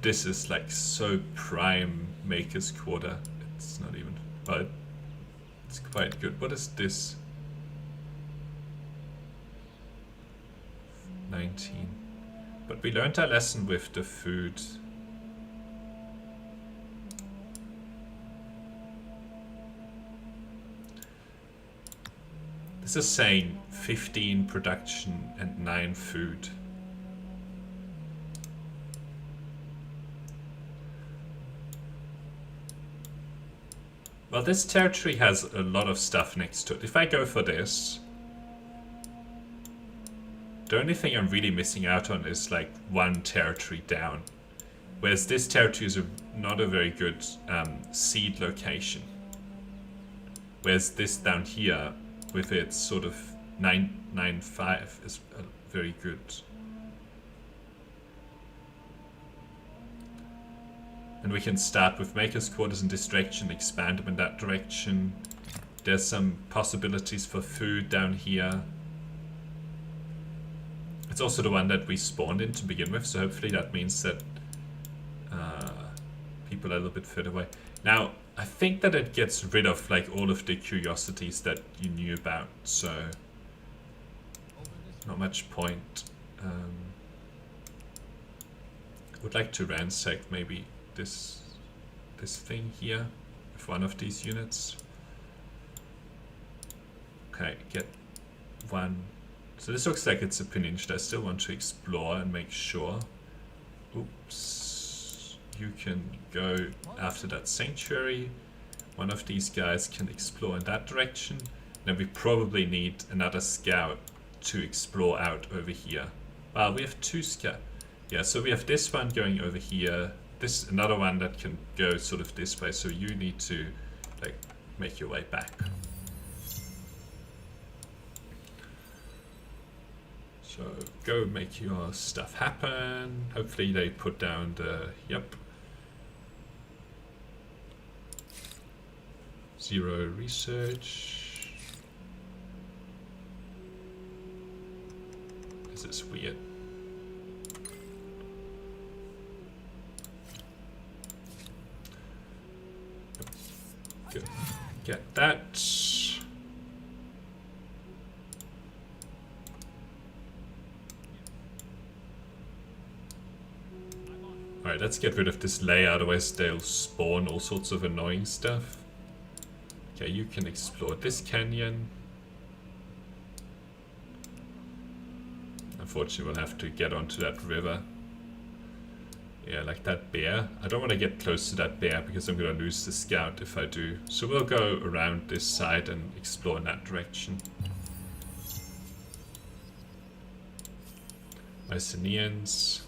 This is like so prime maker's quarter. It's not even... But it's quite good. What is this? 19. But we learned our lesson with the food. This is saying 15 production and 9 food. Well, this territory has a lot of stuff next to it. If I go for this, the only thing I'm really missing out on is like 1 territory down. Whereas this territory is not a very good seed location. Whereas this down here, with its sort of 995, is very good. And we can start with Maker's Quarters in this direction, expand them in that direction. There's some possibilities for food down here. It's also the one that we spawned in to begin with, so hopefully that means that people are a little bit further away. Now, I think that it gets rid of like all of the curiosities that you knew about, so not much point. I would like to ransack maybe this thing here with one of these units. Okay, get 1. So this looks like it's a peninsula. I still want to explore and make sure. Oops. You can go after that sanctuary. One of these guys can explore in that direction. Then we probably need another scout to explore out over here. Wow, we have 2 scout. Yeah, so we have this one going over here. This another one that can go sort of this way. So you need to like make your way back. So go make your stuff happen. Hopefully they put down the, yep. 0 research. This is weird. Go get that. Alright, let's get rid of this layer, otherwise they'll spawn all sorts of annoying stuff. Okay, you can explore this canyon. Unfortunately, we'll have to get onto that river. Yeah, like that bear. I don't want to get close to that bear because I'm going to lose the scout if I do. So we'll go around this side and explore in that direction. Mycenaeans.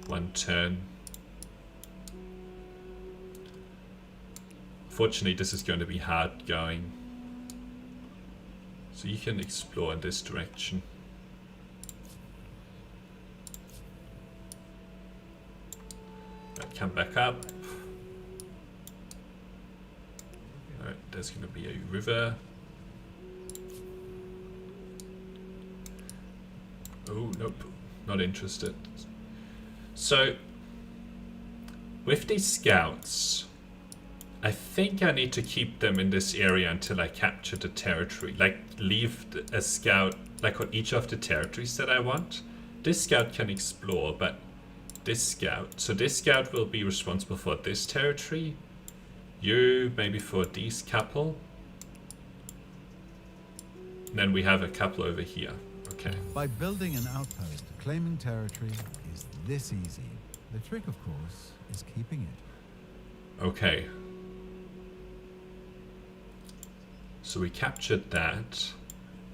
1 turn. Fortunately, this is going to be hard going. So you can explore in this direction. Right, come back up. Alright, there's going to be a river. Oh, nope. Not interested. So, with these scouts, I think I need to keep them in this area until I capture the territory. Like, leave a scout, like on each of the territories that I want. This scout can explore, but this scout. So this scout will be responsible for this territory. You, maybe for these couple. And then we have a couple over here. Okay. By building an outpost, claiming territory is this easy. The trick, of course, is keeping it. Okay. So we captured that.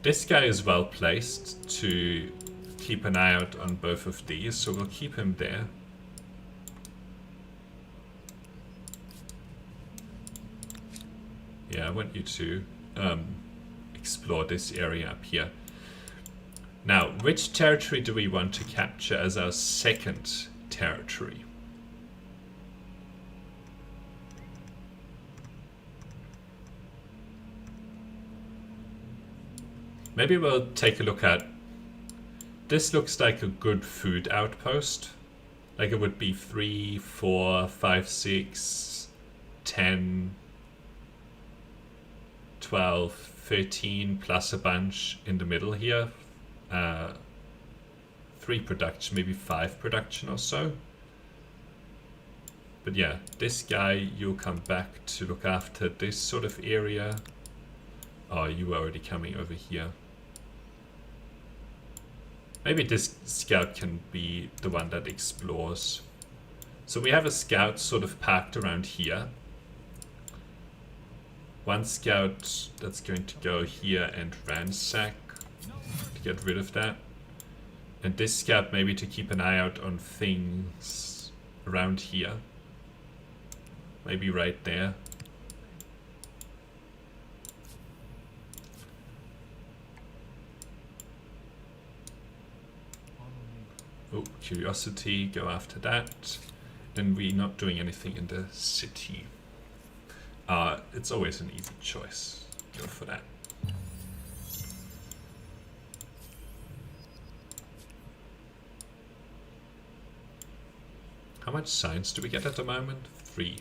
This guy is well placed to keep an eye out on both of these, so we'll keep him there. Yeah, I want you to explore this area up here. Now, which territory do we want to capture as our second territory? Maybe we'll take a look at... This looks like a good food outpost. Like it would be 3, 4, 5, 6, 10, 12, 13 plus a bunch in the middle here. 3 production, maybe 5 production or so. But yeah, this guy, you'll come back to look after this sort of area. Oh, you were already coming over here. Maybe this scout can be the one that explores. So we have a scout sort of parked around here. One scout that's going to go here and ransack to get rid of that. And this scout maybe to keep an eye out on things around here. Maybe right there. Oh, curiosity, go after that. And we're not doing anything in the city. It's always an easy choice. Go for that. How much science do we get at the moment? 3.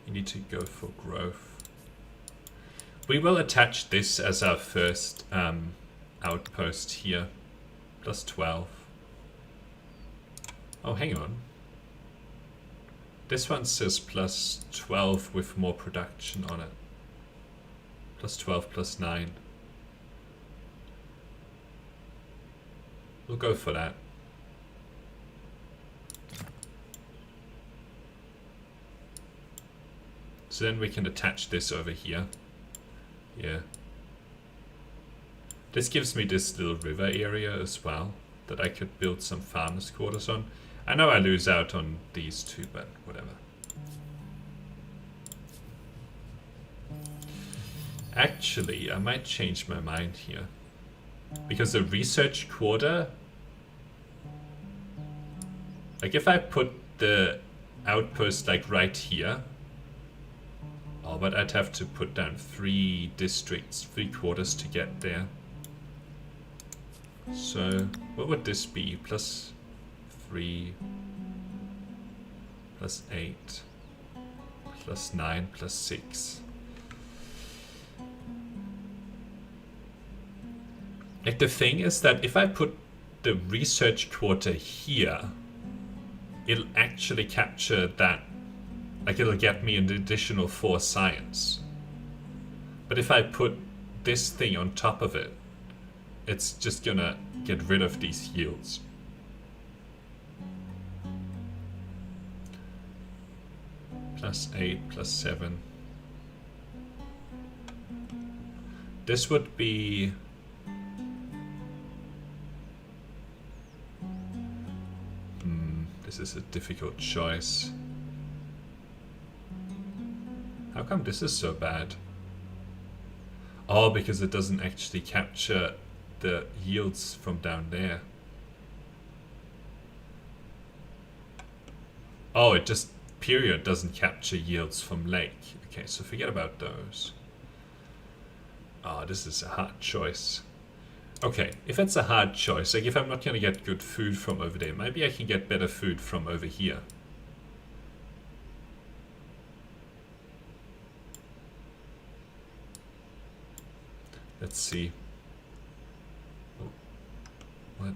You need to go for growth. We will attach this as our first outpost here. Plus 12. Oh, hang on. This one says plus 12 with more production on it. Plus 12 plus 9. We'll go for that. So then we can attach this over here. Yeah. This gives me this little river area as well that I could build some farmers' quarters on. I know I lose out on these two, but whatever. Actually, I might change my mind here. Because the research quarter... Like if I put the outpost like right here... Oh, but I'd have to put down 3 districts, 3 quarters to get there. So, what would this be? Plus 3, plus 8, plus 9, plus 6. Like the thing is that if I put the research quarter here, it'll actually capture that. Like it'll get me an additional 4 science. But if I put this thing on top of it, it's just gonna get rid of these yields. Plus 8, plus 7. This would be... this is a difficult choice. How come this is so bad? Oh, because it doesn't actually capture the yields from down there. Oh, it just, period, doesn't capture yields from lake. Okay, so forget about those. Oh, this is a hard choice. Okay, if it's a hard choice, like if I'm not going to get good food from over there, maybe I can get better food from over here. Let's see. Oh, what?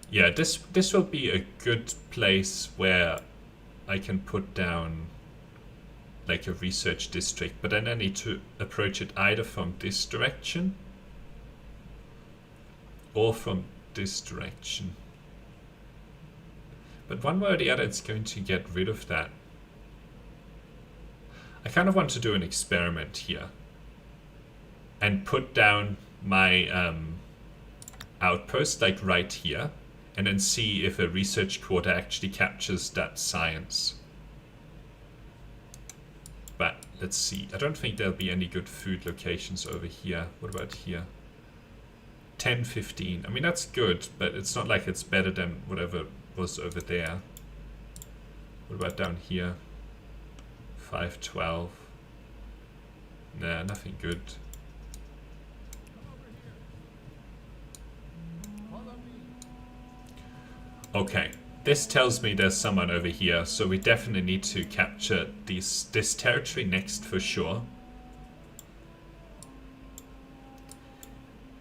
Yeah, this will be a good place where I can put down like a research district, but then I need to approach it either from this direction or from this direction. But one way or the other, it's going to get rid of that. I kind of want to do an experiment here and put down my outpost like right here and then see if a research quarter actually captures that science. But let's see. I don't think there'll be any good food locations over here. What about here? 10, 15. I mean, that's good, but it's not like it's better than whatever was over there. What about down here? 5, 12. Nah, nothing good. Okay, this tells me there's someone over here, so we definitely need to capture this territory next for sure.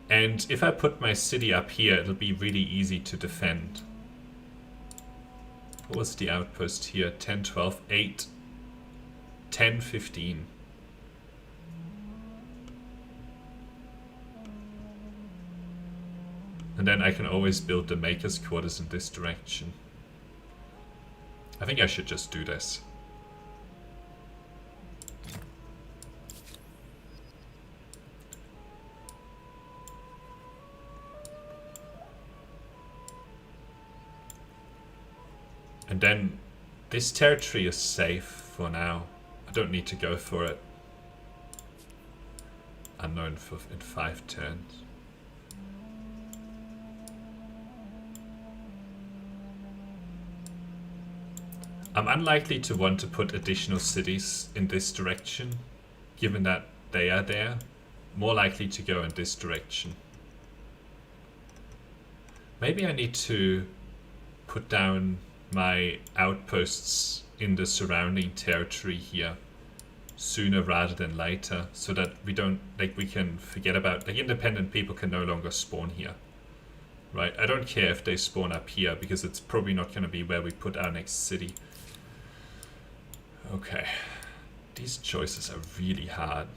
And if I put my city up here, it'll be really easy to defend. What was the outpost here? 10, 12, 8. 10, 15. And then I can always build the maker's quarters in this direction. I think I should just do this. And then this territory is safe for now. I don't need to go for it. Unknown in 5 turns. I'm unlikely to want to put additional cities in this direction, given that they are there. More likely to go in this direction. Maybe I need to put down my outposts in the surrounding territory here sooner rather than later, so that we don't, like, we can forget about, like, independent people can no longer spawn here, right? I don't care if they spawn up here, because it's probably not going to be where we put our next city. Okay, these choices are really hard.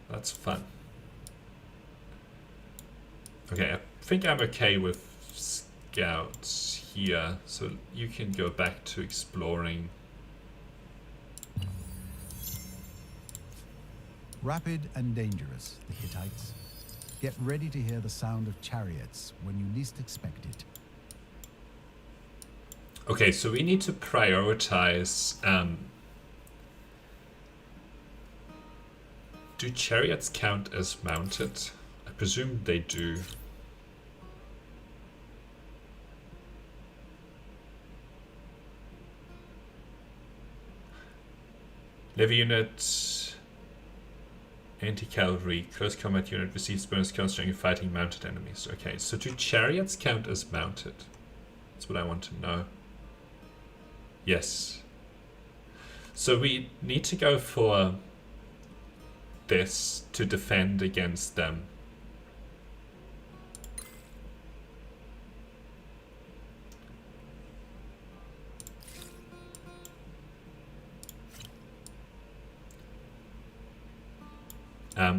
That's fun. Okay, I think I'm okay with scouts here, so you can go back to exploring. Rapid and dangerous, the Hittites. Get ready to hear the sound of chariots when you least expect it. Okay, so we need to prioritize. Do chariots count as mounted? I presume they do. Levy unit, anti-cavalry, close combat unit receives bonus constraint fighting mounted enemies. Okay, so do chariots count as mounted? That's what I want to know. Yes. So we need to go for this to defend against them.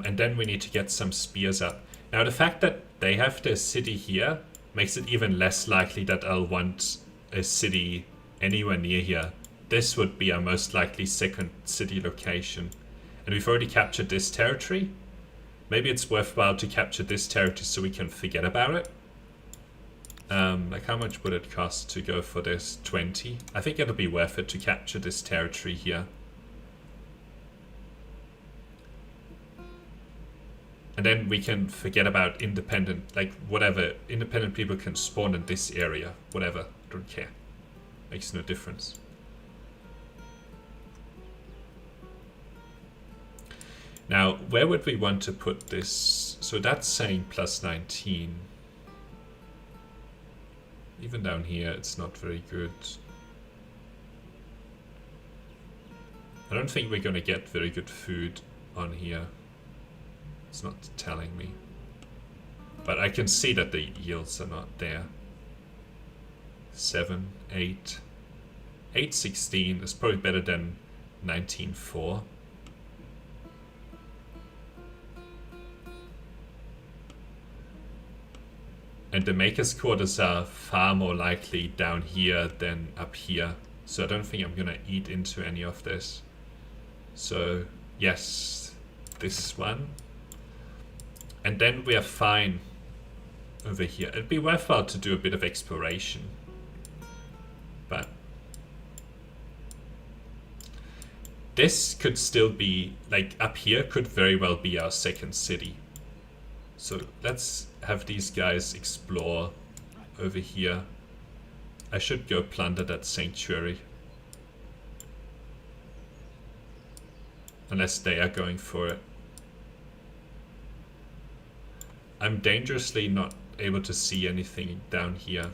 And then we need to get some spears up. Now the fact that they have their city here makes it even less likely that I'll want a city anywhere near here. This would be our most likely second city location. And we've already captured this territory. Maybe it's worthwhile to capture this territory so we can forget about it. Like, how much would it cost to go for this? 20? I think it'll be worth it to capture this territory here. And then we can forget about independent, like, whatever. Independent people can spawn in this area. Whatever. Don't care. Makes no difference. Now, where would we want to put this? So that's saying plus 19. Even down here, it's not very good. I don't think we're going to get very good food on here. It's not telling me. But I can see that the yields are not there. 7, 8. 8.16 is probably better than 19.4. And the maker's quarters are far more likely down here than up here. So I don't think I'm gonna eat into any of this. So yes, this one. And then we are fine over here. It'd be worthwhile to do a bit of exploration. But this could still be, like, up here could very well be our second city. So let's have these guys explore over here. I should go plunder that sanctuary. Unless they are going for it. I'm dangerously not able to see anything down here.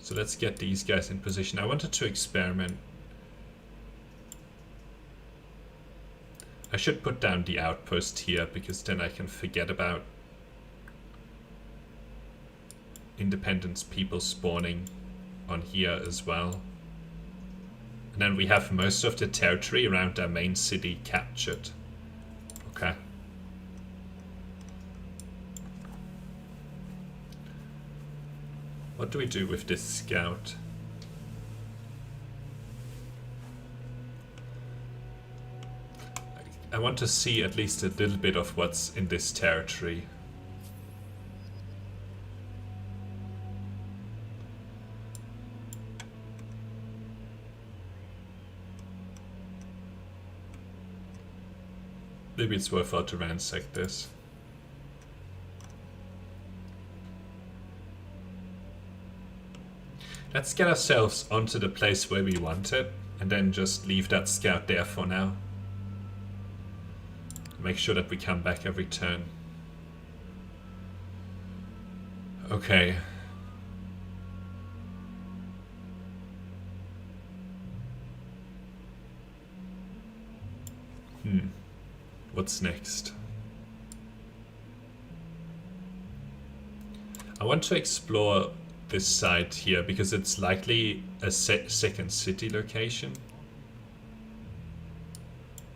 So let's get these guys in position. I wanted to experiment. I should put down the outpost here, because then I can forget about independent people spawning on here as well. And then we have most of the territory around our main city captured. Okay. What do we do with this scout? I want to see at least a little bit of what's in this territory. Maybe it's worthwhile to ransack this. Let's get ourselves onto the place where we want it, and then just leave that scout there for now. Make sure that we come back every turn. Okay. What's next? I want to explore this site here because it's likely a second city location.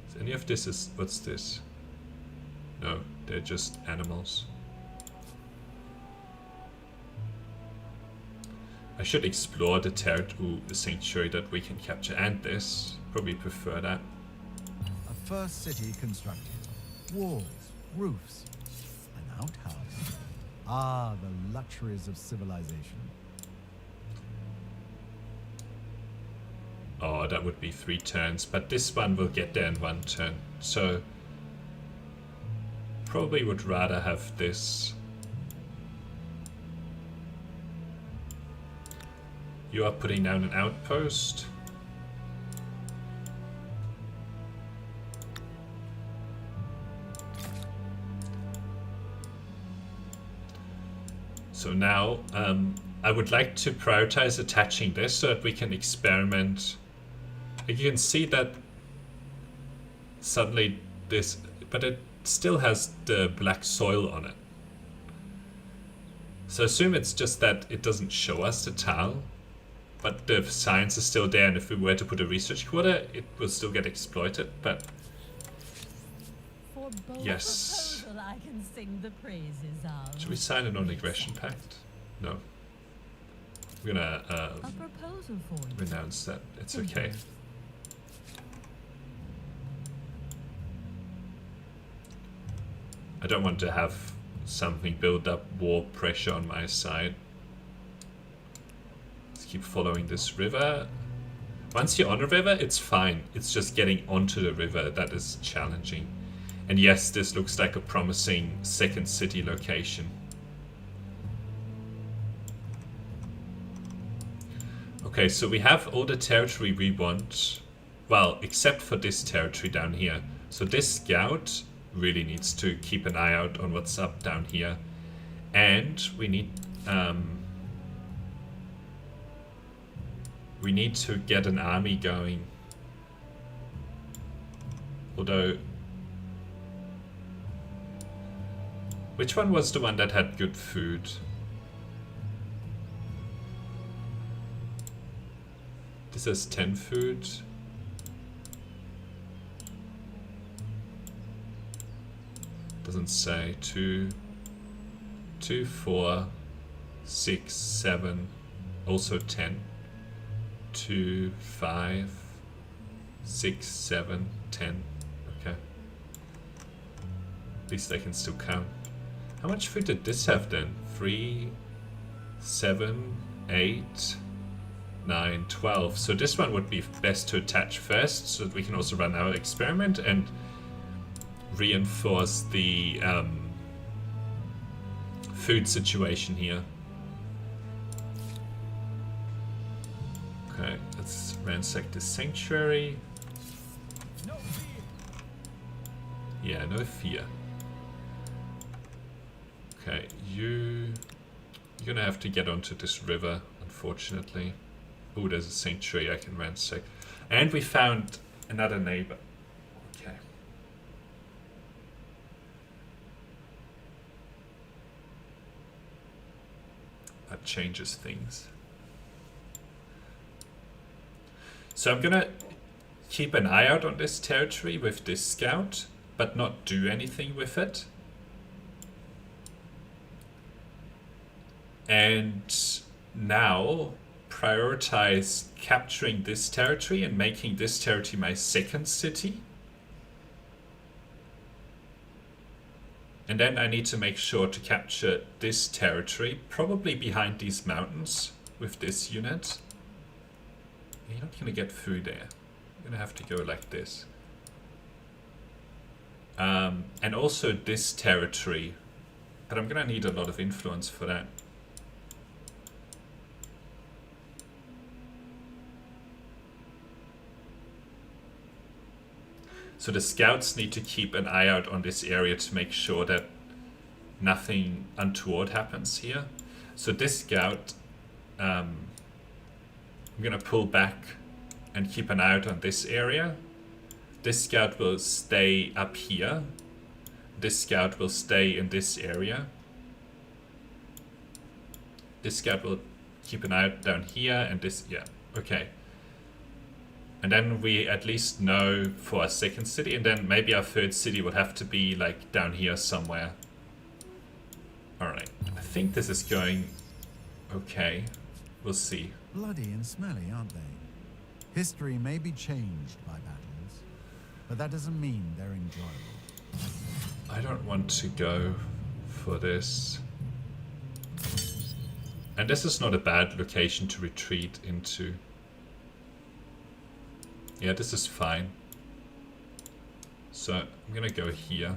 Is any of this is... what's this? No, they're just animals. I should explore the territory, the sanctuary that we can capture, and this. Probably prefer that. A first city constructed. Walls, roofs, an outhouse. Ah, the luxuries of civilization. Oh, that would be 3 turns, but this one will get there in 1 turn. So, probably would rather have this. You are putting down an outpost. So now, I would like to prioritize attaching this so that we can experiment. Like you can see that suddenly this, but it still has the black soil on it. So assume it's just that it doesn't show us the tile, but the science is still there, and if we were to put a research quarter, it will still get exploited, but For bold yes. proposal I can sing the praises of. Should we sign a non-aggression pact? No. We're gonna A proposal for you. renounce that. It's okay. I don't want to have something build up war pressure on my side. Let's keep following this river. Once you're on a river, it's fine. It's just getting onto the river that is challenging. And yes, this looks like a promising second city location. Okay, so we have all the territory we want. Well, except for this territory down here. So this scout really needs to keep an eye out on what's up down here. And we need to get an army going. Although, which one was the one that had good food? This has 10 food. Doesn't say. 2, 4, 6, 7, also 10. 2, 5, 6, 7, 10. Okay. At least I can still count. How much food did this have then? 3, 7, 8, 9, 12. So this one would be best to attach first so that we can also run our experiment and reinforce the food situation here. Okay, let's ransack the sanctuary. No fear. Yeah, no fear. Okay, you're gonna have to get onto this river, unfortunately. Oh, there's a sanctuary I can ransack. And we found another neighbor. Okay. That changes things. So I'm gonna keep an eye out on this territory with this scout, but not do anything with it. And now prioritize capturing this territory and making this territory my second city. And then I need to make sure to capture this territory, probably behind these mountains with this unit. You're not gonna get through there. You're gonna have to go like this. And also this territory, but I'm gonna need a lot of influence for that. So the scouts need to keep an eye out on this area to make sure that nothing untoward happens here. So this scout, I'm gonna pull back and keep an eye out on this area. This scout will stay up here. This scout will stay in this area. This scout will keep an eye out down here, and this, yeah, okay. And then we at least know for our second city, and then maybe our third city would have to be like down here somewhere. Alright, I think this is going okay. We'll see. Bloody and smelly, aren't they? History may be changed by battles, but that doesn't mean they're enjoyable. I don't want to go for this. And this is not a bad location to retreat into. Yeah, this is fine. So I'm gonna go here.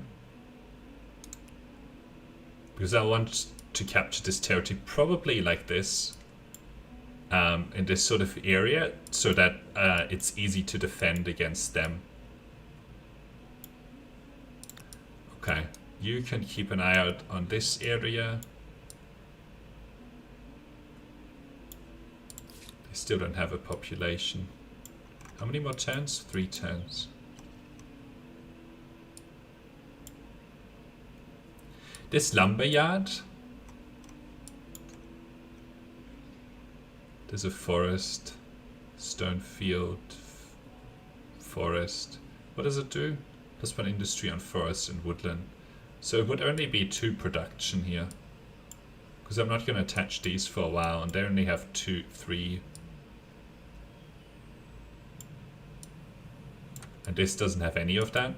Because I want to capture this territory probably like this. In this sort of area, so that it's easy to defend against them. Okay, you can keep an eye out on this area. They still don't have a population. How many more turns? 3 turns. This lumberyard. There's a forest, stone field, forest. What does it do? +1 industry on forest and woodland. So it would only be 2 production here. Because I'm not going to attach these for a while, and they only have 2, 3. And this doesn't have any of that.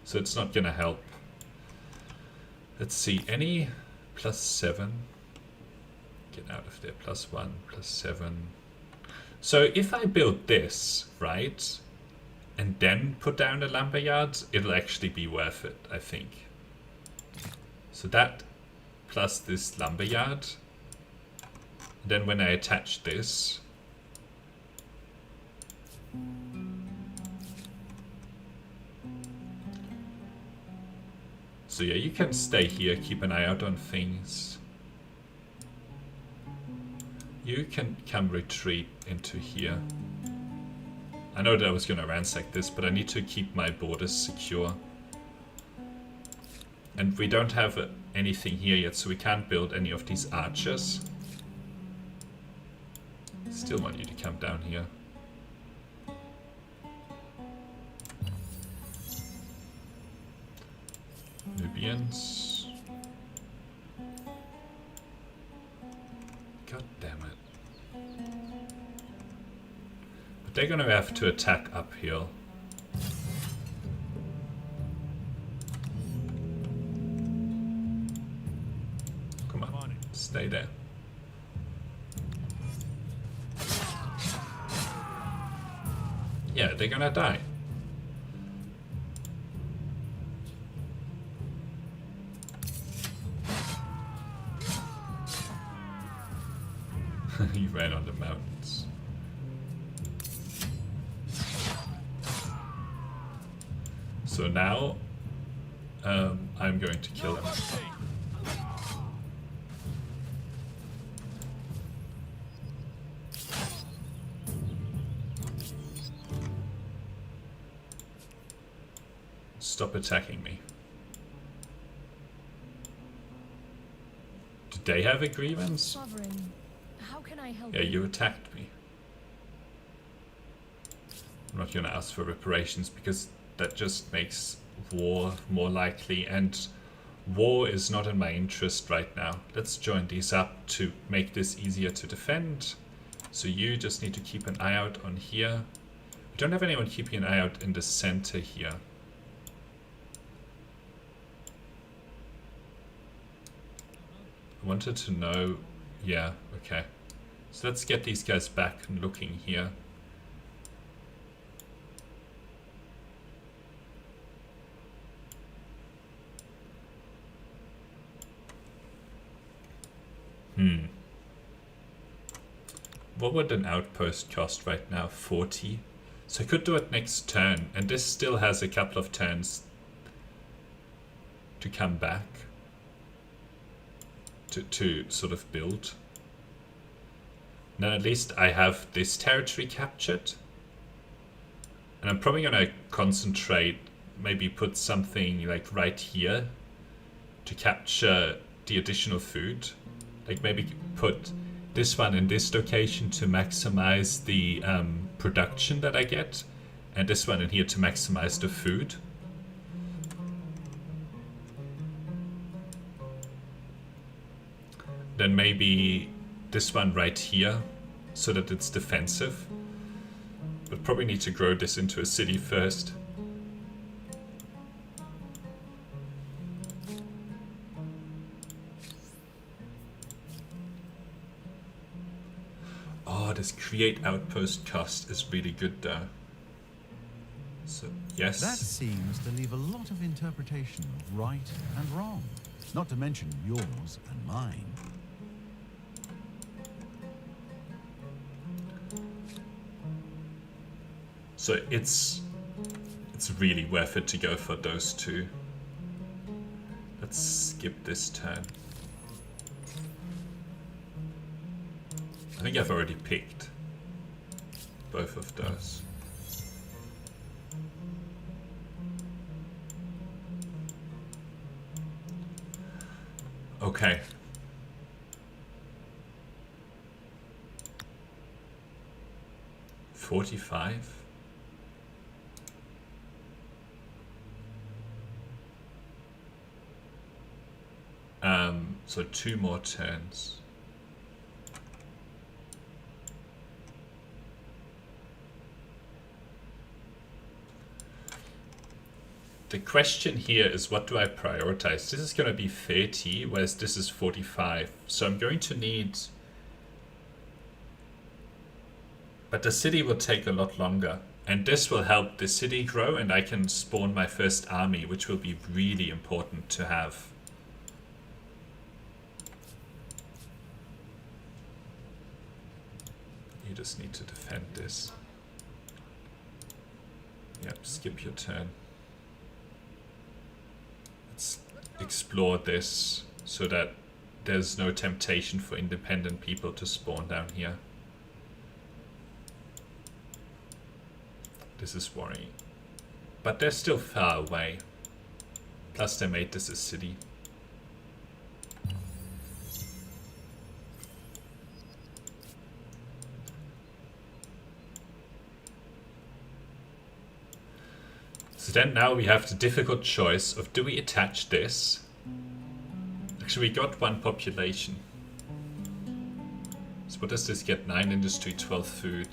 So it's not going to help. Let's see, any +7. Get out of there, +1, +7. So if I build this, right, and then put down a lumberyard, it'll actually be worth it, I think. So that plus this lumberyard. Then when I attach this, so yeah, you can stay here, keep an eye out on things. You can come retreat into here. I know that I was going to ransack this, but I need to keep my borders secure. And we don't have anything here yet, so we can't build any of these archers. Still want you to come down here. Nubians. God damn it. But they're gonna have to attack uphill. Come on, stay there. Yeah, they're gonna die. He ran on the mountains. So now, I'm going to kill him. Stop attacking me. Do they have a grievance? Sovereign, how can I help Yeah, you? you attacked me. I'm not gonna ask for reparations because that just makes war more likely, and war is not in my interest right now. Let's join these up to make this easier to defend. So you just need to keep an eye out on here. We don't have anyone keeping an eye out in the center here. I wanted to know... Yeah, okay. So let's get these guys back and looking here. What would an outpost cost right now? 40? So I could do it next turn, and this still has a couple of turns to come back. To sort of build. Now at least I have this territory captured. And I'm probably going to concentrate, maybe put something like right here to capture the additional food. Like maybe put this one in this location to maximize the production that I get. And this one in here to maximize the food. Then maybe this one right here, so that it's defensive. But probably need to grow this into a city first. Oh, this create outpost cost is really good though. So, yes. That seems to leave a lot of interpretation of right and wrong, not to mention yours and mine. So it's really worth it to go for those two. Let's skip this turn. I think I've already picked both of those. Okay. $45. So 2 more turns. The question here is, what do I prioritize? This is going to be 30, whereas this is 45. So I'm going to need... But the city will take a lot longer. And this will help the city grow, and I can spawn my first army, which will be really important to have. You just need to defend this. Yep, skip your turn. Let's explore this so that there's no temptation for independent people to spawn down here. This is worrying. But they're still far away. Plus they made this a city. So then now we have the difficult choice of, do we attach this? Actually, we got 1 population. So what does this get? 9 industry, 12 food.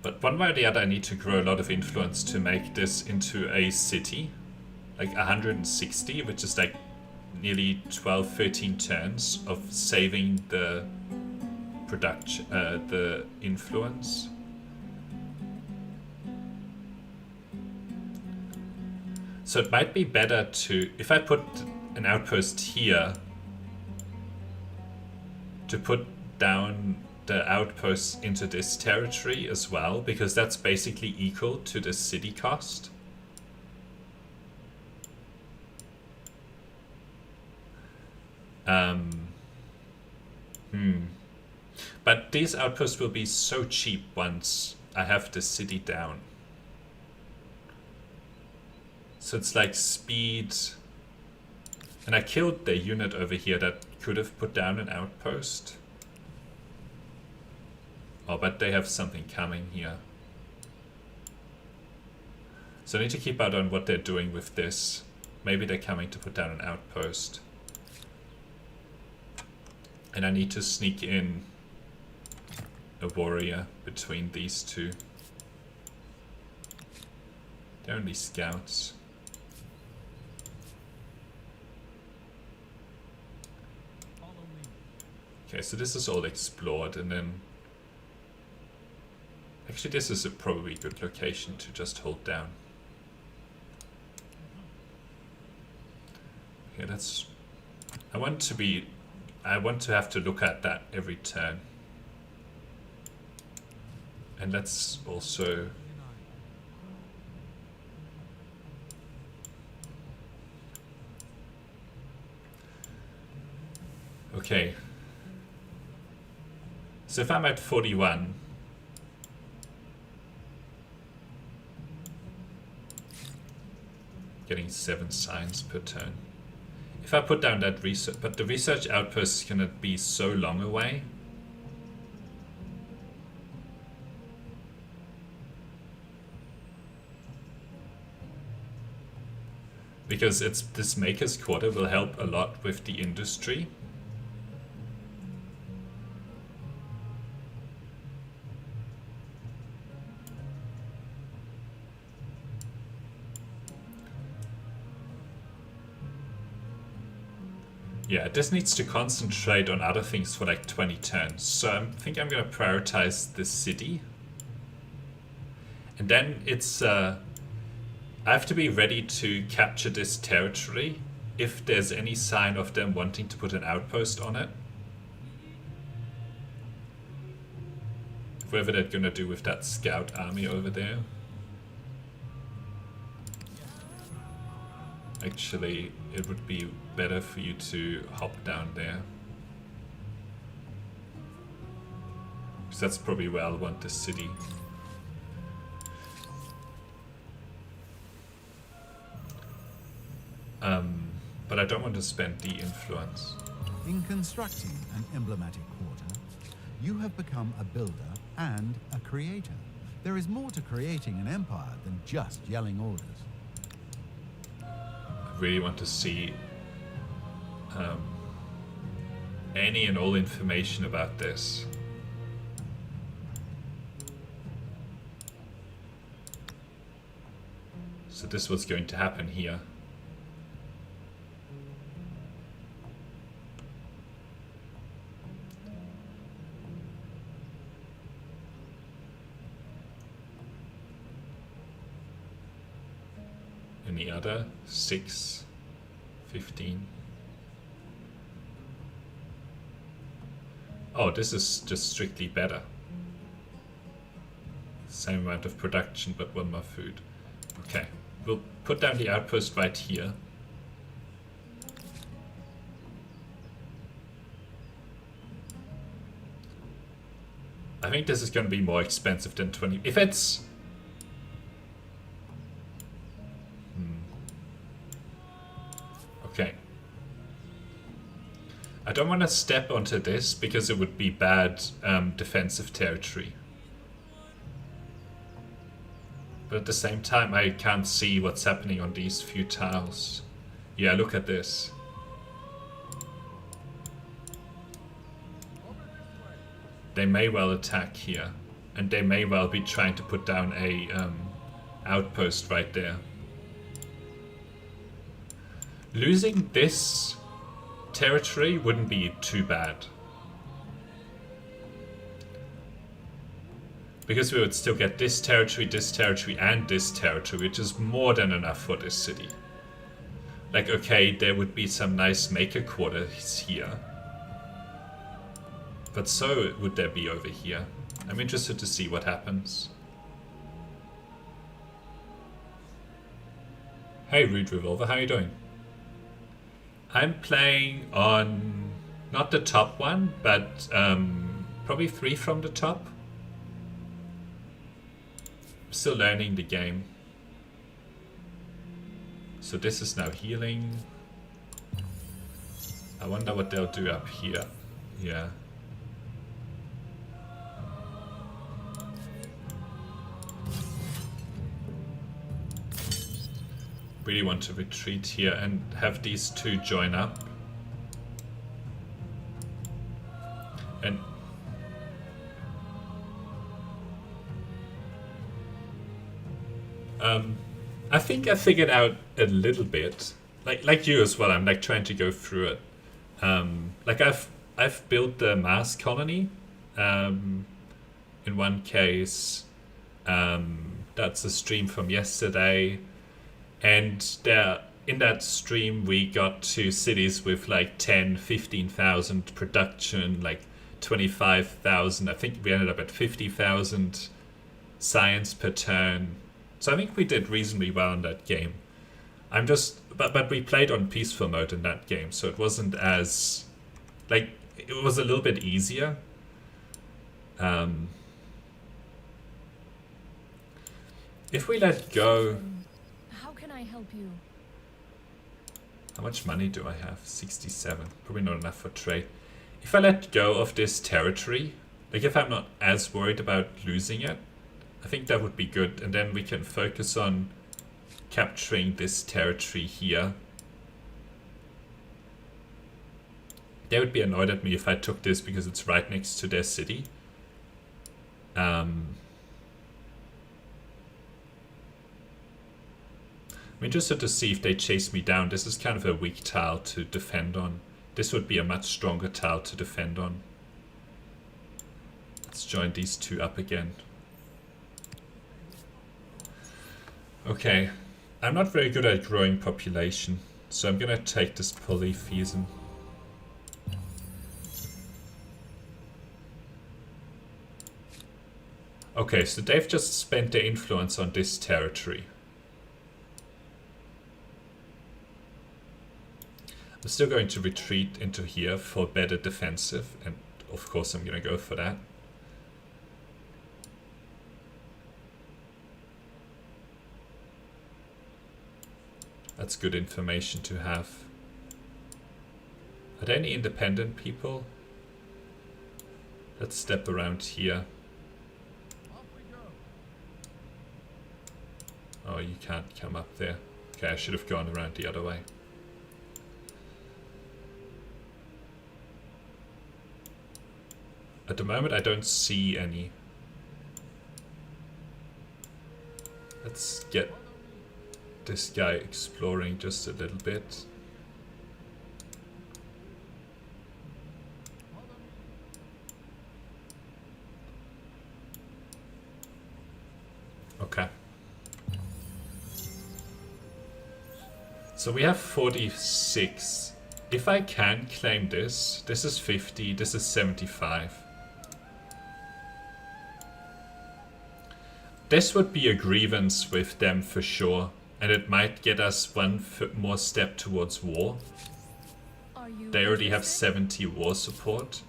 But one way or the other, I need to grow a lot of influence to make this into a city. Like 160, which is like nearly 12, 13 turns of saving the production, the influence. So it might be better to, if I put an outpost here, to put down the outposts into this territory as well, because that's basically equal to the city cost. But these outposts will be so cheap once I have the city down. So it's like speed. And I killed the unit over here that could have put down an outpost. Oh, but they have something coming here. So I need to keep out on what they're doing with this. Maybe they're coming to put down an outpost. And I need to sneak in a warrior between these two. They're only scouts. Okay, so this is all explored, and then... Actually, this is a probably good location to just hold down. Okay, that's... I want to have to look at that every turn. And let's also... Okay. So if I'm at 41, getting 7 signs per turn. If I put down that research, but the research outpost is gonna be so long away. Because it's this Maker's Quarter will help a lot with the industry. Yeah, this needs to concentrate on other things for like 20 turns. So I think I'm gonna prioritize this city. And then it's, I have to be ready to capture this territory if there's any sign of them wanting to put an outpost on it. Whatever they're gonna do with that scout army over there. Actually, it would be better for you to hop down there. Because that's probably where I'll want the city. But I don't want to spend the influence. In constructing an emblematic quarter, you have become a builder and a creator. There is more to creating an empire than just yelling orders. I really want to see any and all information about this. So this was going to happen here. Any other? 6, 15. Oh, this is just strictly better. Same amount of production, but 1 more food. Okay, we'll put down the outpost right here. I think this is going to be more expensive than 20. If it's... Okay. I don't want to step onto this because it would be bad defensive territory. But at the same time, I can't see what's happening on these few tiles. Yeah, look at this. They may well attack here. And they may well be trying to put down a outpost right there. Losing this territory wouldn't be too bad. Because we would still get this territory, and this territory, which is more than enough for this city. Like, okay, there would be some nice maker quarters here. But so would there be over here. I'm interested to see what happens. Hey, Rude Revolver, how are you doing? I'm playing on, not the top one, but Probably 3 from the top. Still learning the game. So this is now healing. I wonder what they'll do up here. Yeah. Really want to retreat here and have these two join up. And I think I figured out a little bit, like you as well. I'm like trying to go through it. Like I've built the Mars colony. In one case, that's a stream from yesterday, and there in that stream we got to cities with like 10, 15,000 production, like 25,000. I think we ended up at 50,000 science per turn. So I think we did reasonably well in that game. But we played on peaceful mode in that game, so it wasn't as, like, it was a little bit easier. If we let go, How can I help you? how much money do I have? 67. Probably not enough for trade. If I let go of this territory, like if I'm not as worried about losing it, I think that would be good, and then we can focus on capturing this territory here. They would be annoyed at me if I took this because it's right next to their city. I I'm interested to see if they chase me down. This is kind of a weak tile to defend on. This would be a much stronger tile to defend on. Let's join these two up again. Okay, I'm not very good at growing population, so I'm gonna take this polytheism. Okay, so they've just spent their influence on this territory. I'm still going to retreat into here for better defensive, and of course I'm gonna go for that. That's good information to have. Are there any independent people? Let's step around here. Oh, you can't come up there. Okay, I should have gone around the other way. At the moment, I don't see any. Let's get this guy exploring just a little bit. Okay. So we have 46. If I can claim this, this is 50, this is 75. This would be a grievance with them for sure, and it might get us one more step towards war. They already have 70 war support.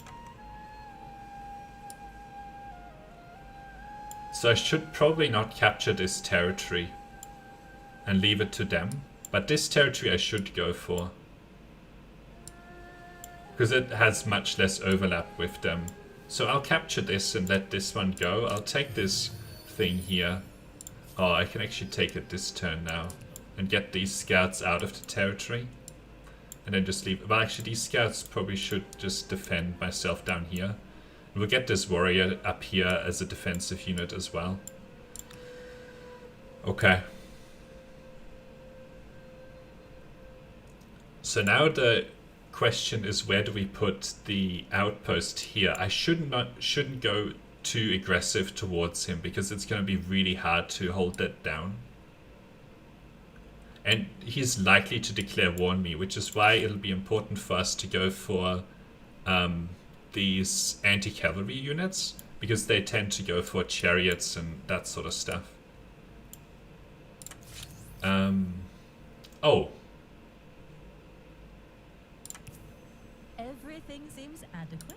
So I should probably not capture this territory and leave it to them. But this territory I should go for, because it has much less overlap with them. So I'll capture this and let this one go. I'll take this thing here. Oh, I can actually take it this turn now and get these scouts out of the territory. And then just leave. Well, actually these scouts probably should just defend myself down here. And we'll get this warrior up here as a defensive unit as well. Okay. So now the question is, where do we put the outpost here? I shouldn't go too aggressive towards him because it's going to be really hard to hold that down. And he's likely to declare war on me, which is why it'll be important for us to go for these anti-cavalry units, because they tend to go for chariots and that sort of stuff. Oh. Everything seems adequate.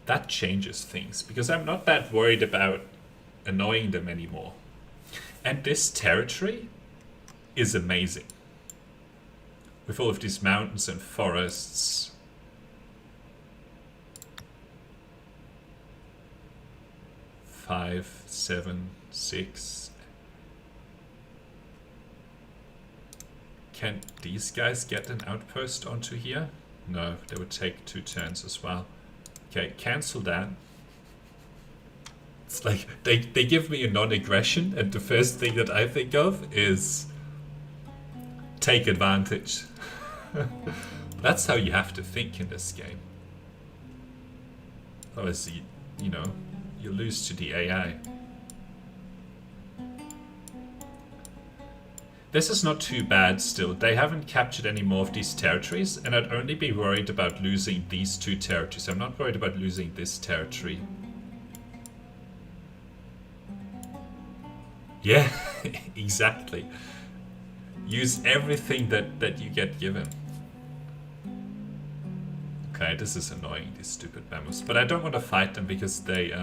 that changes things, because I'm not that worried about annoying them anymore. And this territory is amazing. With all of these mountains and forests. Five, 7, 6. Can these guys get an outpost onto here? No, they would take 2 turns as well. Okay, cancel that. It's like they give me a non-aggression, and the first thing that I think of is take advantage. That's how you have to think in this game. Otherwise, you know, you lose to the AI. This is not too bad still. They haven't captured any more of these territories, and I'd only be worried about losing these 2 territories. I'm not worried about losing this territory. Yeah, exactly. Use everything that you get given. Okay, this is annoying, these stupid mammoths. But I don't want to fight them because they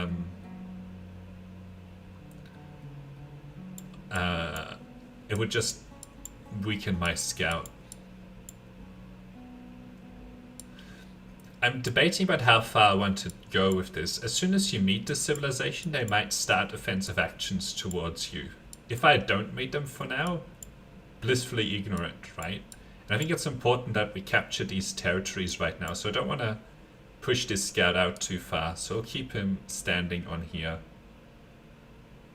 it would just weaken my scout. I'm debating about how far I want to go with this. As soon as you meet the civilization, they might start offensive actions towards you. If I don't meet them for now, blissfully ignorant, right? And I think it's important that we capture these territories right now, so I don't want to push this scout out too far, so I'll keep him standing on here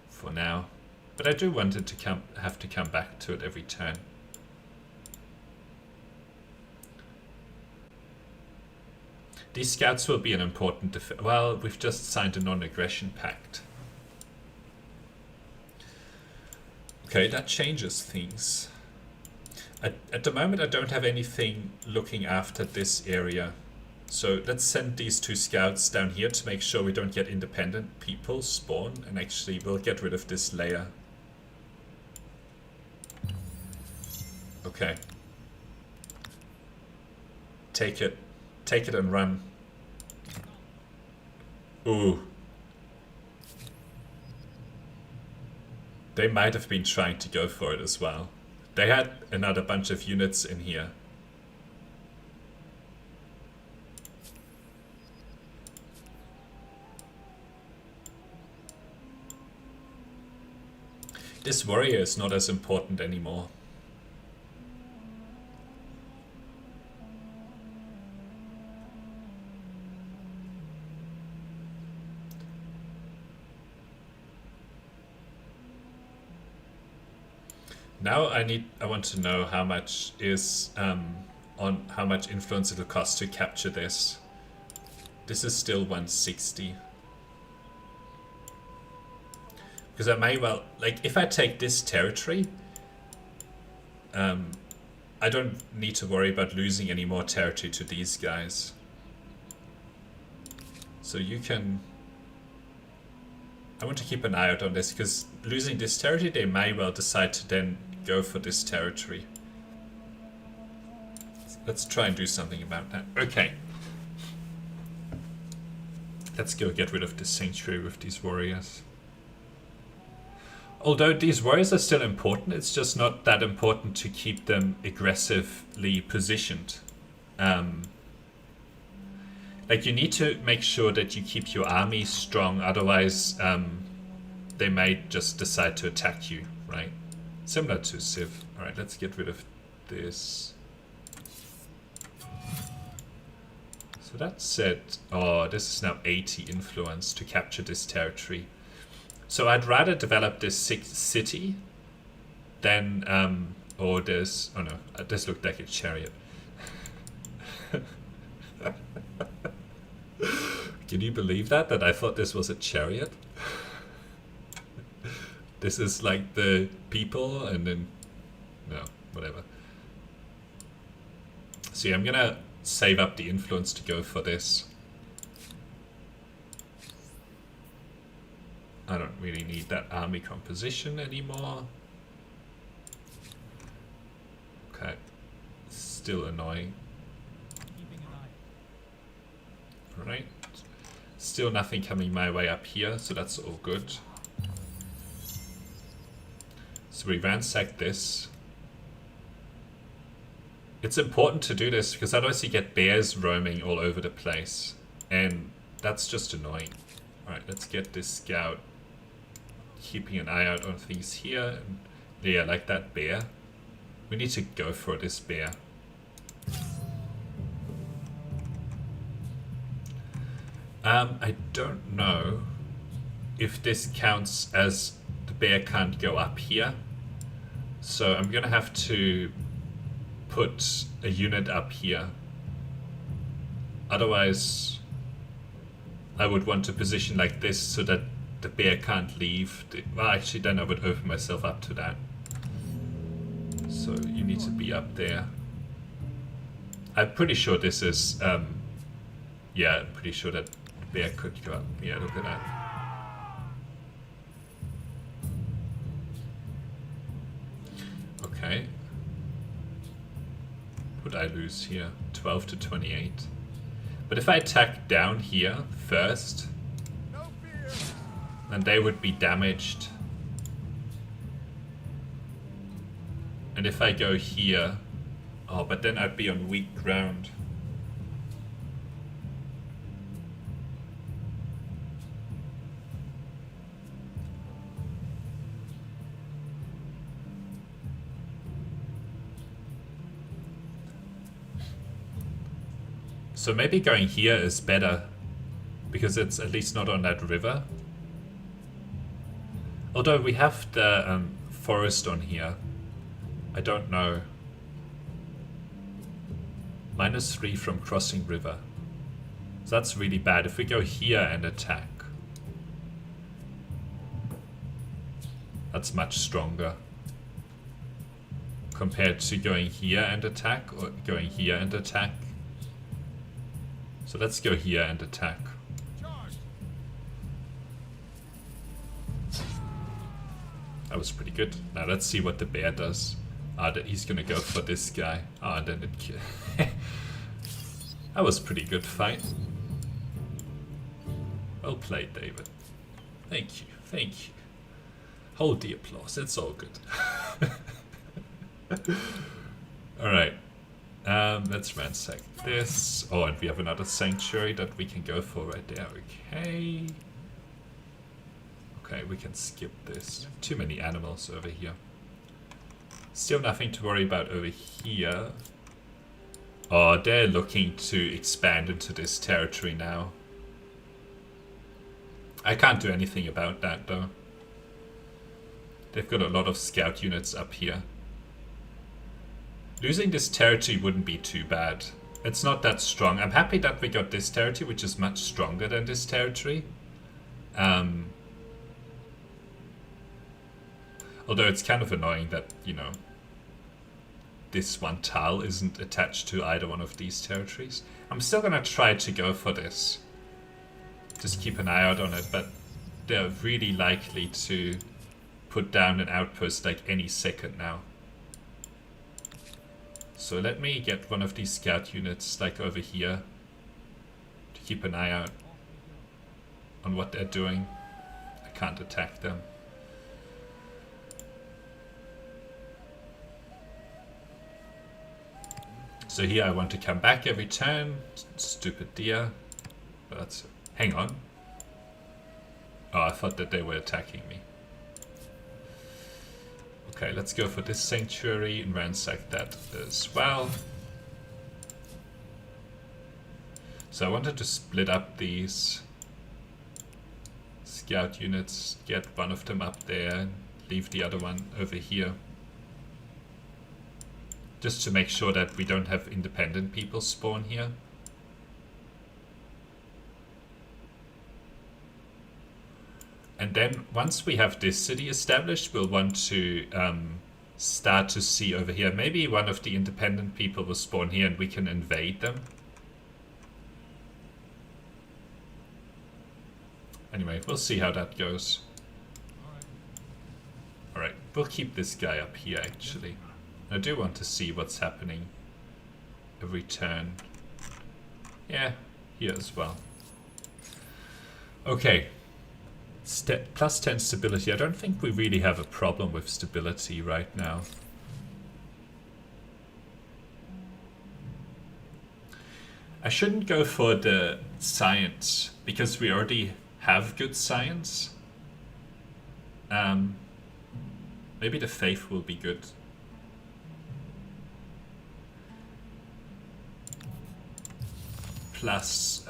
for now. But I do want it to have to come back to it every turn. These scouts will be an important well, we've just signed a non-aggression pact. Okay, that changes things. At the moment I don't have anything looking after this area. So let's send these 2 scouts down here to make sure we don't get independent people spawn, and actually we'll get rid of this layer. Okay. Take it. Take it and run. Ooh. They might have been trying to go for it as well. They had another bunch of units in here. This warrior is not as important anymore. Now I want to know how much is on how much influence it'll cost to capture this. This is still 160. Because I may well, like, if I take this territory, I don't need to worry about losing any more territory to these guys. So you can... I want to keep an eye out on this, because losing this territory, they may well decide to then go for this territory. Let's try and do something about that. Okay. Let's go get rid of this sanctuary with these warriors. Although these warriors are still important, it's just not that important to keep them aggressively positioned. Like, you need to make sure that you keep your army strong, otherwise they may just decide to attack you, right? Similar to Civ. Alright, let's get rid of this. So that said, oh, this is now 80 influence to capture this territory. So I'd rather develop this city than, or this, oh no, this looked like a chariot. Can you believe that I thought this was a chariot? This is like the people, and then, no, whatever. See, I'm gonna save up the influence to go for this. I don't really need that army composition anymore. Okay, still annoying. Right, Still nothing coming my way up here, so that's all good. So we ransack this. It's important to do this because otherwise you get bears roaming all over the place. And that's just annoying. Alright, let's get this scout keeping an eye out on things here. And yeah, like that bear. We need to go for this bear. I don't know if this counts as the bear can't go up here. So I'm gonna have to put a unit up here. Otherwise, I would want to position like this so that the bear can't leave. Well, actually, then I would open myself up to that. So you need to be up there. I'm pretty sure this is, yeah, I'm pretty sure that the bear could go up. Yeah, look at that. Okay. What would I lose here? 12 to 28. But if I attack down here first, then they would be damaged. And if I go here, oh, but then I'd be on weak ground. So maybe going here is better, because it's at least not on that river. Although we have the forest on here. I don't know. -3 from crossing river. So that's really bad. If we go here and attack, that's much stronger. Compared to going here and attack, or going here and attack. So let's go here and attack. That was pretty good. Now let's see what the bear does. Ah, he's gonna go for this guy. Ah, and then it that was a pretty good fight. Well played, David. Thank you, thank you. Hold the applause, it's all good. Alright. Let's ransack this. Oh, and we have another sanctuary that we can go for right there. Okay. Okay, we can skip this. Too many animals over here. Still nothing to worry about over here. Oh, they're looking to expand into this territory now. I can't do anything about that though. They've got a lot of scout units up here. Losing this territory wouldn't be too bad. It's not that strong. I'm happy that we got this territory, which is much stronger than this territory. Although it's kind of annoying that, you know, this one tile isn't attached to either one of these territories. I'm still gonna try to go for this. Just keep an eye out on it, but they're really likely to put down an outpost like any second now. So let me get one of these scout units like over here to keep an eye out on what they're doing. I can't attack them. So here I want to come back every turn. Stupid deer. But that's... Hang on. Oh, I thought that they were attacking me. Okay, let's go for this sanctuary and ransack that as well. So I wanted to split up these scout units, get one of them up there, and leave the other one over here. Just to make sure that we don't have independent people spawn here. And then once we have this city established, we'll want to start to see over here. Maybe one of the independent people will spawn here and we can invade them. Anyway, we'll see how that goes. Alright, we'll keep this guy up here actually. I do want to see what's happening every turn. Yeah, here as well. Okay. Plus 10 stability. I don't think we really have a problem with stability right now. I shouldn't go for the science because we already have good science. Maybe the faith will be good. Plus,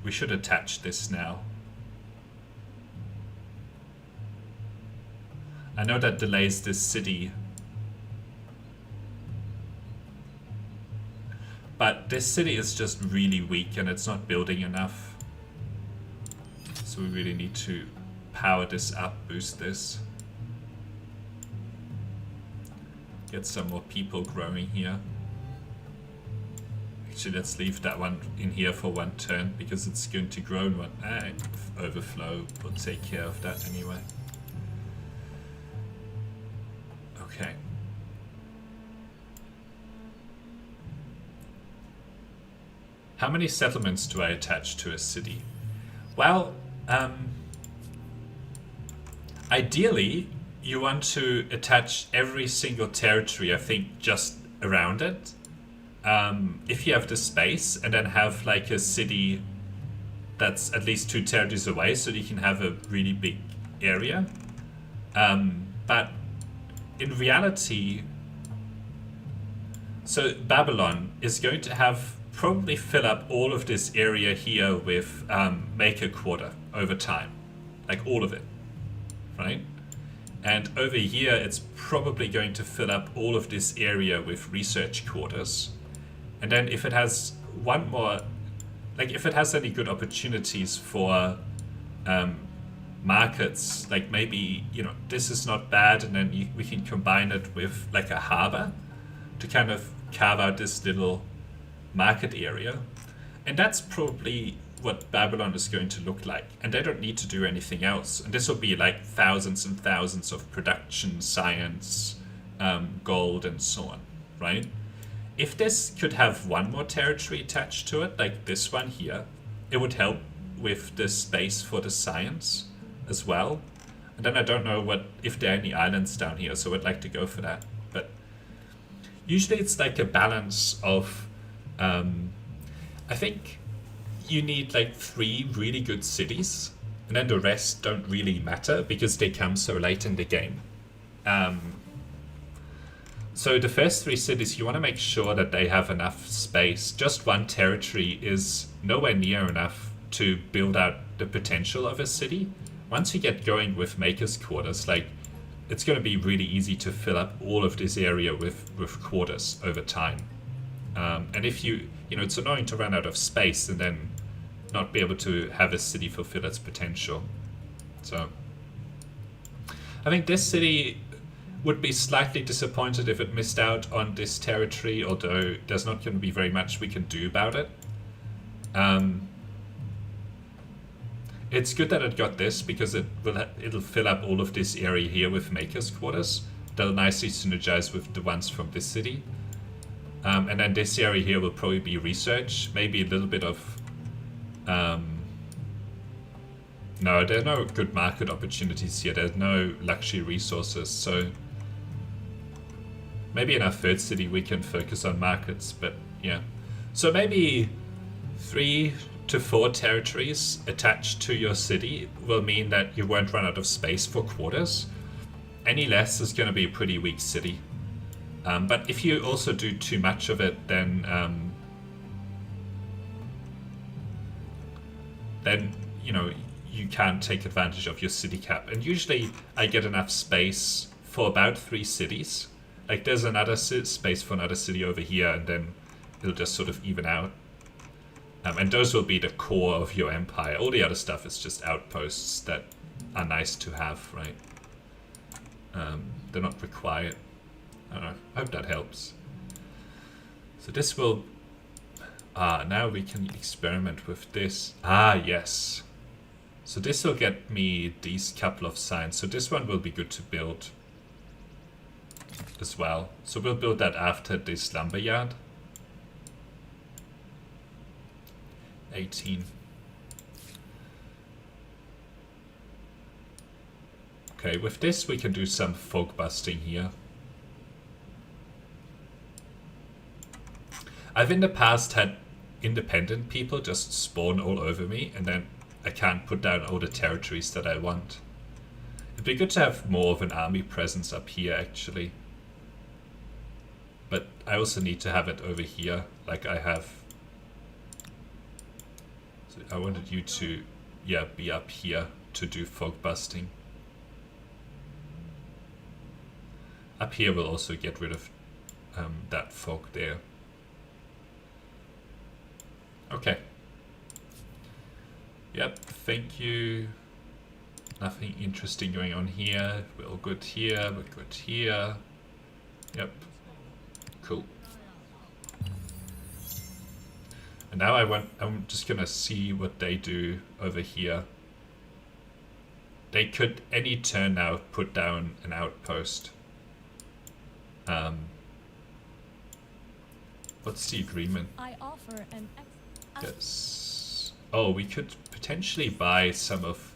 we should attach this now. I know that delays this city. But this city is just really weak and it's not building enough. So we really need to power this up, boost this. Get some more people growing here. Actually, let's leave that one in here for one turn because it's going to grow in one. Overflow will take care of that anyway. Okay. How many settlements do I attach to a city? Well, ideally, you want to attach every single territory, I think, just around it. If you have the space, and then have like a city that's at least 2 territories away, so you can have a really big area. But in reality, so Babylon is going to have probably fill up all of this area here with maker quarter over time, like all of it, right? And over here, it's probably going to fill up all of this area with research quarters. And then if it has one more, like if it has any good opportunities for markets, like maybe, you know, this is not bad, and then we can combine it with like a harbor to kind of carve out this little market area. And that's probably what Babylon is going to look like. And they don't need to do anything else. And this will be like thousands and thousands of production, science, gold, and so on, right? If this could have one more territory attached to it, like this one here, it would help with the space for the science as well. And then I don't know if there are any islands down here, so I'd like to go for that. But usually it's like a balance of, I think you need like 3 really good cities, and then the rest don't really matter because they come so late in the game. So the first 3 cities, you want to make sure that they have enough space. Just one territory is nowhere near enough to build out the potential of a city. Once you get going with Maker's Quarters, like, it's going to be really easy to fill up all of this area with quarters over time. And if you know, it's annoying to run out of space and then not be able to have a city fulfill its potential. So I think this city would be slightly disappointed if it missed out on this territory, although there's not going to be very much we can do about it. It's good that it got this because it'll fill up all of this area here with Maker's Quarters. They'll nicely synergize with the ones from this city. And then this area here will probably be research, maybe a little bit of... no, there are no good market opportunities here. There's no luxury resources, so... maybe in our third city we can focus on markets, but yeah. So maybe 3 to 4 territories attached to your city will mean that you won't run out of space for quarters. Any less is going to be a pretty weak city. But if you also do too much of it, then you know, you can't take advantage of your city cap. And usually I get enough space for about 3 cities. Like there's another space for another city over here, and then it'll just sort of even out. And those will be the core of your empire. All the other stuff is just outposts that are nice to have, right? They're not required. I don't know. I hope that helps. So this will... now we can experiment with this. Yes. So this will get me these couple of signs. So this one will be good to build as well. So we'll build that after this lumberyard. 18. Okay, with this we can do some fog busting here. I've in the past had independent people just spawn all over me, and then I can't put down all the territories that I want. It'd be good to have more of an army presence up here, actually. But I also need to have it over here, like I have. So I wanted you to, yeah, be up here to do fog busting. Up here we'll also get rid of that fog there. Okay. Yep, thank you. Nothing interesting going on here. We're all good here, we're good here. Yep. Cool. And now I'm just gonna see what they do over here. They could any turn now put down an outpost. What's the agreement? I offer an Yes. Oh, we could potentially buy some of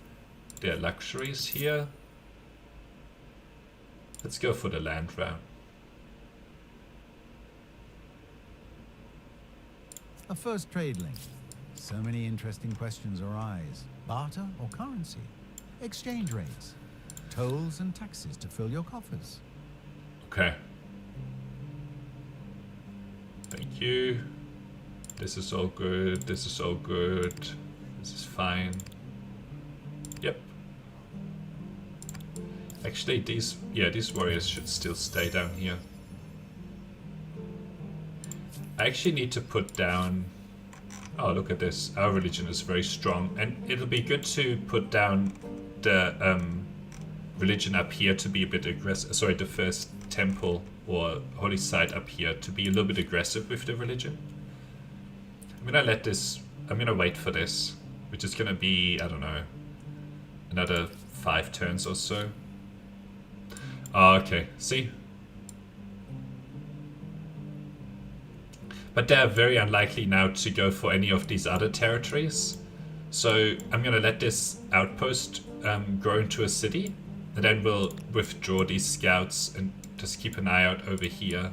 their luxuries here. Let's go for the land round. A first trade link. So many interesting questions arise. Barter or currency? Exchange rates? Tolls and taxes to fill your coffers? Okay. Thank you. This is all good. This is all good. This is fine. Yep. Actually, these warriors should still stay down here. I actually need to put down... Oh, look at this. Our religion is very strong. And it'll be good to put down the religion up here to be a bit aggressive. Sorry, the first temple or holy site up here to be a little bit aggressive with the religion. I'm gonna wait for this, which is gonna be, I don't know, another 5 turns or so. Oh, okay, see? But they're very unlikely now to go for any of these other territories. So I'm gonna let this outpost grow into a city, and then we'll withdraw these scouts and just keep an eye out over here.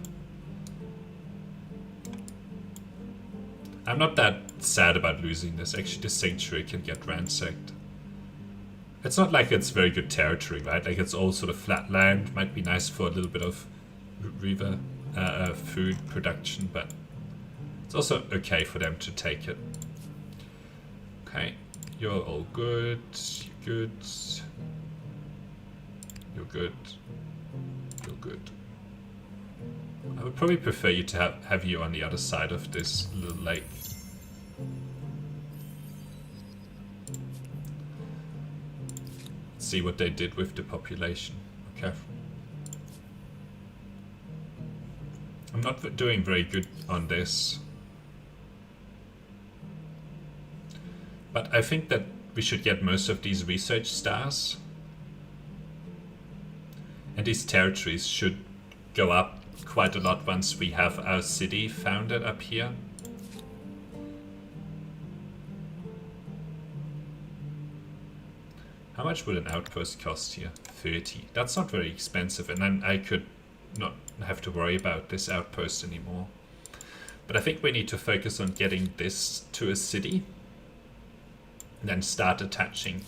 I'm not that sad about losing this. Actually, the sanctuary can get ransacked. It's not like it's very good territory, right? Like, it's all sort of flat land. Might be nice for a little bit of river food production, but it's also okay for them to take it. Okay, you're all good. You're good. You're good. You're good. I would probably prefer you to have you on the other side of this little lake. Let's see what they did with the population. Okay. I'm not doing very good on this. But I think that we should get most of these research stars. And these territories should go up quite a lot once we have our city founded up here. How much would an outpost cost here? 30. That's not very expensive, and then I could not have to worry about this outpost anymore. But I think we need to focus on getting this to a city, and then start attaching.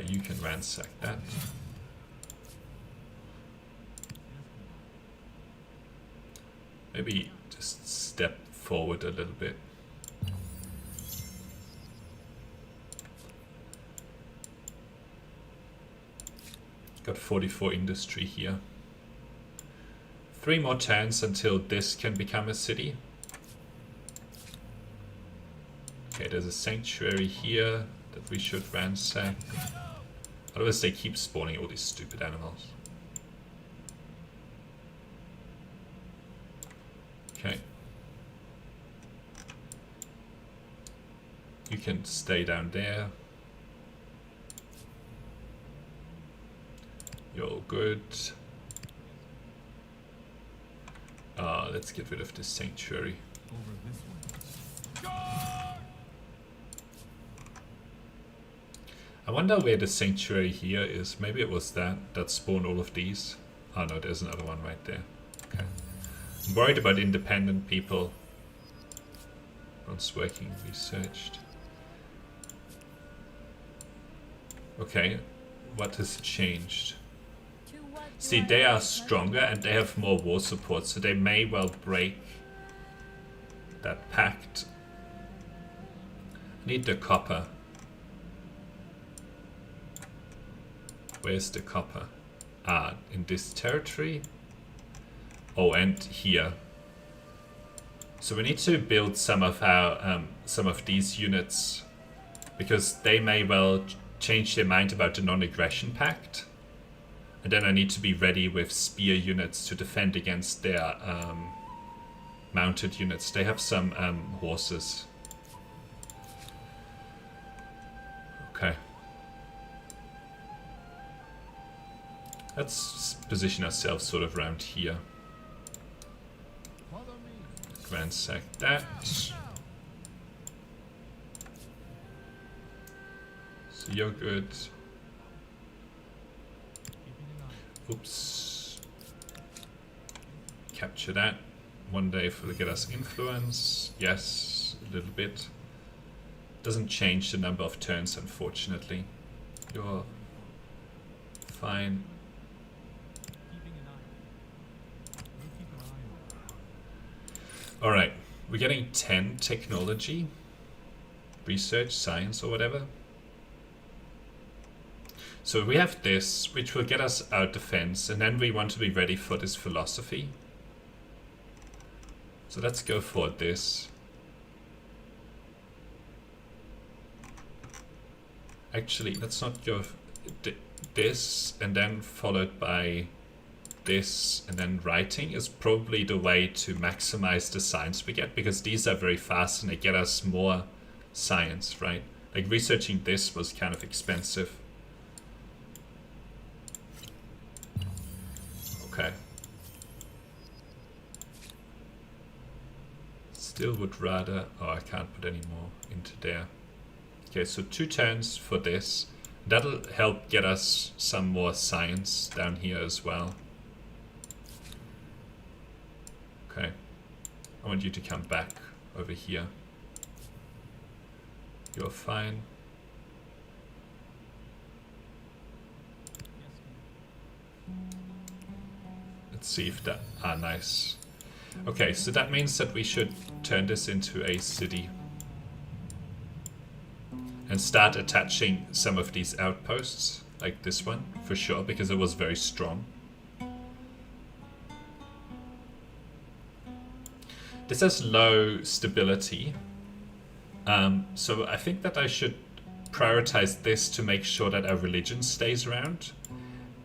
You can ransack that. Maybe just step forward a little bit. Got 44 industry here. 3 more turns until this can become a city. Okay, there's a sanctuary here that we should ransack. Otherwise they keep spawning all these stupid animals. Okay. You can stay down there. You're all good. Let's get rid of this sanctuary. I wonder where the sanctuary here is. Maybe it was that spawned all of these. Oh no, there's another one right there. Okay. I'm worried about independent people. Once working, researched. Okay, what has changed? See, they are stronger and they have more war support, so they may well break that pact. I need the copper. Where's the copper? Ah, in this territory? Oh, and here. So we need to build some of our some of these units, because they may well change their mind about the non-aggression pact. And then I need to be ready with spear units to defend against their mounted units. They have some horses. Okay. Let's position ourselves sort of around here. Ransack that. So you're good. Oops. Capture that. One day if it'll get us influence. Yes, a little bit. Doesn't change the number of turns, unfortunately. You're fine. Alright, we're getting 10 technology, research, science or whatever. So we have this, which will get us our defense, and then we want to be ready for this philosophy. So let's go for this. Actually, let's not go this and then followed by this, and then writing is probably the way to maximize the science we get, because these are very fast and they get us more science, right? Like researching this was kind of expensive. Okay. Still would rather... Oh, I can't put any more into there. Okay, so 2 turns for this. That'll help get us some more science down here as well. Okay. I want you to come back over here. You're fine. Let's see if that... Ah, nice. Okay, so that means that we should turn this into a city. And start attaching some of these outposts, like this one, for sure, because it was very strong. This has low stability, so I think that I should prioritize this to make sure that our religion stays around.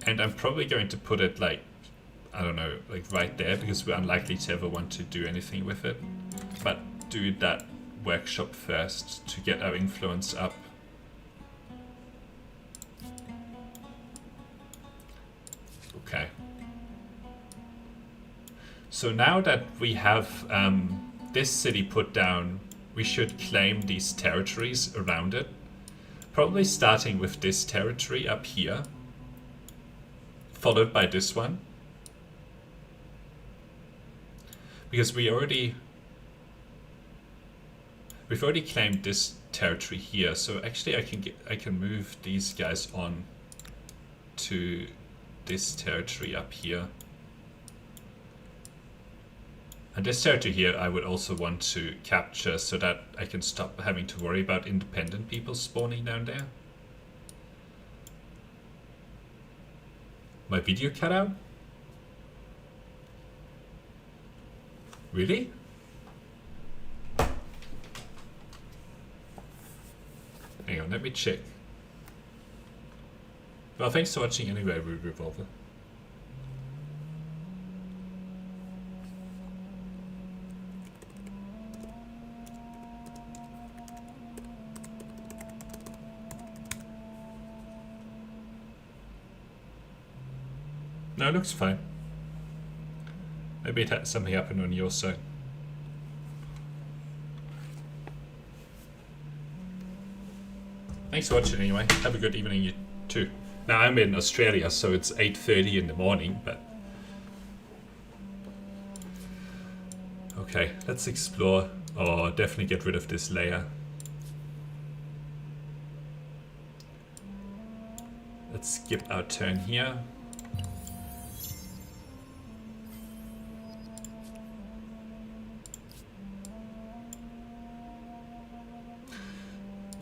And I'm probably going to put it like, I don't know, like right there, because we're unlikely to ever want to do anything with it. But do that workshop first to get our influence up. Okay. So now that we have this city put down, we should claim these territories around it. Probably starting with this territory up here, followed by this one. Because we've already claimed this territory here, so actually I can move these guys on to this territory up here. And this territory here I would also want to capture so that I can stop having to worry about independent people spawning down there. My video cut out? Really? Hang on, let me check. Well, thanks for watching anyway, Rude Revolver. No, it looks fine. Maybe it had something happen on your side. Thanks for watching anyway. Have a good evening, you too. Now I'm in Australia, so it's 8:30 in the morning, but... Okay, let's explore, or definitely get rid of this layer. Let's skip our turn here.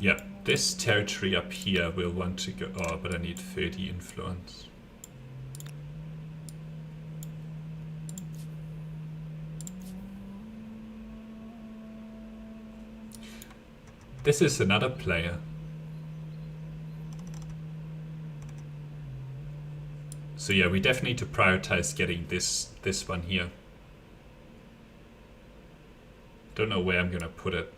Yeah, this territory up here will want to go... Oh, but I need 30 influence. This is another player. So yeah, we definitely need to prioritize getting this one here. Don't know where I'm gonna put it.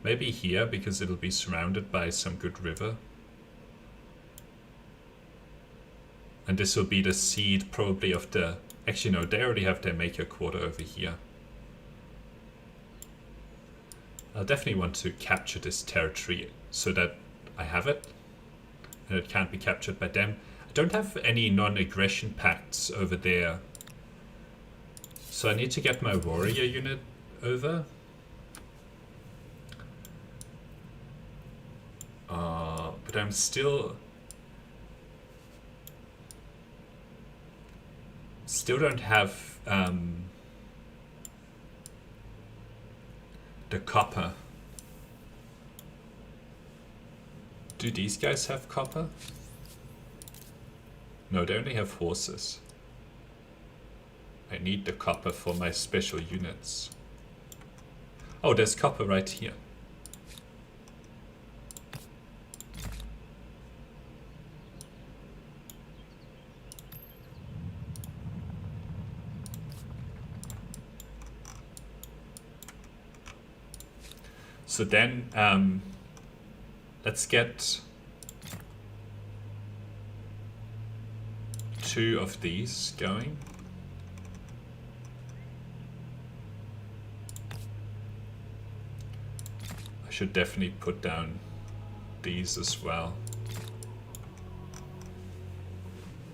Maybe here, because it'll be surrounded by some good river. And this will be the seed probably of the... Actually no, they already have their maker quarter over here. I'll definitely want to capture this territory so that I have it. And it can't be captured by them. I don't have any non-aggression pacts over there. So I need to get my warrior unit over. But I'm still don't have the copper. Do these guys have copper? No, they only have horses. I need the copper for my special units. Oh, there's copper right here. So then, let's get 2 of these going. I should definitely put down these as well.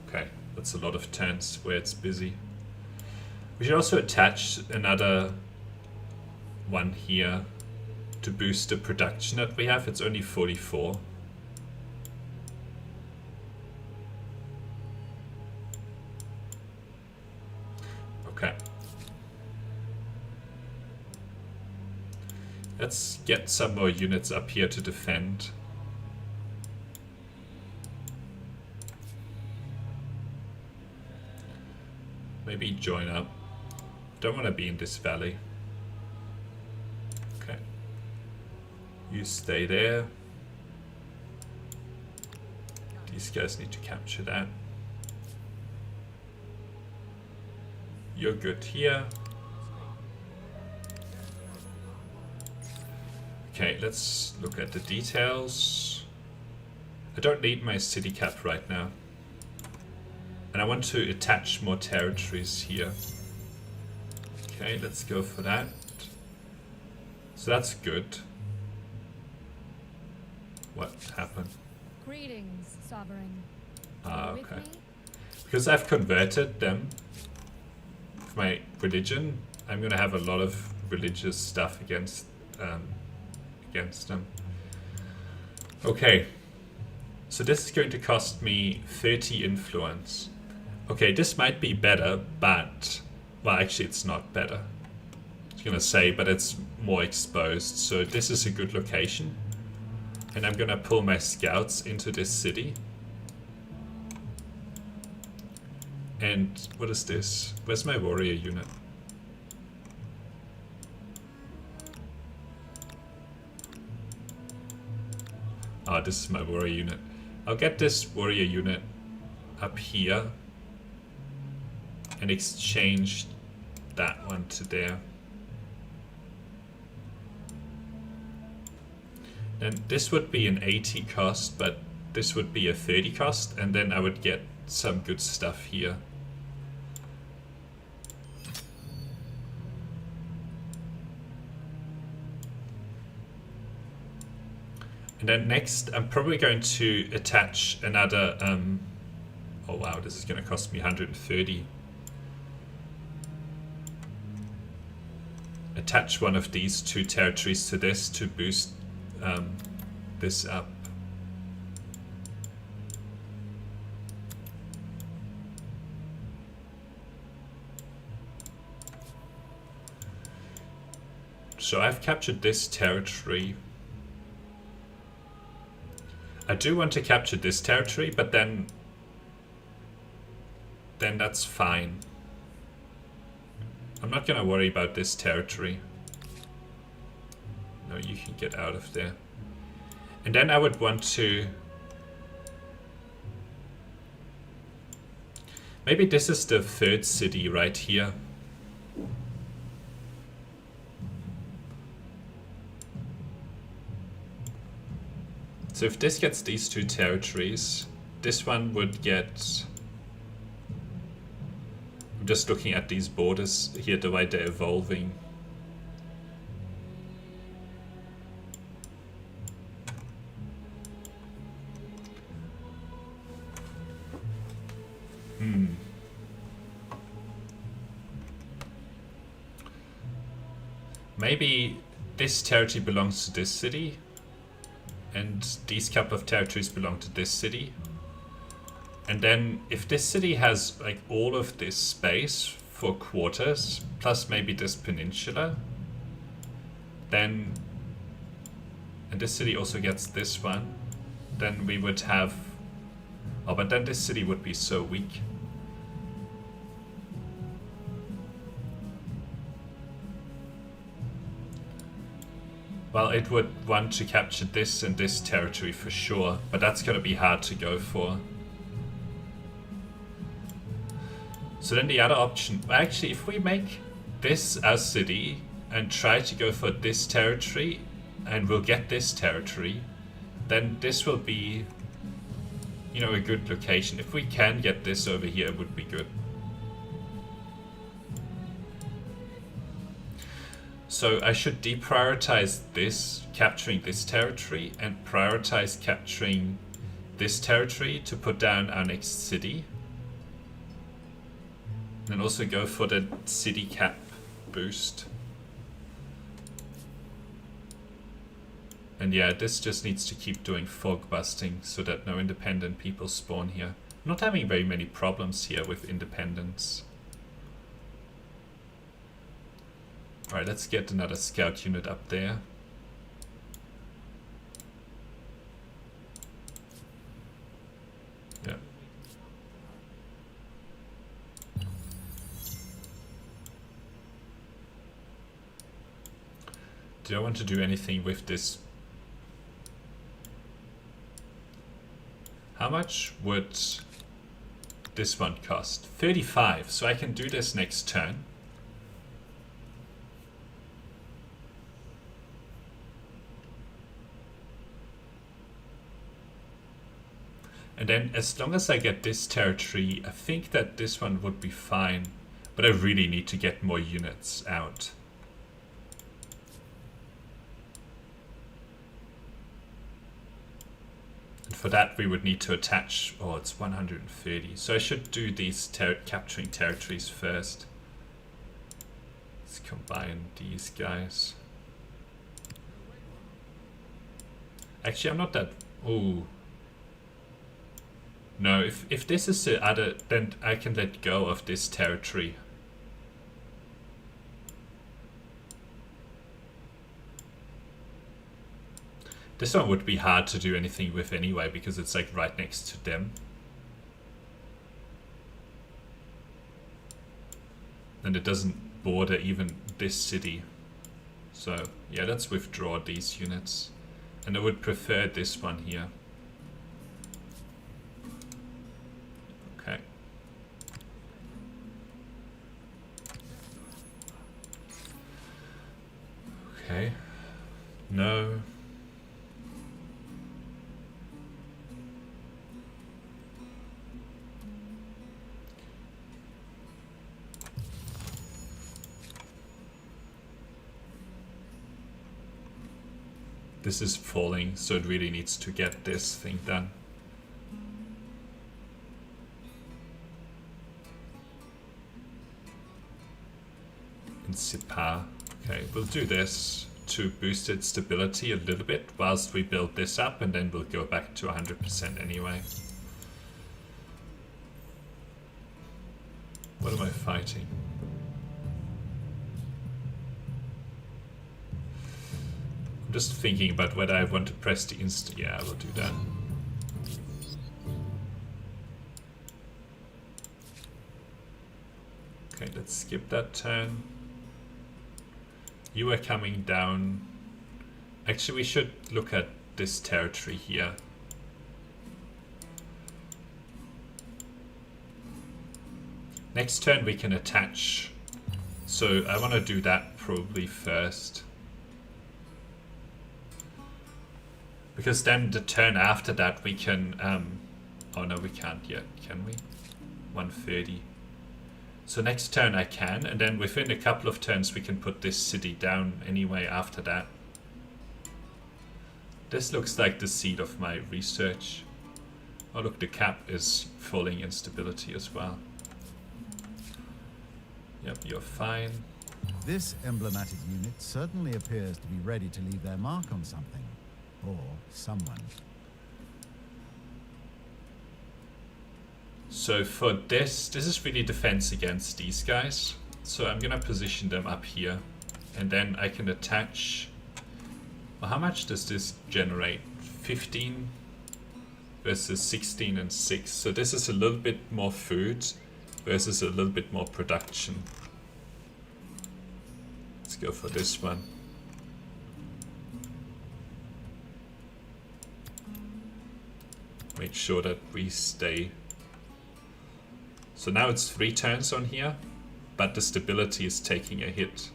Okay, that's a lot of turns where it's busy. We should also attach another one here to boost the production that we have. It's only 44. Okay. Let's get some more units up here to defend. Maybe join up. Don't want to be in this valley. Okay. You stay there. These guys need to capture that. You're good here. Okay, let's look at the details. I don't need my city cap right now. And I want to attach more territories here. Okay, let's go for that. So that's good. What happened? Greetings, Sovereign. Ah, With okay. me? Because I've converted them with my religion, I'm gonna have a lot of religious stuff against them. Okay. So this is going to cost me 30 influence. Okay, this might be better, but... Well, actually it's not better. I was gonna say, but it's more exposed. So this is a good location. And I'm gonna pull my scouts into this city. And what is this? Where's my warrior unit? Ah, this is my warrior unit. I'll get this warrior unit up here and exchange that one to there. And this would be an 80 cost, but this would be a 30 cost, and then I would get some good stuff here. And then next, I'm probably going to attach another... oh wow, this is going to cost me 130. Attach one of these two territories to this to boost this up. So I've captured this territory. I do want to capture this territory, but then that's fine. I'm not gonna worry about this territory. No, you can get out of there. And then I would want to... maybe this is the third city right here. So if this gets these two territories, this one would get... I'm just looking at these borders here, the way they're evolving. Maybe this territory belongs to this city, and these couple of territories belong to this city. And then if this city has like all of this space for quarters, plus maybe this peninsula, then, and this city also gets this one, then we would have, oh, but then this city would be so weak. Well, it would want to capture this and this territory for sure, but that's going to be hard to go for. So then the other option, actually, if we make this our city and try to go for this territory, and we'll get this territory, then this will be, you know, a good location. If we can get this over here, it would be good. So I should deprioritize this, capturing this territory, and prioritize capturing this territory to put down our next city. And also go for the city cap boost. And yeah, this just needs to keep doing fog busting so that no independent people spawn here. I'm not having very many problems here with independence. Alright, let's get another scout unit up there. Yeah. Do I want to do anything with this? How much would this one cost? 35, so I can do this next turn. And then as long as I get this territory, I think that this one would be fine. But I really need to get more units out. And for that we would need to attach, oh, it's 130. So I should do these capturing territories first. Let's combine these guys. Actually, I'm not that, ooh. No, if this is the other, then I can let go of this territory. This one would be hard to do anything with anyway, because it's like right next to them. And it doesn't border even this city. So yeah, let's withdraw these units. And I would prefer this one here. Okay. Okay. No. This is falling, so it really needs to get this thing done. In Sipar. Okay, we'll do this to boost its stability a little bit whilst we build this up, and then we'll go back to 100% anyway. What am I fighting? I'm just thinking about whether I want to press the insta. Yeah, I will do that. Okay, let's skip that turn. You are coming down. Actually, we should look at this territory here. Next turn we can attach. So I want to do that probably first. Because then the turn after that we can... oh no, we can't yet, can we? 130. So next turn I can, and then within a couple of turns we can put this city down anyway after that. This looks like the seed of my research. Oh look, the cap is falling in stability as well. Yep, you're fine. This emblematic unit certainly appears to be ready to leave their mark on something. Or someone. So for this is really defense against these guys. So I'm gonna position them up here. And then I can attach... Well, how much does this generate? 15 versus 16 and 6. So this is a little bit more food versus a little bit more production. Let's go for this one. Make sure that we stay. So now it's 3 turns on here, but the stability is taking a hit.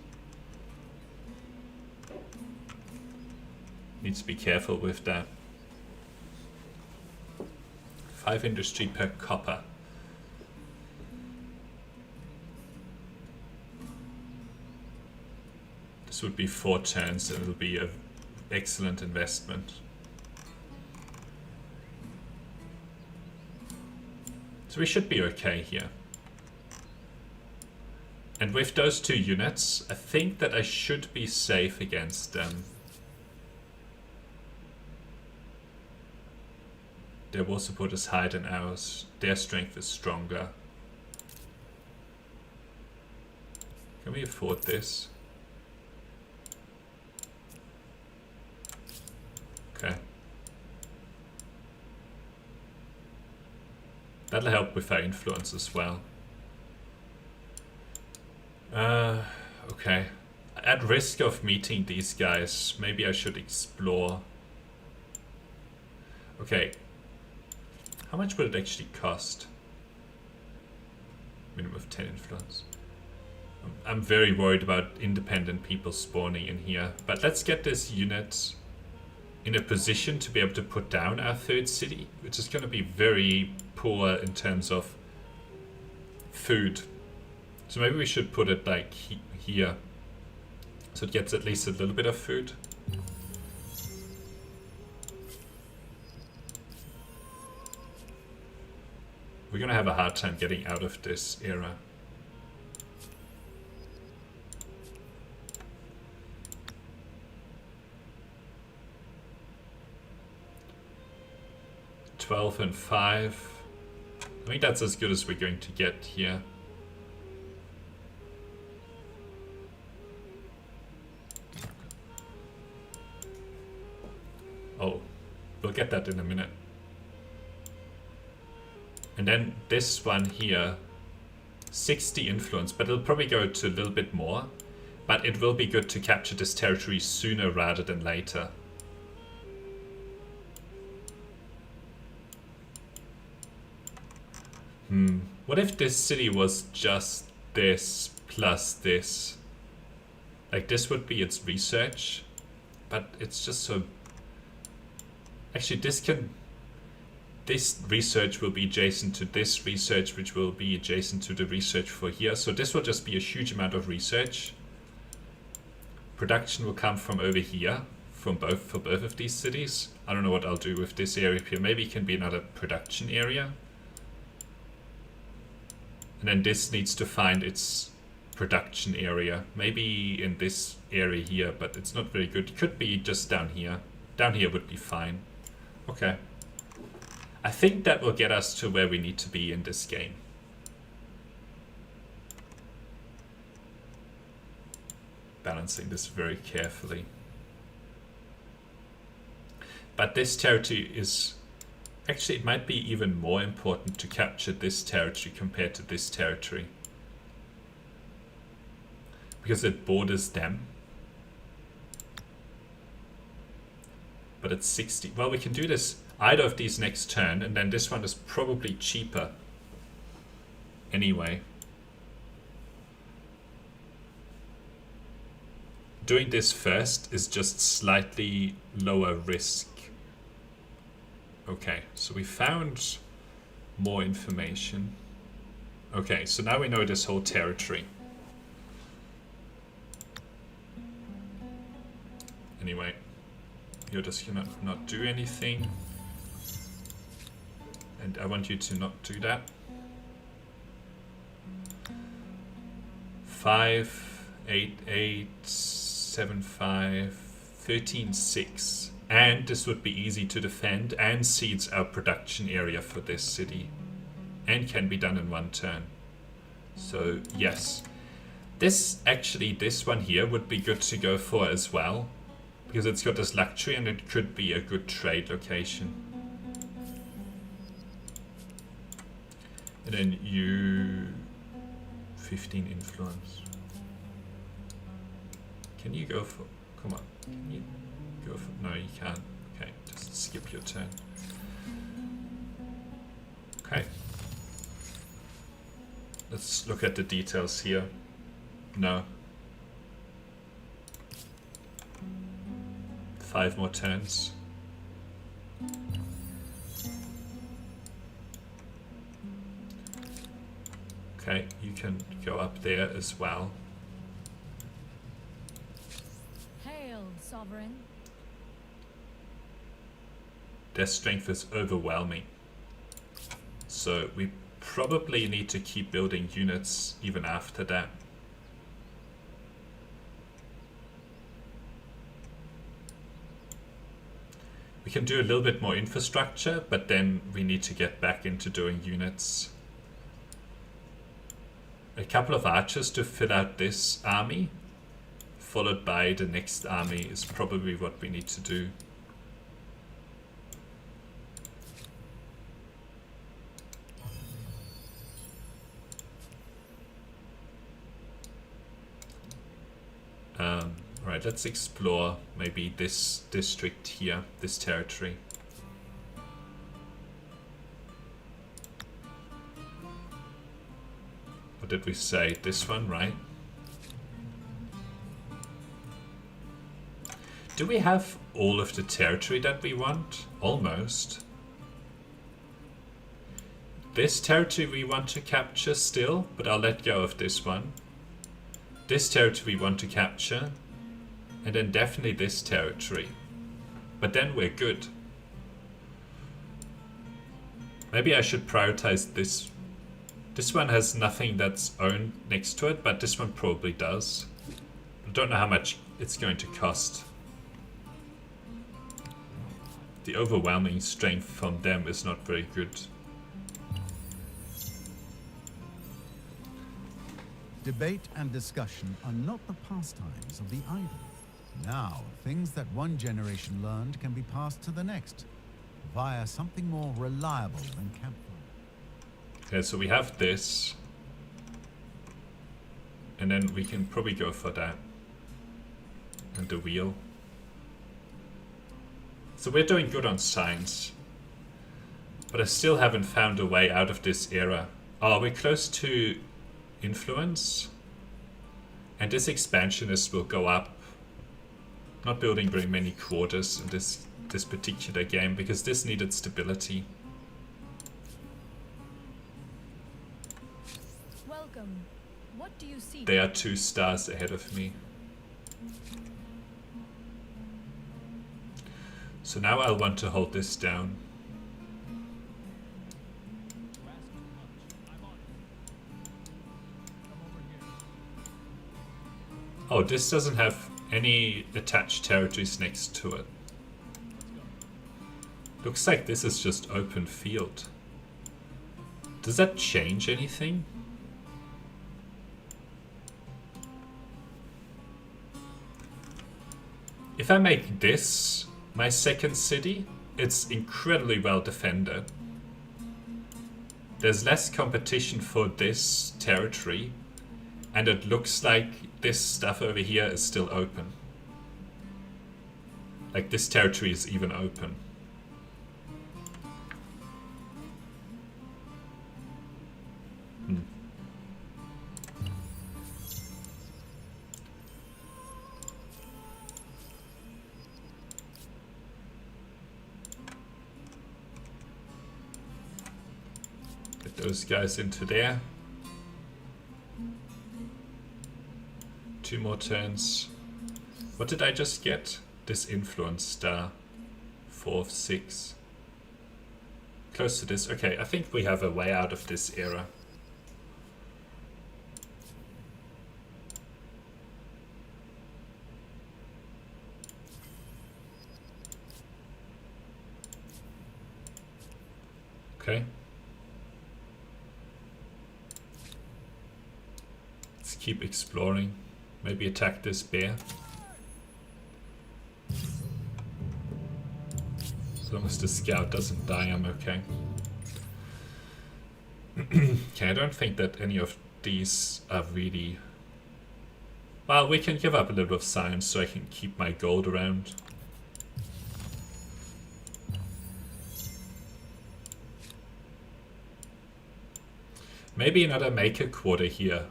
Need to be careful with that. 5 industry per copper. This would be 4 turns and it'll be an excellent investment. So we should be okay here. And with those 2 units, I think that I should be safe against them. Their war support is higher than ours. Their strength is stronger. Can we afford this? Okay. That'll help with our influence as well. Okay. At risk of meeting these guys, maybe I should explore. Okay. How much would it actually cost? Minimum of 10 influence. I'm very worried about independent people spawning in here. But let's get this unit in a position to be able to put down our 3rd city, which is going to be very poor in terms of food. So maybe we should put it like here, so it gets at least a little bit of food. We're gonna have a hard time getting out of this era. $12 and 5. I think that's as good as we're going to get here. Oh, we'll get that in a minute. And then this one here, 60 influence, but it'll probably go to a little bit more. But it will be good to capture this territory sooner rather than later. What if this city was just this plus this? Like this would be its research, but it's just so... Actually, this research will be adjacent to this research, which will be adjacent to the research for here. So this will just be a huge amount of research. Production will come from over here for both of these cities. I don't know what I'll do with this area here. Maybe it can be another production area. And then this needs to find its production area. Maybe in this area here, but it's not very good. It could be just down here. Down here would be fine. Okay. I think that will get us to where we need to be in this game. Balancing this very carefully. But this territory is... Actually, it might be even more important to capture this territory compared to this territory. Because it borders them. But it's 60. Well, we can do this either of these next turn, and then this one is probably cheaper. Anyway. Doing this first is just slightly lower risk. Okay, so we found more information. Okay, so now we know this whole territory. Anyway, you're just gonna not do anything. And I want you to not do that. 5, 8, 8, 7, 5, 13, 6. And this would be easy to defend and seeds our production area for this city. And can be done in one turn. So, yes. This one here would be good to go for as well. Because it's got this luxury and it could be a good trade location. And then you... 15 influence. Can you go for... Come on. Can you go for... No, you can't. Okay, just skip your turn. Okay. Let's look at the details here. No. 5 more turns. Okay, you can go up there as well. Hail, Sovereign. Their strength is overwhelming. So we probably need to keep building units even after that. We can do a little bit more infrastructure, but then we need to get back into doing units. A couple of archers to fill out this army, followed by the next army, is probably what we need to do. Right, let's explore maybe this district here, this territory. What did we say? This one, right? Do we have all of the territory that we want? Almost. This territory we want to capture still, but I'll let go of this one. This territory we want to capture. And then definitely this territory. But then we're good. Maybe I should prioritize this. This one has nothing that's owned next to it, but this one probably does. I don't know how much it's going to cost. The overwhelming strength from them is not very good. Debate and discussion are not the pastimes of the idle. Now, things that one generation learned can be passed to the next, via something more reliable than campfire. Okay, so we have this. And then we can probably go for that. And the wheel. So we're doing good on science. But I still haven't found a way out of this era. Oh, we're close to influence. And this expansionist will go up. Not building very many quarters in this particular game because this needed stability. Welcome. What do you see? They are 2 stars ahead of me. So now I'll want to hold this down. Oh, this doesn't have any attached territories next to it. Looks like this is just open field. Does that change anything? If I make this my second city, it's incredibly well defended. There's less competition for this territory, and it looks like this stuff over here is still open. Like this territory is even open. Get those guys into there. 2 more turns. What did I just get? This influence star. 4 of 6. Close to this. Okay, I think we have a way out of this era. Okay. Let's keep exploring. Maybe attack this bear. As long as the scout doesn't die, I'm okay. Okay, I don't think that any of these are really... Well, we can give up a little of science so I can keep my gold around. Maybe another maker quarter here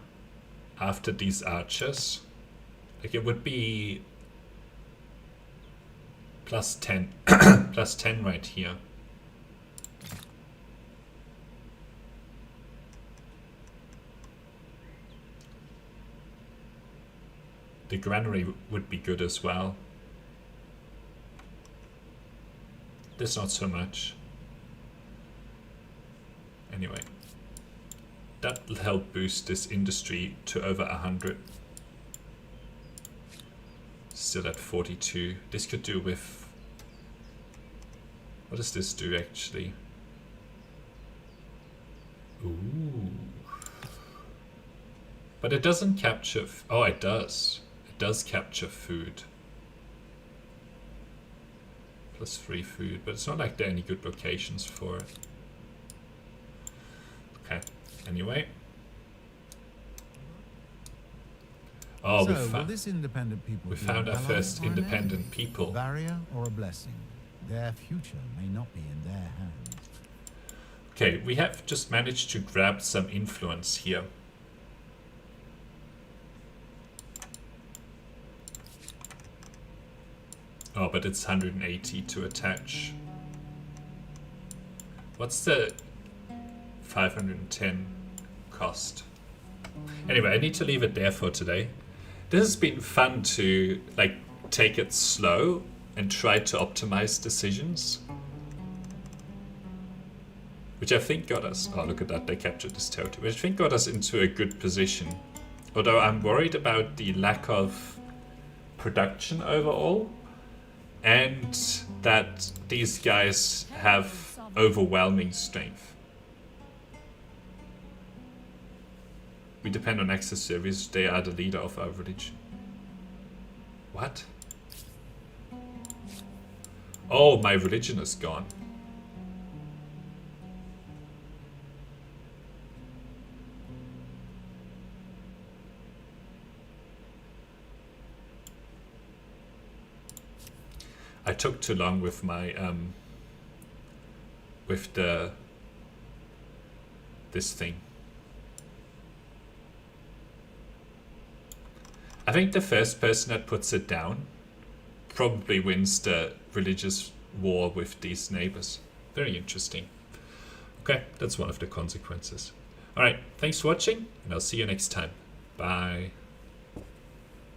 after these archers. Like it would be plus 10 plus 10 right here. The granary would be good as well. This not so much. Anyway. That'll help boost this industry to over 100. Still at 42. This could do with... What does this do actually? Ooh. But it doesn't capture... Oh, it does. It does capture food. Plus 3 food. But it's not like there are any good locations for it. Okay. Anyway. Oh, So, will this independent people we be found our allies first or an independent enemy? people. A barrier or a blessing? Their future may not be in their hands. Okay, we have just managed to grab some influence here. Oh, but it's 180 to attach. What's the 510 cost? Anyway, I need to leave it there for today. This has been fun to like take it slow and try to optimize decisions. Which I think got us, oh look at that, they captured this territory, which I think got us into a good position. Although I'm worried about the lack of production overall, and that these guys have overwhelming strength. We depend on access service, they are the leader of our religion. What? Oh, my religion is gone. I took too long with my with this thing. I think the first person that puts it down probably wins the religious war with these neighbors. Very interesting. Okay, that's one of the consequences. Alright, thanks for watching, and I'll see you next time. Bye.